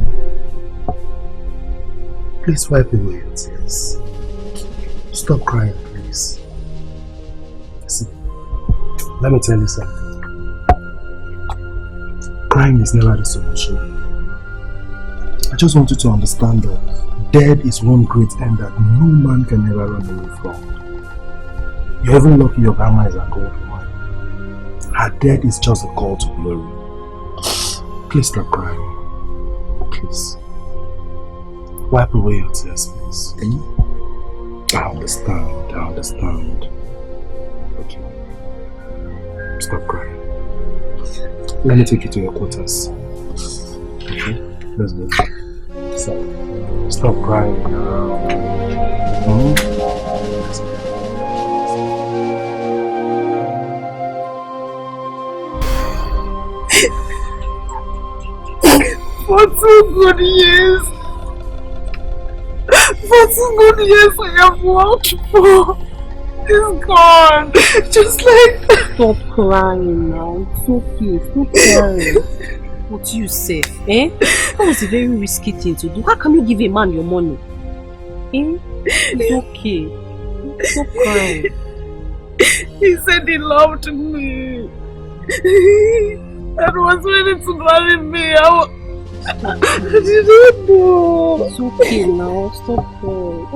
Please wipe away your tears. Stop crying, please. See, let me tell you something. Crying is never the solution. I just want you to understand that death is one great end that no man can ever run away from. You're even lucky your grandma is a gold woman. Her death is just a call to glory. Please stop crying. Please. Wipe away your tears, please. I understand. Okay. Stop crying. Let me take you to your quarters. Okay? Let's go. Stop crying now. For 2 good years. For 2 good years I have worked for. It's gone. Just like that. Stop crying now. It's okay. Stop crying. What you say? That was a very risky thing to do. How can you give a man your money? It's okay. Stop crying. He said he loved me. And was ready to marry me. I didn't know. It's okay now. Stop crying.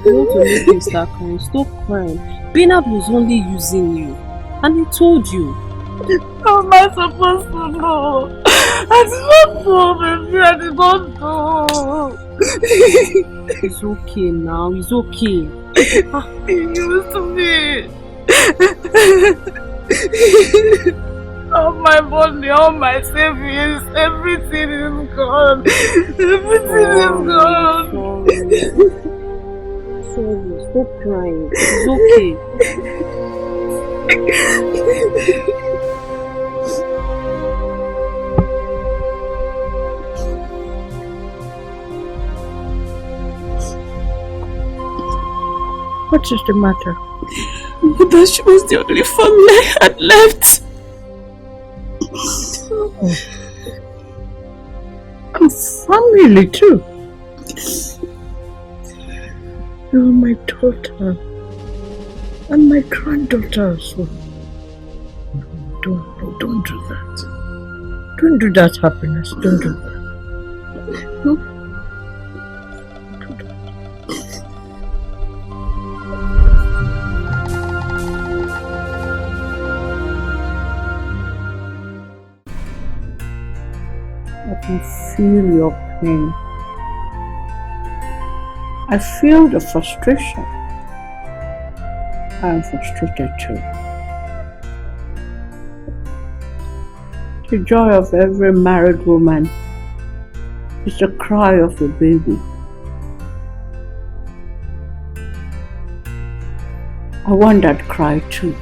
You want to make him start crying. Stop crying. Bernard was only using you. And he told you. How am I supposed to know? I did not know, baby. I did not know. It's okay now. It's okay. He used me. All my money, all my savings, everything is gone. Everything is gone. Sorry. Stop crying. It's okay. What is the matter? Mother, she was the only family I had left. And family too. You are my daughter. And my granddaughter as well. Don't do that. Don't do that, Happiness. Don't do that. No? I can feel your pain. I feel the frustration. I am frustrated too. The joy of every married woman is the cry of a baby. I want that cry too.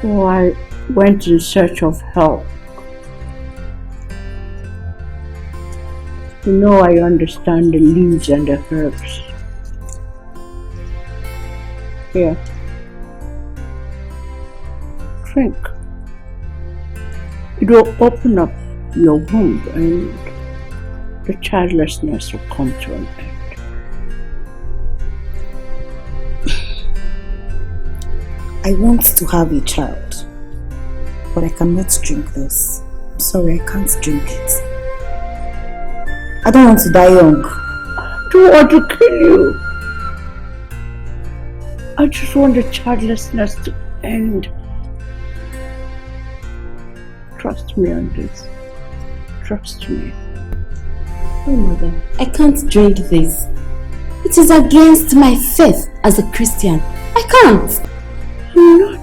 So I went in search of help. You know I understand the leaves and the herbs. Here. Drink. It will open up your womb and the childlessness will come to an end. I want to have a child, but I cannot drink this. I'm sorry, I can't drink it. I don't want to die young. I don't want to kill you. I just want the childlessness to end. Trust me on this. Trust me. Oh, Mother, I can't drink this. It is against my faith as a Christian. I can't. No.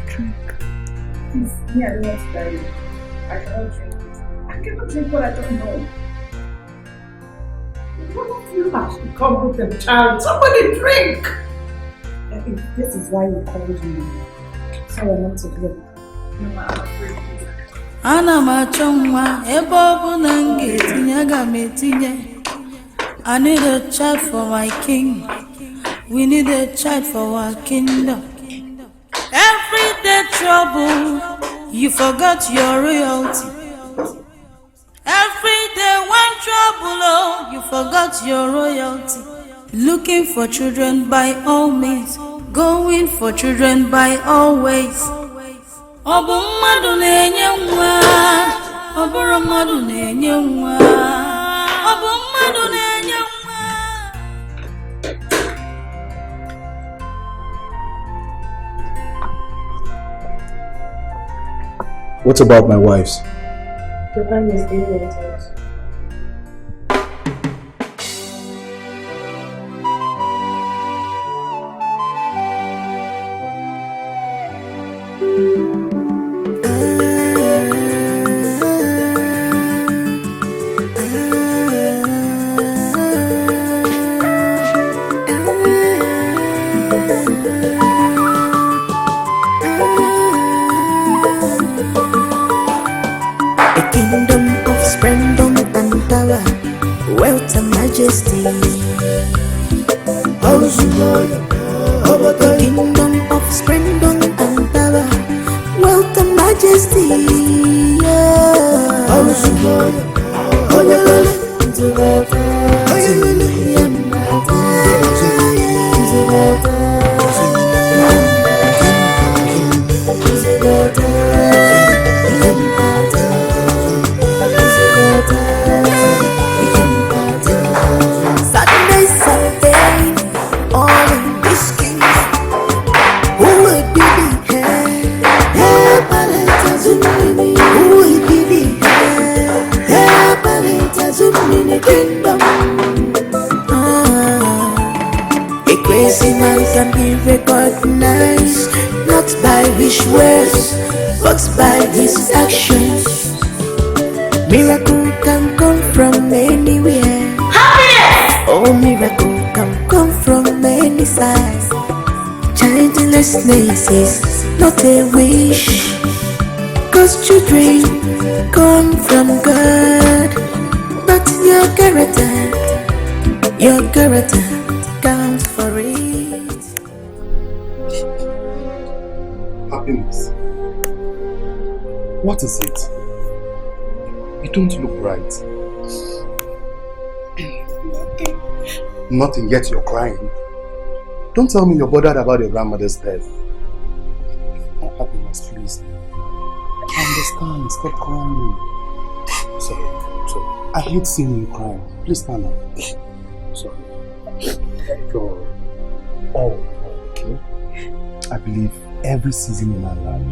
Drink. Please, me, I don't want to die. I cannot drink it. I cannot drink what I don't know. What of you have become with a child? Somebody drink! This is why we called you. So I want to drink. No, I'm afraid. Ana macho nwa ebe obu na ngetinye aga m etinye. I need a child for my king. We need a child for our kingdom. Every day trouble, you forgot your royalty. Every day when trouble, oh, you forgot your royalty. Looking for children by all means, going for children by all ways. Obu mmadu na-enye nwa, oburu mmadu na-enye nwa. Obu mmadu na-enye nwa. What about my wives? The man is dealing with it. Wealth and majesty. The kingdom of splendor and power. Wealth and majesty. A crazy man can be recognized not by his words but by his actions. Miracle can come from anywhere. Oh, miracle can come from any side. Childlessness is not a wish, 'cause children come from God. But your character counts for it. Happiness. What is it? You don't look bright. Nothing, yet you're crying. Don't tell me you're bothered about your grandmother's death. Oh, Happiness, please. I understand. Stop crying. Sorry. I hate seeing you crying. Please stand up. Sorry. You're all okay. I believe every season in our life.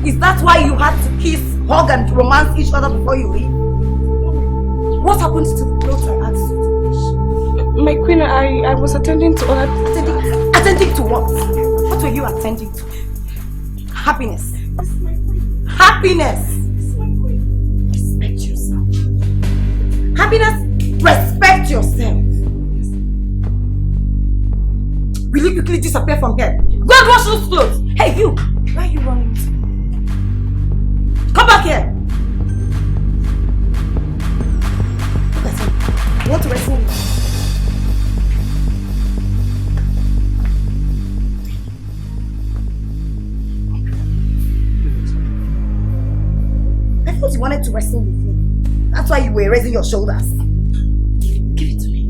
Is that why you had to kiss, hug and romance each other before you leave? What happened to the clothes I asked you? My queen, I was attending to other... Attending to what? What were you attending to? Happiness. Happiness. Respect yourself. Happiness, respect yourself. Will you quickly disappear from here? Go and wash those clothes. Hey, you! Where are you running to? Come back here! Look at him. You want to wrestle with him? I thought you wanted to wrestle with me. That's why you were raising your shoulders. Give it to me.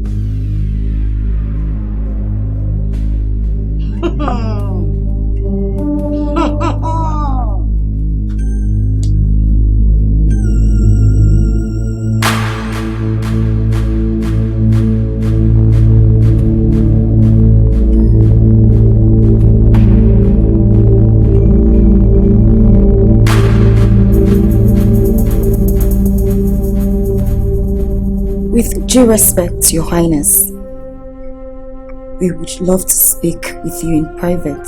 With due respect, Your Highness, we would love to speak with you in private.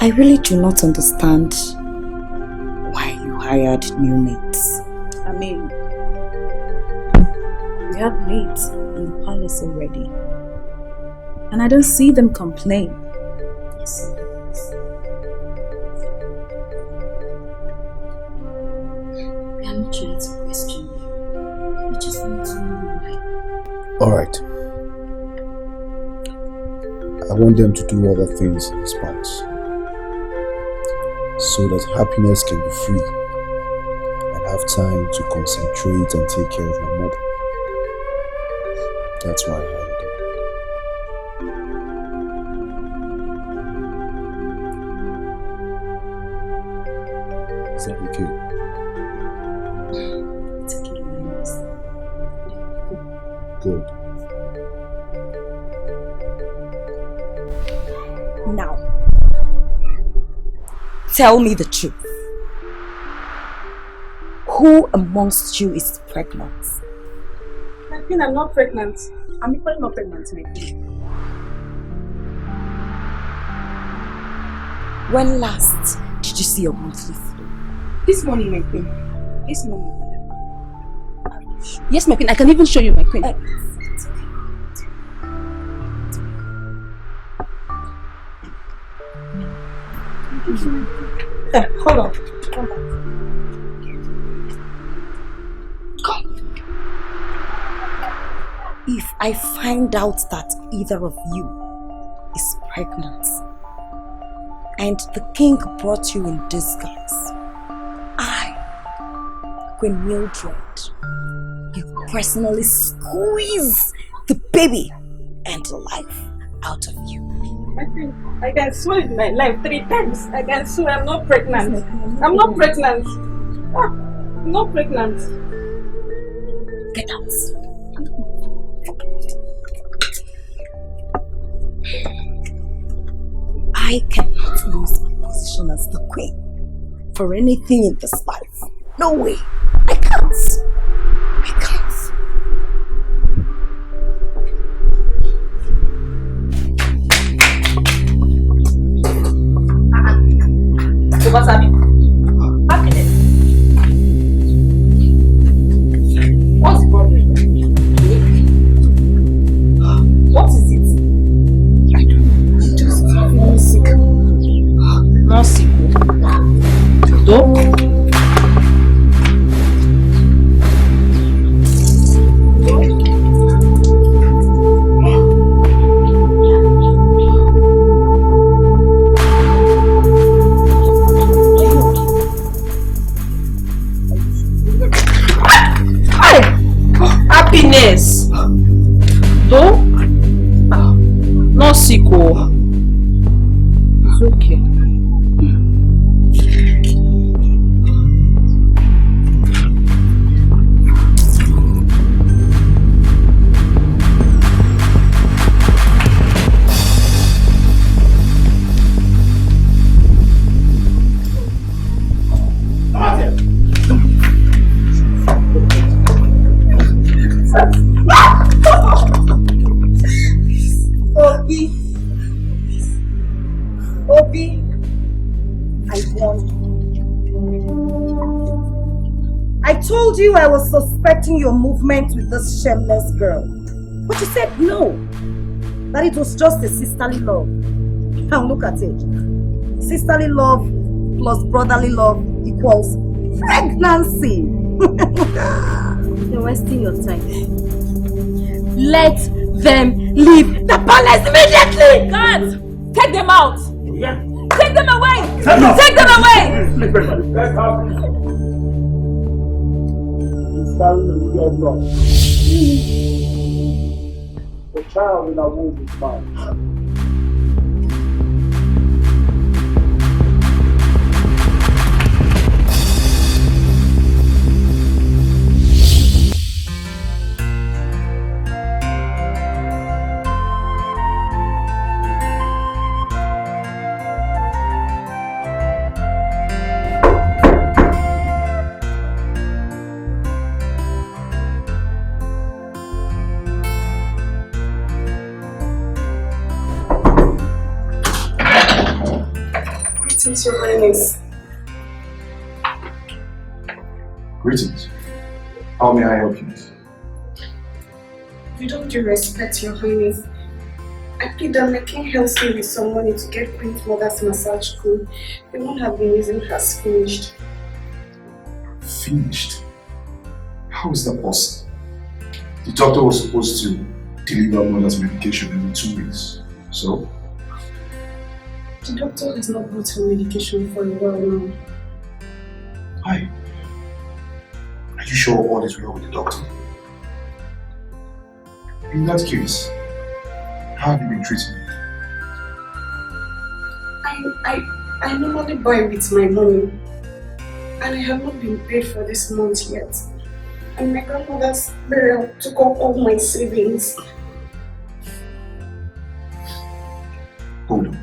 I really do not understand why you hired new maids. I mean, we have maids in the palace already. And I don't see them complain. Yes. We are not trying to question you. We just want to know why. Alright. I want them to do other things in this palace, so that happiness can be free and have time to concentrate and take care of my mother. That's why I hired them. Is that okay? It's okay, Miles. Good. Now, tell me the truth. Who amongst you is pregnant? My queen, I'm not pregnant. I'm equally not pregnant, my queen. When last did you see your monthly flow? This morning, my queen. This morning. Yes, my queen. I can even show you, my queen. Hold on. Come back. Come. If I find out that either of you is pregnant and the king brought you in disguise, I, Queen Mildred, will personally squeeze the baby and the life out of you. I can swear in my life 3 times. I can swear I'm not pregnant. I'm not pregnant. I'm not pregnant. Get out. I cannot lose my position as the queen for anything in this life. No way. I can't. I can't. So what's happening? Happiness. What's the problem? What is it? I don't know. I'm just feeling sick. Not sick. Though? Happiness. Though? Not sick. It's okay. Obi, I warned you. I told you I was suspecting your movement with this shameless girl. But you said no. That it was just a sisterly love. Now look at it. Sisterly love plus brotherly love equals pregnancy. You're wasting your time. Let them leave the palace immediately! God! Take them out! Yeah. Take them away! Take them away! The child in our womb is mine. Greetings, Your Highness. Greetings. How may I help you? With all due respect, Your Highness, I plead that my king helps me with some money to get Queen's mother's massage crew. The one I've been using has finished. Finished? How is that possible? The doctor was supposed to deliver mother's medication in 2 weeks. So? The doctor has not brought her medication for a while now. Why? Are you sure all is well with the doctor? In that case, how have you been treating it? I normally buy with my money, and I have not been paid for this month yet. And my grandmother's burial took up all my savings. Hold on.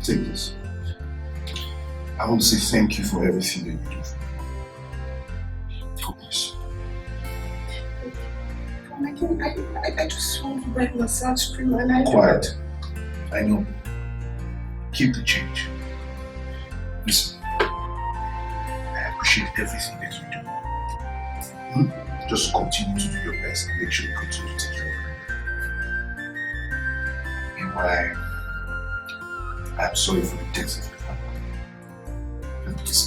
Take this. I want to say thank you for everything that you do for me. God bless you. I just want to buy massage cream and I Quiet. I know. Keep the change. Listen. I appreciate everything that you do. Just continue to do your best and make sure you continue to take care of her. Meanwhile, I'm sorry for the death of your family. Please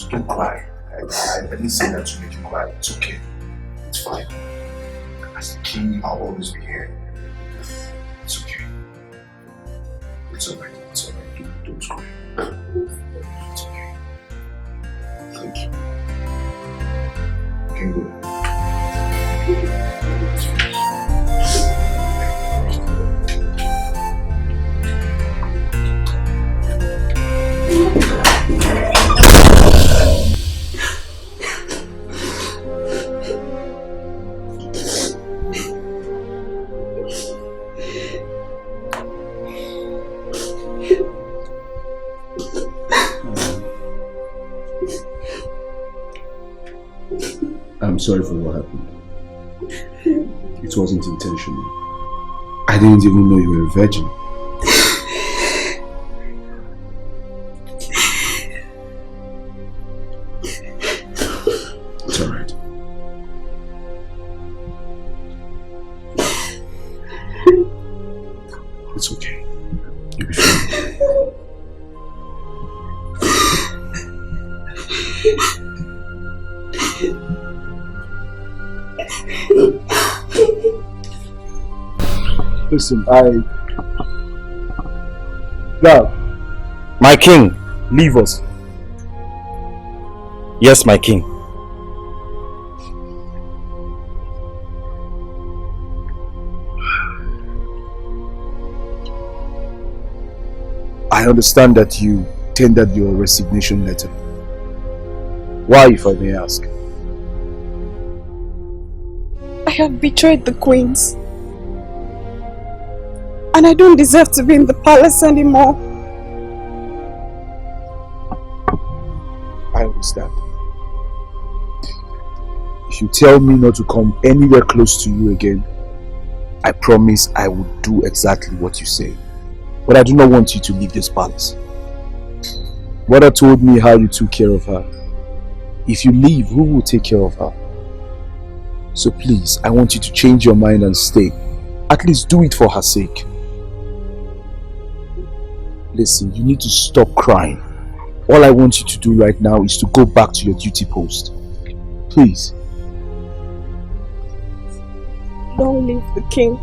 don't cry. I didn't say that to make you cry. It's okay. It's fine. As the king, I'll always be here. It's okay. It's alright. It's alright. Don't cry. It's okay. Thank you. You can go. I'm sorry for what happened. It wasn't intentional. I didn't even know you were a virgin. It's alright. It's okay. You'll be fine. Listen, God, my king, leave us. Yes, my king. I understand that you tendered your resignation letter. Why, if I may ask? I have betrayed the queens. And I don't deserve to be in the palace anymore. I understand. If you tell me not to come anywhere close to you again, I promise I will do exactly what you say. But I do not want you to leave this palace. Mother told me how you took care of her. If you leave, who will take care of her? So please, I want you to change your mind and stay. At least do it for her sake. Listen, you need to stop crying. All I want you to do right now is to go back to your duty post. Please. Don't leave the king.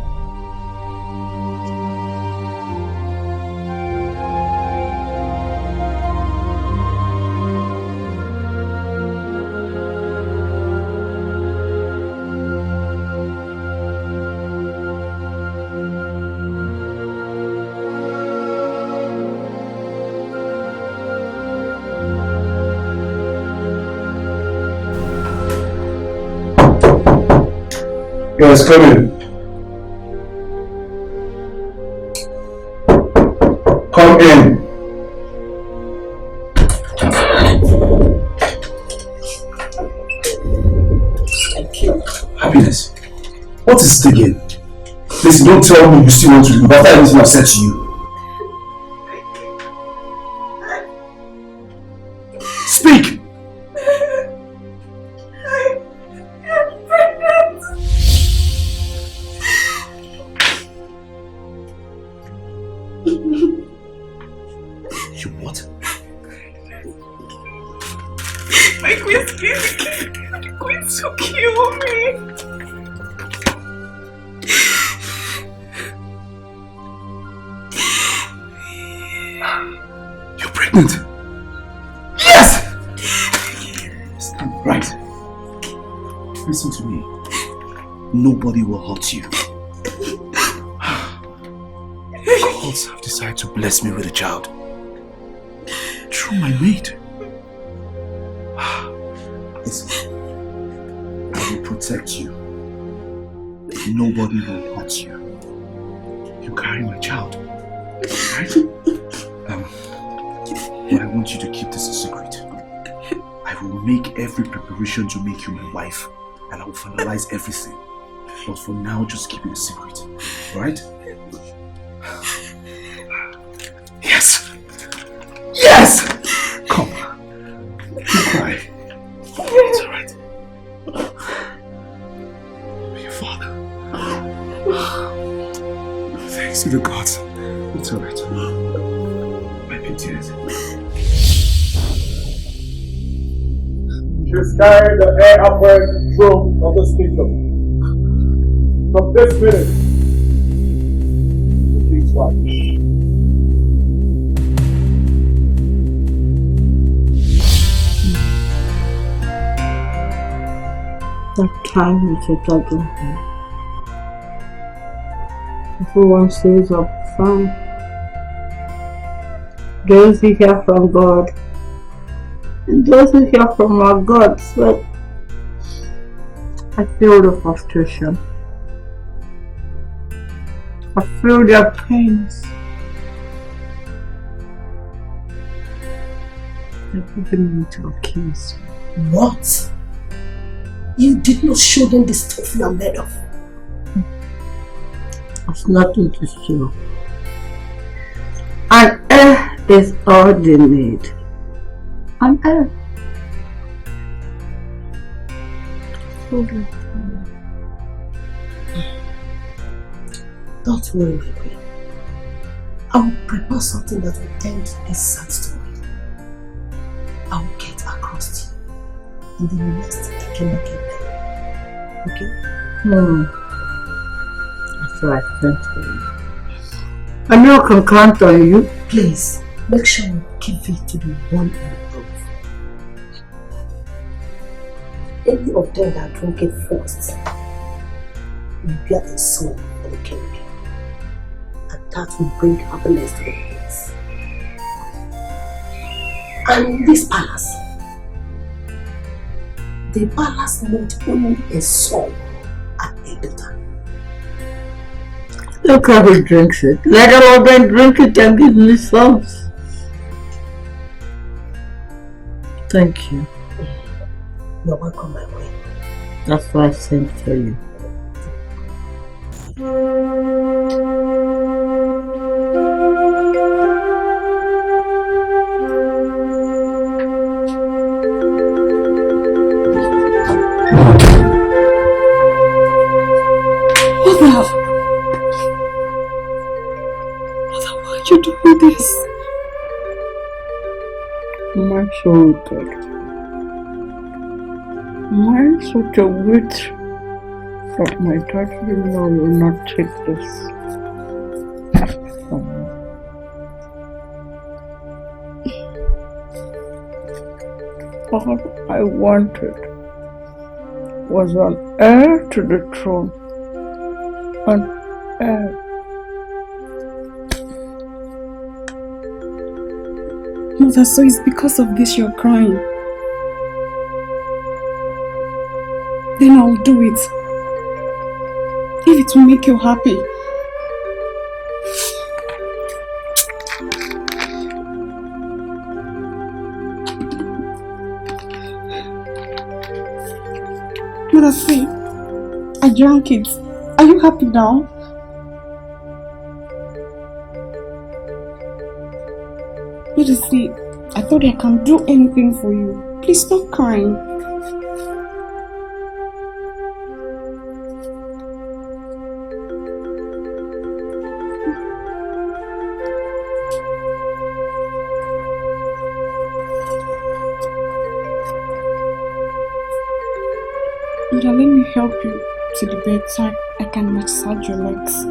Yes, come in. What is it again? Listen, don't tell me you still want to leave after everything I've said to you. Speak! I'm pregnant. You what? My queen's going to kill me. You're pregnant? Yes! Stand right. Listen to me. Nobody will hurt you. Gods have decided to bless me with a child. Through my maid. Listen. I will protect you. Nobody will hurt you. You carry my child. Right? But I want you to keep this a secret. I will make every preparation to make you my wife, and I will finalize everything. But for now, just keep it a secret. Alright? Yes! Yes! Come. Don't cry. It's alright. Your father. Thanks to the gods. It's alright. Wipe your tears. She's carrying the heir apparent throne of this kingdom. From this minute, the king's wife. That time is a judgment. Everyone says I'm fine. Those who hear from God and those who hear from our gods, but I feel the frustration. I feel their pains. They're giving me to accuse. What? You did not show them the stuff you are made of. It's nothing to show. An heir is all they need. An heir. Don't worry, my queen. I will prepare something that will end this sad story. I will get across to you in the next kingdom. Okay? That's why I sent for you. I know I can count on you. Please, make sure you keep it to the one and above. Any of them that drink it first will get a son for the king. And that will bring happiness to the place. And in this palace, the palace needs only a son at a daughter. Look how he drinks it. Let all of them drink it and give me some. Thank you. You're welcome, my queen. That's why I sent for you. Why'd you do this? My soul, God. Mine such a wit that my daughter-in-law will not take this. All I wanted was an heir to the throne. An heir. Mother, so it's because of this you're crying. Then I'll do it. If it will make you happy. Mother, see, I drank it. Are you happy now? Seriously, I thought I can do anything for you. Please stop crying. Mother, let me help you to the bed so I can massage your legs.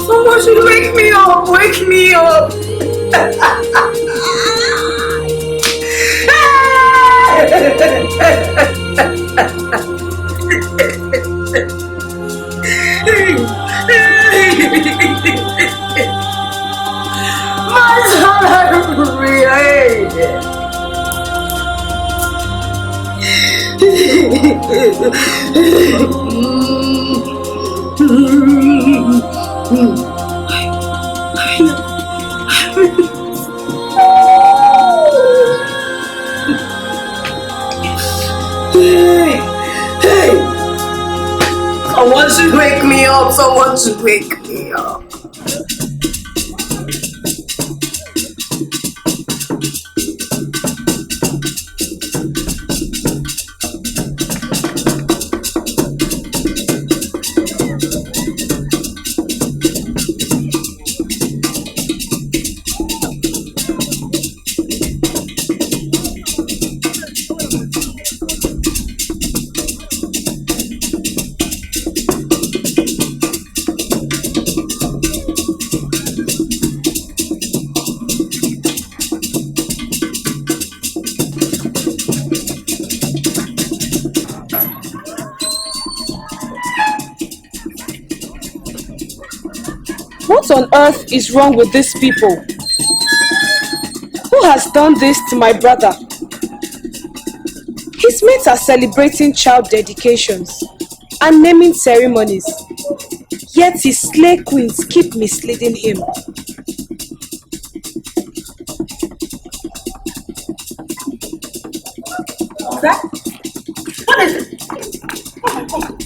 Someone should wake me up. Wake me up. My salary. Someone should wake me up. Someone should wake me up. What on earth is wrong with these people? Who has done this to my brother? His mates are celebrating child dedications and naming ceremonies, yet his slay queens keep misleading him. What is it? Oh my God.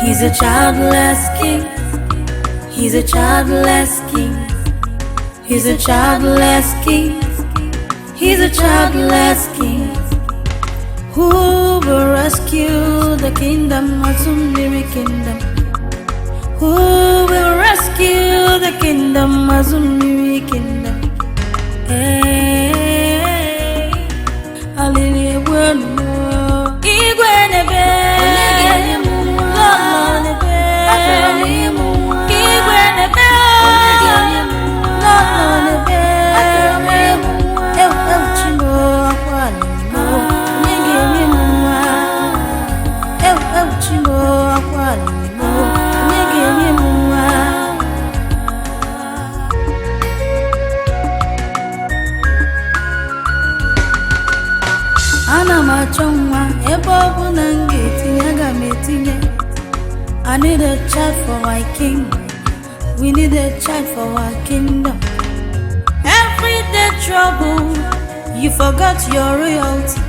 He's a childless king. He's a childless king. He's a childless king. He's a childless king. Who will rescue the kingdom, Azumiri kingdom? Who will rescue the kingdom, Azumiri kingdom? Hey, Hallelujah, Igwenebe. Anamachonwa, Ebobu Nangeti, Yagametinye. I need a child for my king. We need a child for our kingdom. Everyday trouble, you forgot your royalty.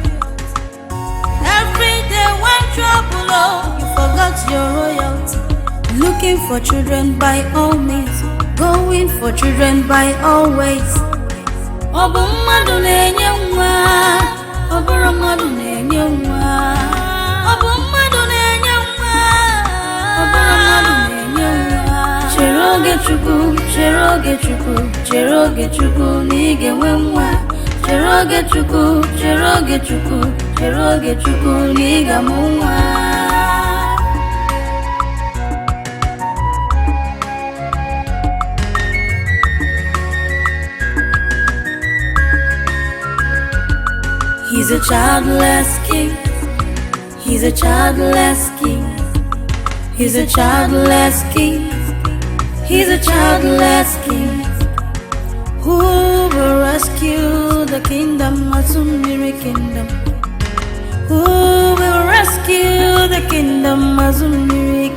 Everyday one trouble, oh, you forgot your royalty. Looking for children by all means, going for children by all ways. Obumadu nenyemwa, oburumadu nenyemwa, obumadu nenyemwa, oburumadu nenyemwa. Cheroge chuku, cheroge chuku, cheroge chuku, nige wemwa. Cheroge chuku, cheroge chuku, cheroge chuku, niga mumwa. He's a childless king. He's a childless king. He's a childless king. He's a childless king. Who will rescue the kingdom, Azumiri kingdom? Who will rescue the kingdom, Azumiri